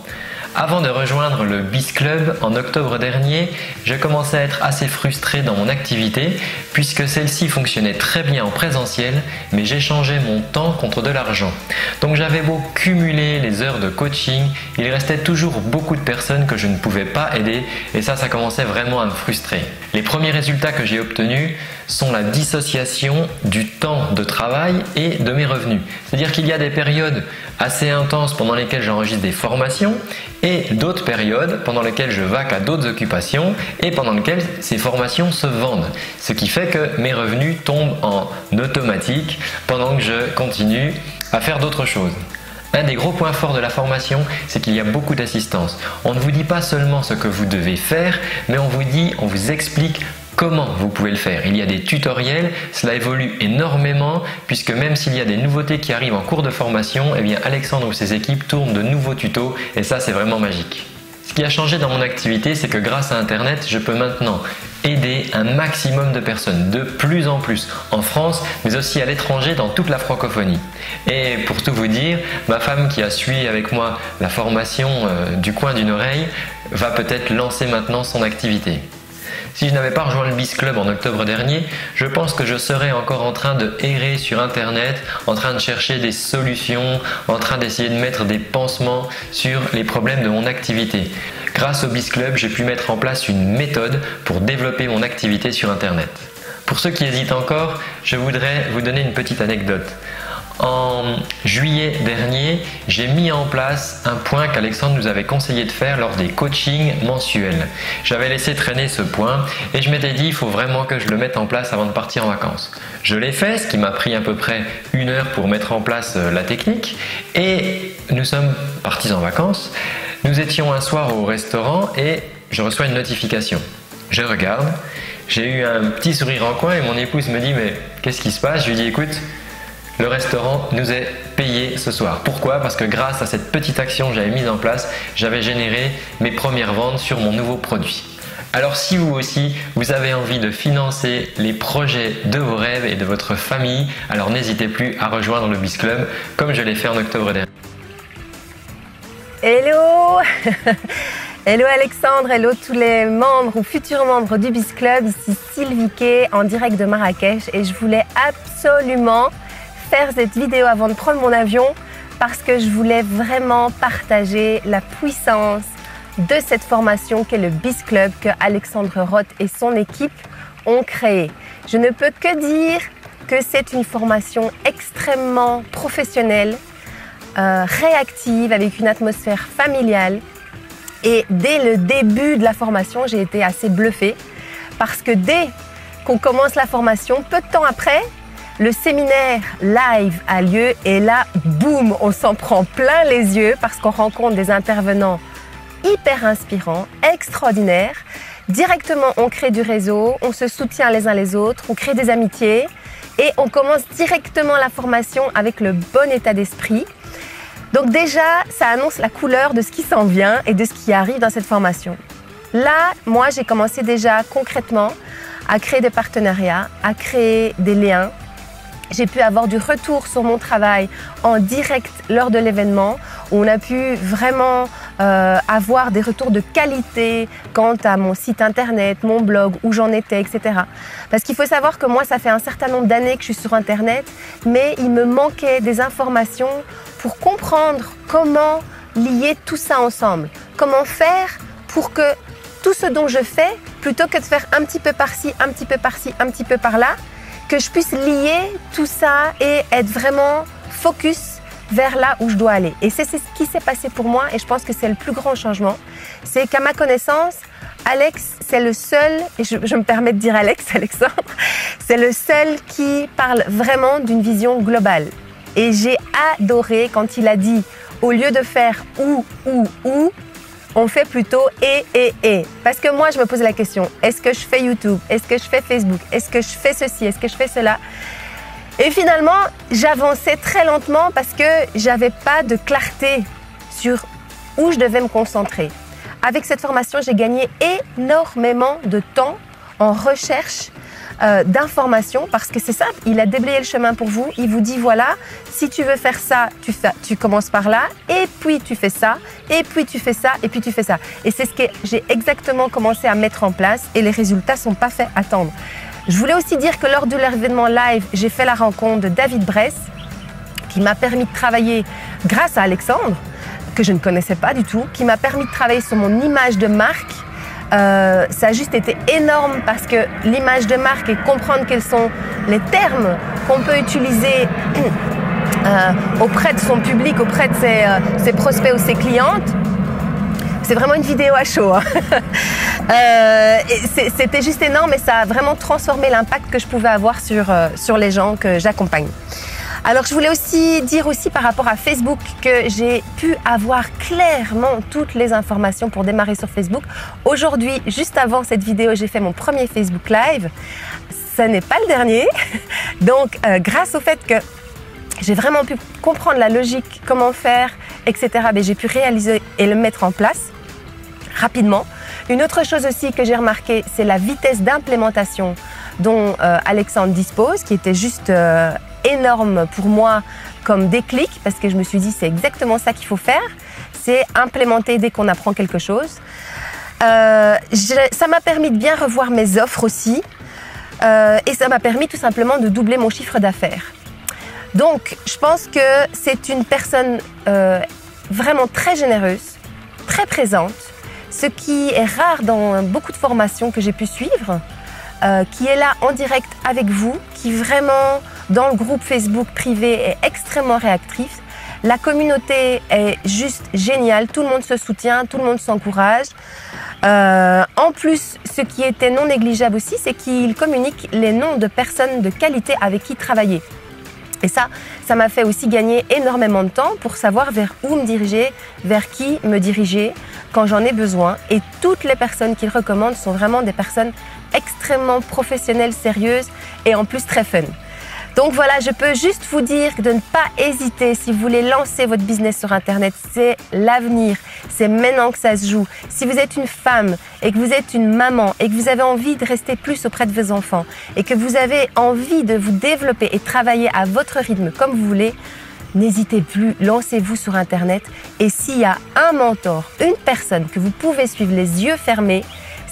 Avant de rejoindre le BizClub en octobre dernier, je commençais à être assez frustré dans mon activité puisque celle-ci fonctionnait très bien en présentiel, mais j'échangeais mon temps contre de l'argent. Donc j'avais beau cumuler les heures de coaching, il restait toujours beaucoup de personnes que je ne pouvais pas aider et ça commençait vraiment à me frustrer. Les premiers résultats que j'ai obtenus sont la dissociation du temps de travail et de mes revenus. C'est-à-dire qu'il y a des périodes assez intenses pendant lesquelles j'enregistre des formations et d'autres périodes pendant lesquelles je vaque à d'autres occupations et pendant lesquelles ces formations se vendent. Ce qui fait que mes revenus tombent en automatique pendant que je continue à faire d'autres choses. Un des gros points forts de la formation, c'est qu'il y a beaucoup d'assistance. On ne vous dit pas seulement ce que vous devez faire, mais on vous explique comment vous pouvez le faire. Il y a des tutoriels, cela évolue énormément puisque même s'il y a des nouveautés qui arrivent en cours de formation, eh bien Alexandre ou ses équipes tournent de nouveaux tutos et ça c'est vraiment magique. Ce qui a changé dans mon activité, c'est que grâce à Internet, je peux maintenant aider un maximum de personnes, de plus en plus, en France, mais aussi à l'étranger, dans toute la francophonie. Et pour tout vous dire, ma femme qui a suivi avec moi la formation du coin d'une oreille, va peut-être lancer maintenant son activité. Si je n'avais pas rejoint le BizClub en octobre dernier, je pense que je serais encore en train de errer sur Internet, en train de chercher des solutions, en train d'essayer de mettre des pansements sur les problèmes de mon activité. Grâce au BizClub, j'ai pu mettre en place une méthode pour développer mon activité sur Internet. Pour ceux qui hésitent encore, je voudrais vous donner une petite anecdote. En juillet dernier, j'ai mis en place un point qu'Alexandre nous avait conseillé de faire lors des coachings mensuels. J'avais laissé traîner ce point et je m'étais dit il faut vraiment que je le mette en place avant de partir en vacances. Je l'ai fait, ce qui m'a pris à peu près 1 heure pour mettre en place la technique et nous sommes partis en vacances. Nous étions un soir au restaurant et je reçois une notification. Je regarde, j'ai eu un petit sourire en coin et mon épouse me dit mais qu'est-ce qui se passe? Je lui dis écoute, le restaurant nous est payé ce soir. Pourquoi? Parce que grâce à cette petite action que j'avais mise en place, j'avais généré mes premières ventes sur mon nouveau produit. Alors si vous aussi, vous avez envie de financer les projets de vos rêves et de votre famille, alors n'hésitez plus à rejoindre le BizClub comme je l'ai fait en octobre dernier. Hello Hello Alexandre, hello tous les membres ou futurs membres du BizClub, ici Sylvie Kay en direct de Marrakech et je voulais absolument faire cette vidéo avant de prendre mon avion parce que je voulais vraiment partager la puissance de cette formation qu'est le BizClub que Alexandre Roth et son équipe ont créé. Je ne peux que dire que c'est une formation extrêmement professionnelle, réactive, avec une atmosphère familiale. Et dès le début de la formation, j'ai été assez bluffée parce que dès qu'on commence la formation, peu de temps après, le séminaire live a lieu et là, boum, on s'en prend plein les yeux parce qu'on rencontre des intervenants hyper inspirants, extraordinaires. Directement, on crée du réseau, on se soutient les uns les autres, on crée des amitiés et on commence directement la formation avec le bon état d'esprit. Donc déjà, ça annonce la couleur de ce qui s'en vient et de ce qui arrive dans cette formation. Là, moi, j'ai commencé déjà concrètement à créer des partenariats, à créer des liens. J'ai pu avoir du retour sur mon travail en direct lors de l'événement où on a pu vraiment avoir des retours de qualité quant à mon site internet, mon blog, où j'en étais, etc. Parce qu'il faut savoir que moi, ça fait un certain nombre d'années que je suis sur internet, mais il me manquait des informations pour comprendre comment lier tout ça ensemble. Comment faire pour que tout ce dont je fais, plutôt que de faire un petit peu par-ci, un petit peu par-ci, un petit peu par-là, que je puisse lier tout ça et être vraiment focus vers là où je dois aller. Et c'est ce qui s'est passé pour moi et je pense que c'est le plus grand changement. C'est qu'à ma connaissance, Alex, c'est le seul, et je me permets de dire Alexandre, c'est le seul qui parle vraiment d'une vision globale. Et j'ai adoré quand il a dit, au lieu de faire ou, on fait plutôt et. Parce que moi, je me pose la question, est-ce que je fais YouTube? Est-ce que je fais Facebook? Est-ce que je fais ceci? Est-ce que je fais cela? Et finalement, j'avançais très lentement parce que j'avais pas de clarté sur où je devais me concentrer. Avec cette formation, j'ai gagné énormément de temps en recherche d'informations parce que c'est simple, il a déblayé le chemin pour vous. Il vous dit voilà, si tu veux faire ça, tu commences par là, et puis tu fais ça, et puis tu fais ça, et puis tu fais ça. Et c'est ce que j'ai exactement commencé à mettre en place et les résultats sont pas fait attendre. Je voulais aussi dire que lors de l'événement live, j'ai fait la rencontre de David Bress qui m'a permis de travailler grâce à Alexandre, que je ne connaissais pas du tout, qui m'a permis de travailler sur mon image de marque. Ça a juste été énorme parce que l'image de marque et comprendre quels sont les termes qu'on peut utiliser auprès de son public, auprès de ses prospects ou ses clientes, c'est vraiment une vidéo à chaud. Hein. C'était juste énorme et ça a vraiment transformé l'impact que je pouvais avoir sur les gens que j'accompagne. Alors, je voulais aussi dire par rapport à Facebook que j'ai pu avoir clairement toutes les informations pour démarrer sur Facebook. Aujourd'hui, juste avant cette vidéo, j'ai fait mon premier Facebook Live. Ce n'est pas le dernier. Donc, grâce au fait que j'ai vraiment pu comprendre la logique, comment faire, etc., j'ai pu réaliser et le mettre en place rapidement. Une autre chose aussi que j'ai remarqué, c'est la vitesse d'implémentation dont Alexandre dispose, qui était juste énorme pour moi comme déclic, parce que je me suis dit c'est exactement ça qu'il faut faire, c'est implémenter dès qu'on apprend quelque chose. Ça m'a permis de bien revoir mes offres aussi, et ça m'a permis tout simplement de doubler mon chiffre d'affaires. Donc je pense que c'est une personne vraiment très généreuse, très présente, ce qui est rare dans beaucoup de formations que j'ai pu suivre, qui est là en direct avec vous, qui vraiment dans le groupe Facebook privé est extrêmement réactif. La communauté est juste géniale, tout le monde se soutient, tout le monde s'encourage. En plus, ce qui était non négligeable aussi, c'est qu'il communique les noms de personnes de qualité avec qui travailler. Et ça m'a fait aussi gagner énormément de temps pour savoir vers où me diriger, vers qui me diriger quand j'en ai besoin. Et toutes les personnes qu'il recommande sont vraiment des personnes extrêmement professionnelles, sérieuses et en plus très fun. Donc voilà, je peux juste vous dire de ne pas hésiter si vous voulez lancer votre business sur Internet. C'est l'avenir, c'est maintenant que ça se joue. Si vous êtes une femme et que vous êtes une maman et que vous avez envie de rester plus auprès de vos enfants et que vous avez envie de vous développer et travailler à votre rythme comme vous voulez, n'hésitez plus, lancez-vous sur Internet. Et s'il y a un mentor, une personne que vous pouvez suivre les yeux fermés,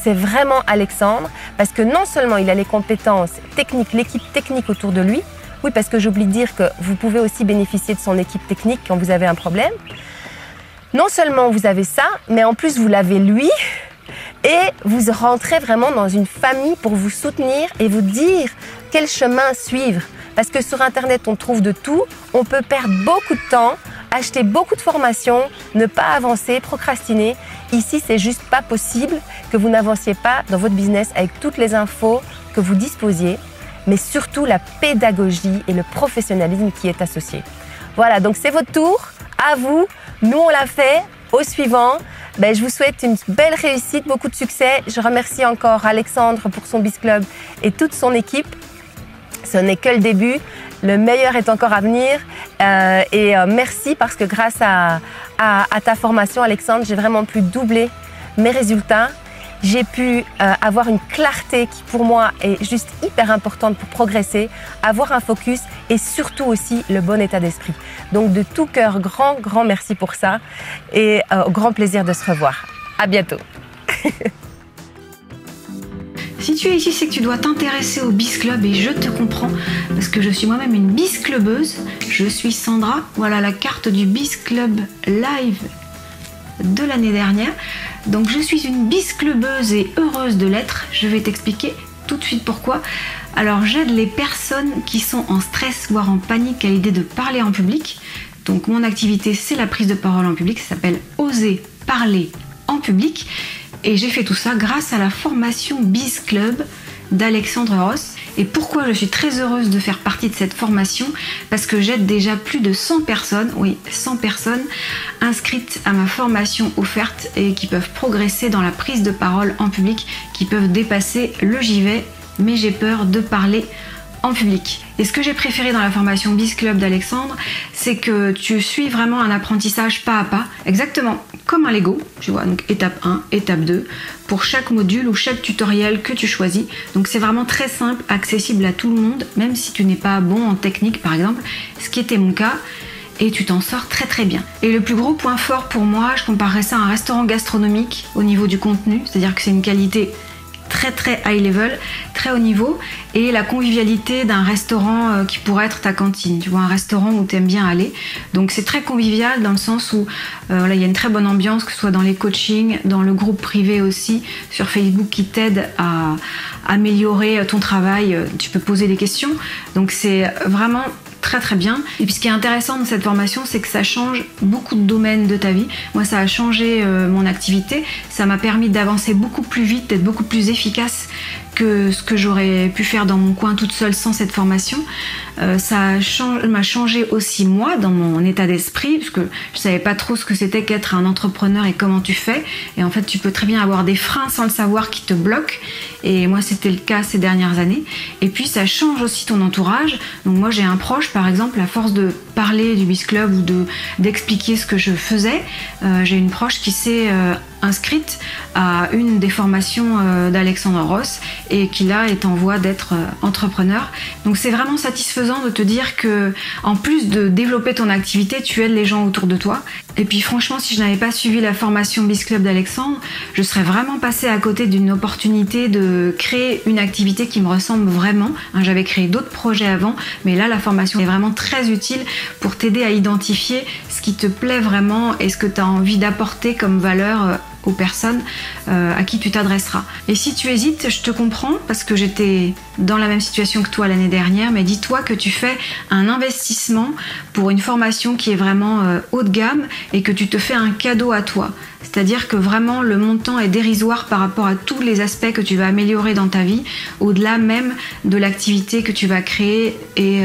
c'est vraiment Alexandre, parce que non seulement il a les compétences techniques, l'équipe technique autour de lui, oui, parce que j'oublie de dire que vous pouvez aussi bénéficier de son équipe technique quand vous avez un problème. Non seulement vous avez ça, mais en plus vous l'avez lui, et vous rentrez vraiment dans une famille pour vous soutenir et vous dire quel chemin suivre. Parce que sur Internet, on trouve de tout, on peut perdre beaucoup de temps, acheter beaucoup de formations, ne pas avancer, procrastiner. Ici, c'est juste pas possible que vous n'avanciez pas dans votre business avec toutes les infos que vous disposiez, mais surtout la pédagogie et le professionnalisme qui est associé. Voilà, donc c'est votre tour, à vous. Nous, on l'a fait. Au suivant, je vous souhaite une belle réussite, beaucoup de succès. Je remercie encore Alexandre pour son Biz Club et toute son équipe. Ce n'est que le début. Le meilleur est encore à venir. Merci parce que grâce à ta formation, Alexandre, j'ai vraiment pu doubler mes résultats. J'ai pu avoir une clarté qui, pour moi, est juste hyper importante pour progresser, avoir un focus et surtout aussi le bon état d'esprit. Donc, de tout cœur, grand merci pour ça et au grand plaisir de se revoir. À bientôt. Si tu es ici, c'est que tu dois t'intéresser au Biz Club et je te comprends parce que je suis moi-même une Biz Clubeuse. Je suis Sandra. Voilà la carte du Biz Club Live de l'année dernière. Donc je suis une Biz Clubeuse et heureuse de l'être. Je vais t'expliquer tout de suite pourquoi. Alors j'aide les personnes qui sont en stress voire en panique à l'idée de parler en public. Donc mon activité, c'est la prise de parole en public, ça s'appelle Oser parler en public. Et j'ai fait tout ça grâce à la formation Biz Club d'Alexandre Ross. Et pourquoi je suis très heureuse de faire partie de cette formation? Parce que j'aide déjà plus de 100 personnes, oui 100 personnes inscrites à ma formation offerte et qui peuvent progresser dans la prise de parole en public, qui peuvent dépasser le j'y vais, mais j'ai peur de parler en public. Et ce que j'ai préféré dans la formation Biz Club d'Alexandre, c'est que tu suis vraiment un apprentissage pas à pas, exactement comme un Lego, tu vois, donc étape 1, étape 2, pour chaque module ou chaque tutoriel que tu choisis. Donc c'est vraiment très simple, accessible à tout le monde, même si tu n'es pas bon en technique par exemple, ce qui était mon cas, et tu t'en sors très très bien. Et le plus gros point fort pour moi, je comparerais ça à un restaurant gastronomique au niveau du contenu, c'est-à-dire que c'est une qualité très high level, très haut niveau, et la convivialité d'un restaurant qui pourrait être ta cantine, tu vois, un restaurant où tu aimes bien aller. Donc c'est très convivial dans le sens où voilà, il y a une très bonne ambiance, que ce soit dans les coachings, dans le groupe privé aussi, sur Facebook qui t'aide à améliorer ton travail, tu peux poser des questions. Donc c'est vraiment très bien. Et puis ce qui est intéressant dans cette formation, c'est que ça change beaucoup de domaines de ta vie. Moi, ça a changé mon activité, ça m'a permis d'avancer beaucoup plus vite, d'être beaucoup plus efficace que ce que j'aurais pu faire dans mon coin toute seule sans cette formation. Ça m'a changé aussi moi dans mon état d'esprit, parce que je savais pas trop ce que c'était qu'être un entrepreneur et comment tu fais. Et en fait, tu peux très bien avoir des freins sans le savoir qui te bloquent. Et moi, c'était le cas ces dernières années. Et puis, ça change aussi ton entourage. Donc moi, j'ai un proche, par exemple, à force de parler du Biz Club ou d'expliquer ce que je faisais, j'ai une proche qui s'est inscrite à une des formations d'Alexandre Ross et qui là est en voie d'être entrepreneur. Donc c'est vraiment satisfaisant de te dire que en plus de développer ton activité, tu aides les gens autour de toi. Et puis franchement, si je n'avais pas suivi la formation Biz Club d'Alexandre, je serais vraiment passée à côté d'une opportunité de créer une activité qui me ressemble vraiment. J'avais créé d'autres projets avant, mais là la formation est vraiment très utile pour t'aider à identifier ce qui te plaît vraiment et ce que tu as envie d'apporter comme valeur aux personnes à qui tu t'adresseras. Et si tu hésites, je te comprends parce que j'étais dans la même situation que toi l'année dernière, mais dis-toi que tu fais un investissement pour une formation qui est vraiment haut de gamme et que tu te fais un cadeau à toi. C'est-à-dire que vraiment le montant est dérisoire par rapport à tous les aspects que tu vas améliorer dans ta vie, au-delà même de l'activité que tu vas créer et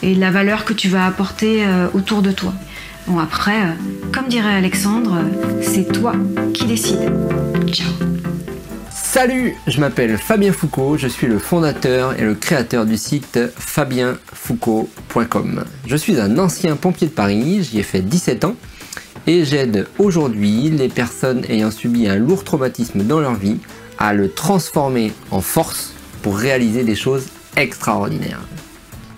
la valeur que tu vas apporter autour de toi. Bon après, comme dirait Alexandre, c'est toi qui décides. Ciao. Salut, je m'appelle Fabien Foucault, je suis le fondateur et le créateur du site fabienfoucault.com. Je suis un ancien pompier de Paris, j'y ai fait 17 ans et j'aide aujourd'hui les personnes ayant subi un lourd traumatisme dans leur vie à le transformer en force pour réaliser des choses extraordinaires.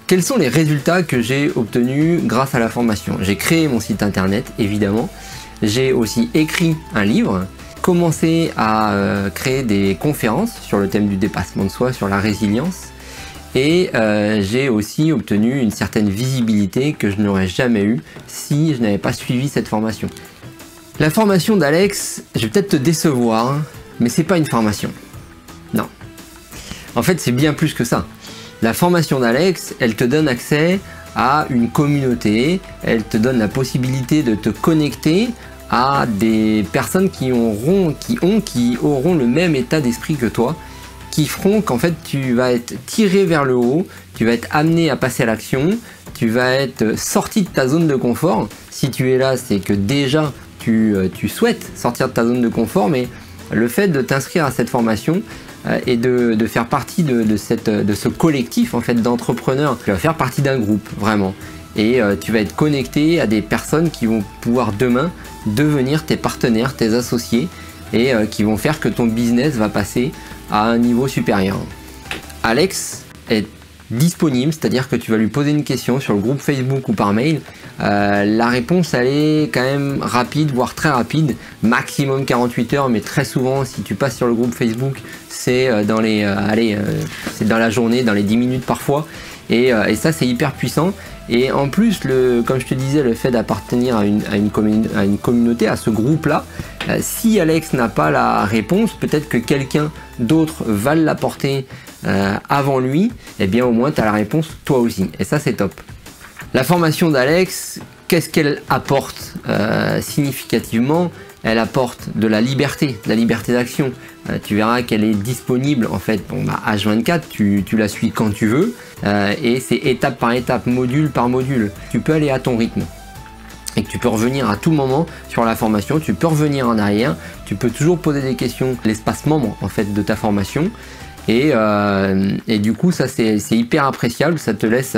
Quels sont les résultats que j'ai obtenus grâce à la formation? J'ai créé mon site internet, évidemment. J'ai aussi écrit un livre, commencé à créer des conférences sur le thème du dépassement de soi, sur la résilience. Et j'ai aussi obtenu une certaine visibilité que je n'aurais jamais eue si je n'avais pas suivi cette formation. La formation d'Alex, je vais peut-être te décevoir, mais c'est pas une formation. Non. En fait, c'est bien plus que ça. La formation d'Alex, elle te donne accès à une communauté, elle te donne la possibilité de te connecter à des personnes qui auront le même état d'esprit que toi, qui feront qu'en fait tu vas être tiré vers le haut, tu vas être amené à passer à l'action, tu vas être sorti de ta zone de confort. Si tu es là, c'est que déjà tu souhaites sortir de ta zone de confort, mais le fait de t'inscrire à cette formation et de faire partie de ce collectif en fait d'entrepreneurs, tu vas faire partie d'un groupe vraiment, et tu vas être connecté à des personnes qui vont pouvoir demain devenir tes partenaires, tes associés, et qui vont faire que ton business va passer à un niveau supérieur. Alex est disponible, c'est-à-dire que tu vas lui poser une question sur le groupe Facebook ou par mail. La réponse elle est quand même rapide, voire très rapide, maximum 48 heures, mais très souvent si tu passes sur le groupe Facebook, c'est dans c'est dans la journée, dans les 10 minutes parfois, et ça c'est hyper puissant. Et en plus, comme je te disais, le fait d'appartenir à une communauté, à ce groupe-là, si Alex n'a pas la réponse, peut-être que quelqu'un d'autre va l'apporter avant lui, et bien au moins tu as la réponse toi aussi, et ça c'est top. La formation d'Alex, qu'est-ce qu'elle apporte significativement? Elle apporte de la liberté d'action. Tu verras qu'elle est disponible en fait H24, tu la suis quand tu veux et c'est étape par étape, module par module. Tu peux aller à ton rythme et que tu peux revenir à tout moment sur la formation, tu peux revenir en arrière, tu peux toujours poser des questions, l'espace membre en fait de ta formation et du coup ça c'est hyper appréciable, ça te laisse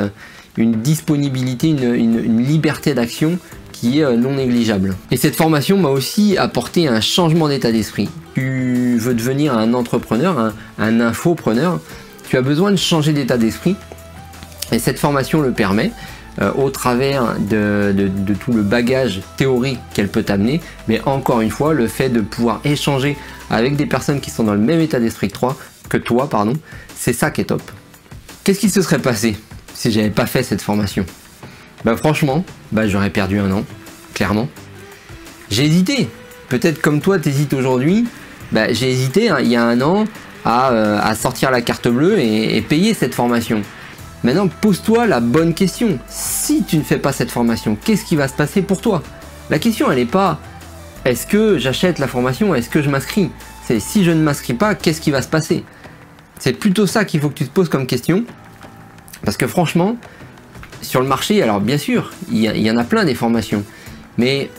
une disponibilité, une liberté d'action qui est non négligeable. Et cette formation m'a aussi apporté un changement d'état d'esprit. Tu veux devenir un entrepreneur, un infopreneur, tu as besoin de changer d'état d'esprit et cette formation le permet au travers de tout le bagage théorique qu'elle peut t'amener, mais encore une fois le fait de pouvoir échanger avec des personnes qui sont dans le même état d'esprit que toi, c'est ça qui est top. Qu'est-ce qui se serait passé si j'avais pas fait cette formation? Franchement, j'aurais perdu un an, clairement. J'ai hésité. Peut-être comme toi, t'hésites aujourd'hui. J'ai hésité il y a un an à sortir la carte bleue et payer cette formation. Maintenant, pose-toi la bonne question. Si tu ne fais pas cette formation, qu'est-ce qui va se passer pour toi? La question, elle n'est pas est-ce que j'achète la formation, est-ce que je m'inscris? C'est si je ne m'inscris pas, qu'est-ce qui va se passer? C'est plutôt ça qu'il faut que tu te poses comme question. Parce que franchement, sur le marché, alors bien sûr, il y en a plein des formations, mais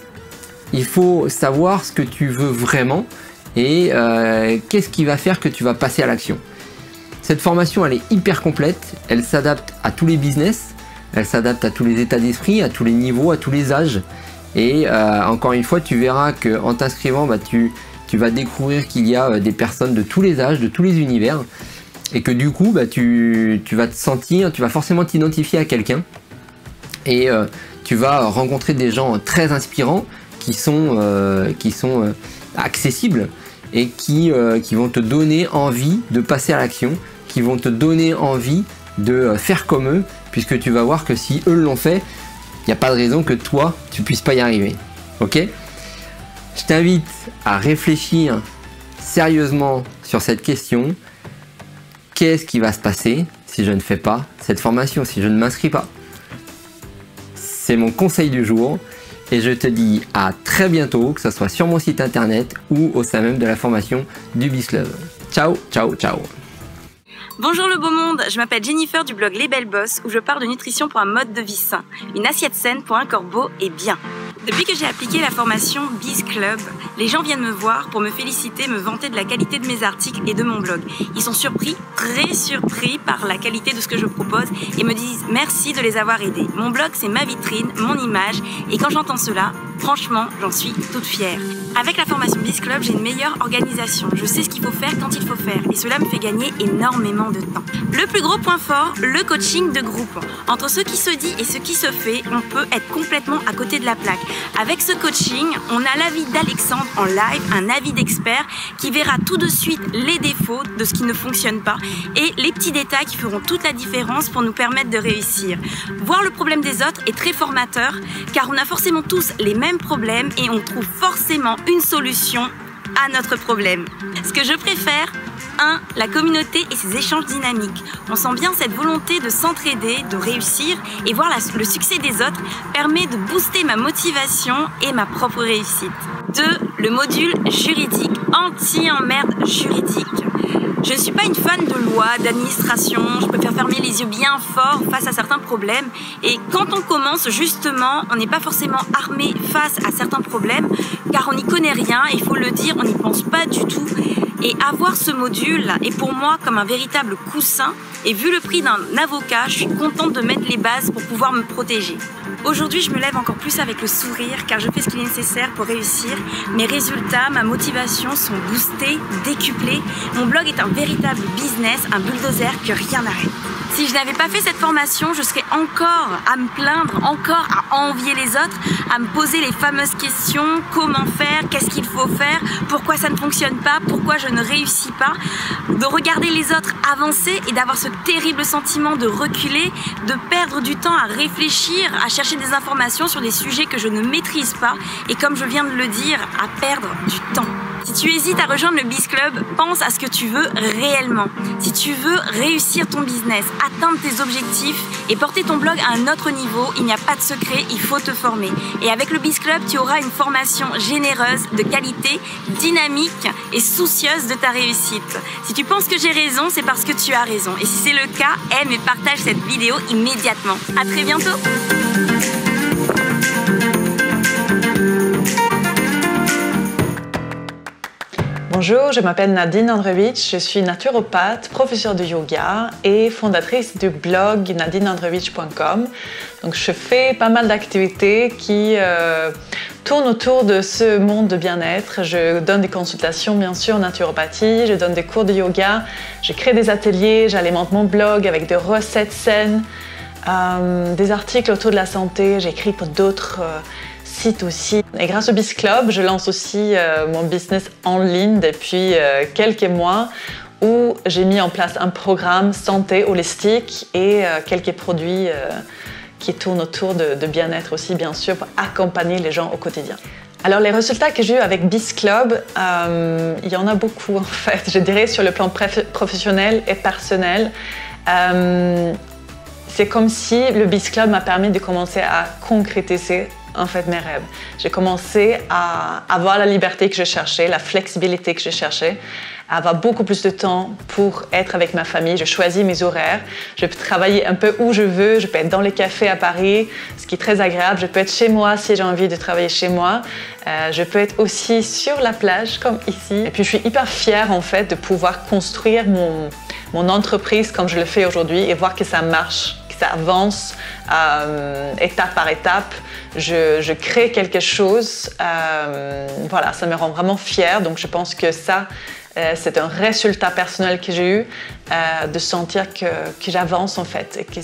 il faut savoir ce que tu veux vraiment et qu'est-ce qui va faire que tu vas passer à l'action. Cette formation, elle est hyper complète, elle s'adapte à tous les business, elle s'adapte à tous les états d'esprit, à tous les niveaux, à tous les âges. Et encore une fois, tu verras qu'en t'inscrivant, tu vas découvrir qu'il y a des personnes de tous les âges, de tous les univers. Et que du coup, tu vas te sentir, tu vas forcément t'identifier à quelqu'un et tu vas rencontrer des gens très inspirants qui sont accessibles et qui vont te donner envie de passer à l'action, qui vont te donner envie de faire comme eux, puisque tu vas voir que si eux l'ont fait, il n'y a pas de raison que toi, tu puisses pas y arriver. Ok? Je t'invite à réfléchir sérieusement sur cette question. Qu'est-ce qui va se passer si je ne fais pas cette formation, si je ne m'inscris pas? C'est mon conseil du jour et je te dis à très bientôt, que ce soit sur mon site internet ou au sein même de la formation du BizClub. Ciao, ciao, ciao. Bonjour le beau monde, je m'appelle Jennifer du blog Les Belles Bosses où je parle de nutrition pour un mode de vie sain, une assiette saine pour un corps beau et bien. Depuis que j'ai appliqué la formation BizClub, les gens viennent me voir pour me féliciter, me vanter de la qualité de mes articles et de mon blog. Ils sont surpris, très surpris par la qualité de ce que je propose et me disent merci de les avoir aidés. Mon blog, c'est ma vitrine, mon image et quand j'entends cela, franchement, j'en suis toute fière. Avec la formation BizClub, j'ai une meilleure organisation. Je sais ce qu'il faut faire quand il faut faire et cela me fait gagner énormément de temps. Le plus gros point fort, le coaching de groupe. Entre ce qui se dit et ce qui se fait, on peut être complètement à côté de la plaque. Avec ce coaching, on a l'avis d'Alexandre en live, un avis d'expert qui verra tout de suite les défauts de ce qui ne fonctionne pas et les petits détails qui feront toute la différence pour nous permettre de réussir. Voir le problème des autres est très formateur car on a forcément tous les mêmes problèmes et on trouve forcément une solution à notre problème. Ce que je préfère, 1. La communauté et ses échanges dynamiques. On sent bien cette volonté de s'entraider, de réussir et voir le succès des autres permet de booster ma motivation et ma propre réussite. 2. Le module juridique, anti-emmerde juridique. Je ne suis pas une fan de loi, d'administration, je préfère fermer les yeux bien fort face à certains problèmes et quand on commence justement, on n'est pas forcément armé face à certains problèmes car on n'y connaît rien, il faut le dire, on n'y pense pas du tout et avoir ce module est pour moi comme un véritable coussin et vu le prix d'un avocat, je suis contente de mettre les bases pour pouvoir me protéger. Aujourd'hui, je me lève encore plus avec le sourire car je fais ce qu'il est nécessaire pour réussir. Mes résultats, ma motivation sont boostés, décuplés. Mon blog est un véritable business, un bulldozer que rien n'arrête. Si je n'avais pas fait cette formation, je serais encore à me plaindre, encore à envier les autres, à me poser les fameuses questions, comment faire, qu'est-ce qu'il faut faire, pourquoi ça ne fonctionne pas, pourquoi je ne réussis pas, de regarder les autres avancer et d'avoir ce terrible sentiment de reculer, de perdre du temps à réfléchir, à chercher des informations sur des sujets que je ne maîtrise pas et comme je viens de le dire, à perdre du temps. Si tu hésites à rejoindre le Biz Club, pense à ce que tu veux réellement. Si tu veux réussir ton business, atteindre tes objectifs et porter ton blog à un autre niveau, il n'y a pas de secret, il faut te former. Et avec le Biz Club, tu auras une formation généreuse, de qualité, dynamique et soucieuse de ta réussite. Si tu penses que j'ai raison, c'est parce que tu as raison. Et si c'est le cas, aime et partage cette vidéo immédiatement. À très bientôt. Bonjour, je m'appelle Nadine Andrewicz, je suis naturopathe, professeure de yoga et fondatrice du blog nadineandrewicz.com. Donc je fais pas mal d'activités qui tournent autour de ce monde de bien-être. Je donne des consultations bien sûr en naturopathie, je donne des cours de yoga, je crée des ateliers, j'alimente mon blog avec des recettes saines, des articles autour de la santé, j'écris pour d'autres site aussi. Et grâce au Biz Club, je lance aussi mon business en ligne depuis quelques mois où j'ai mis en place un programme santé holistique et quelques produits qui tournent autour de bien-être aussi, bien sûr, pour accompagner les gens au quotidien. Alors les résultats que j'ai eu avec Biz Club, il y en a beaucoup en fait, je dirais sur le plan professionnel et personnel. C'est comme si le Biz Club m'a permis de commencer à concrétiser en fait mes rêves. J'ai commencé à avoir la liberté que je cherchais, la flexibilité que je cherchais, à avoir beaucoup plus de temps pour être avec ma famille. Je choisis mes horaires, je peux travailler un peu où je veux, je peux être dans les cafés à Paris, ce qui est très agréable. Je peux être chez moi si j'ai envie de travailler chez moi. Je peux être aussi sur la plage comme ici. Et puis je suis hyper fière en fait de pouvoir construire mon entreprise comme je le fais aujourd'hui et voir que ça marche. Ça avance étape par étape, je crée quelque chose, voilà, ça me rend vraiment fière, donc je pense que ça, c'est un résultat personnel que j'ai eu, de sentir que j'avance en fait et que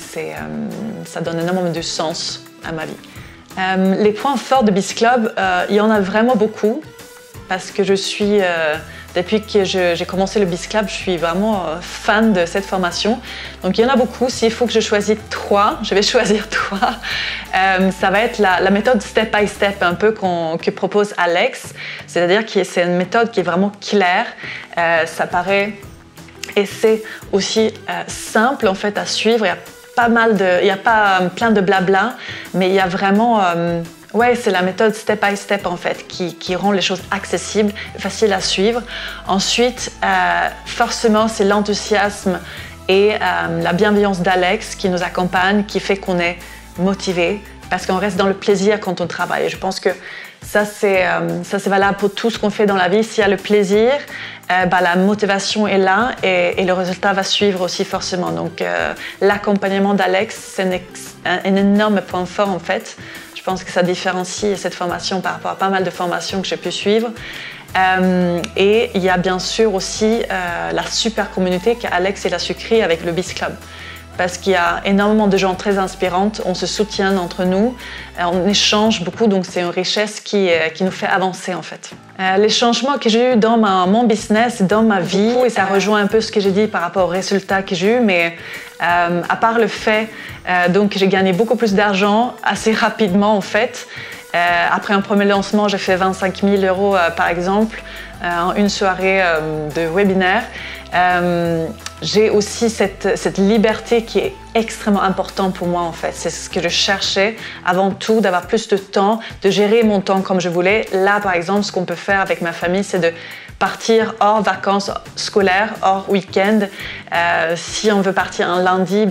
ça donne énormément de sens à ma vie. Les points forts de Biz Club, il y en a vraiment beaucoup, parce que je suis... Depuis que j'ai commencé le Biz Club, je suis vraiment fan de cette formation. Donc il y en a beaucoup. S'il faut que je choisisse 3, je vais choisir 3. Ça va être la méthode step by step un peu que propose Alex. C'est-à-dire que c'est une méthode qui est vraiment claire. Ça paraît et c'est aussi simple en fait à suivre. Il n'y a pas plein de blabla, mais il y a vraiment... Ouais, c'est la méthode step by step en fait qui rend les choses accessibles, faciles à suivre. Ensuite, forcément, c'est l'enthousiasme et la bienveillance d'Alex qui nous accompagne, qui fait qu'on est motivé parce qu'on reste dans le plaisir quand on travaille. Et je pense que ça, c'est valable pour tout ce qu'on fait dans la vie. S'il y a le plaisir, la motivation est là et le résultat va suivre aussi forcément. Donc, l'accompagnement d'Alex, c'est un énorme point fort en fait. Je pense que ça différencie cette formation par rapport à pas mal de formations que j'ai pu suivre. Et il y a bien sûr aussi la super communauté qu'Alex a su créer avec le Biz Club. Parce qu'il y a énormément de gens très inspirantes, on se soutient entre nous, on échange beaucoup, donc c'est une richesse qui nous fait avancer en fait. Les changements que j'ai eu dans mon business, dans ma vie, et ça rejoint un peu ce que j'ai dit par rapport aux résultats que j'ai eu, mais à part le fait donc j'ai gagné beaucoup plus d'argent assez rapidement en fait. Après un premier lancement, j'ai fait 25 000 € par exemple, en une soirée de webinaire. J'ai aussi cette liberté qui est extrêmement importante pour moi en fait. C'est ce que je cherchais avant tout, d'avoir plus de temps, de gérer mon temps comme je voulais. Là par exemple, ce qu'on peut faire avec ma famille, c'est de partir hors vacances scolaires, hors week-end. Si on veut partir un lundi,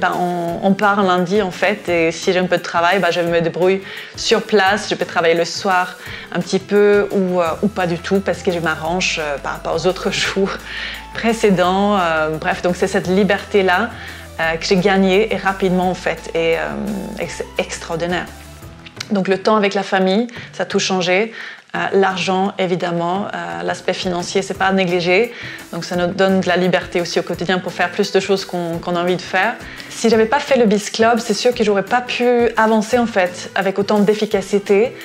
on part un lundi en fait. Et si j'ai un peu de travail, je me débrouille sur place. Je peux travailler le soir un petit peu ou pas du tout parce que je m'arrange par rapport aux autres jours précédents. Bref, donc c'est cette liberté-là que j'ai gagnée et rapidement en fait. Et c'est extraordinaire. Donc le temps avec la famille, ça a tout changé. L'argent, évidemment, l'aspect financier, c'est pas à négliger. Donc ça nous donne de la liberté aussi au quotidien pour faire plus de choses qu'on a envie de faire. Si j'avais pas fait le Biz Club, c'est sûr que j'aurais pas pu avancer en fait avec autant d'efficacité.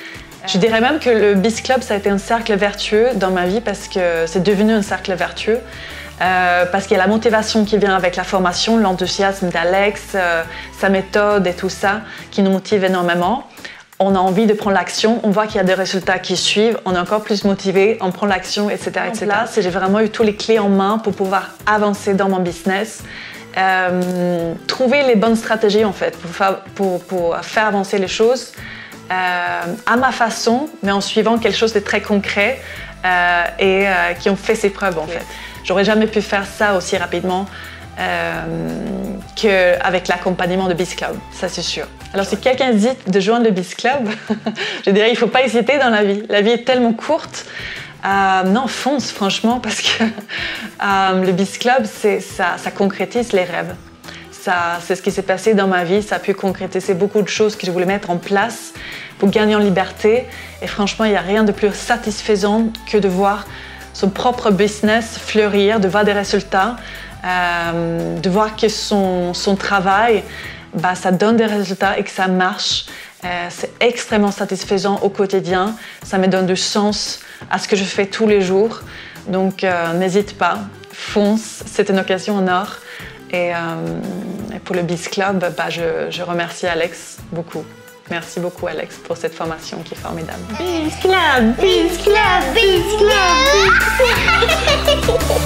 Je dirais même que le Biz Club, ça a été un cercle vertueux dans ma vie parce que c'est devenu un cercle vertueux. Parce qu'il y a la motivation qui vient avec la formation, l'enthousiasme d'Alex, sa méthode et tout ça qui nous motive énormément. on a envie de prendre l'action, on voit qu'il y a des résultats qui suivent, on est encore plus motivé, on prend l'action, etc. etc. Là, j'ai vraiment eu tous les clés en main pour pouvoir avancer dans mon business, trouver les bonnes stratégies en fait pour faire avancer les choses à ma façon, mais en suivant quelque chose de très concret et qui ont fait ses preuves en fait. J'aurais jamais pu faire ça aussi rapidement qu'avec l'accompagnement de Biz Club, ça c'est sûr. Alors si quelqu'un hésite de joindre le Biz Club, je dirais il ne faut pas hésiter dans la vie. La vie est tellement courte. Non, fonce franchement parce que le Biz Club, ça concrétise les rêves. C'est ce qui s'est passé dans ma vie, ça a pu concrétiser beaucoup de choses que je voulais mettre en place pour gagner en liberté. Et franchement, il n'y a rien de plus satisfaisant que de voir son propre business fleurir, de voir des résultats, de voir que son travail, ça donne des résultats et que ça marche. C'est extrêmement satisfaisant au quotidien. Ça me donne du sens à ce que je fais tous les jours. Donc n'hésite pas, fonce, c'est une occasion en or. Et pour le Biz Club, je remercie Alex beaucoup. Merci beaucoup Alex pour cette formation qui est formidable. Biz Club, Biz Club, Biz Club, Biz Club.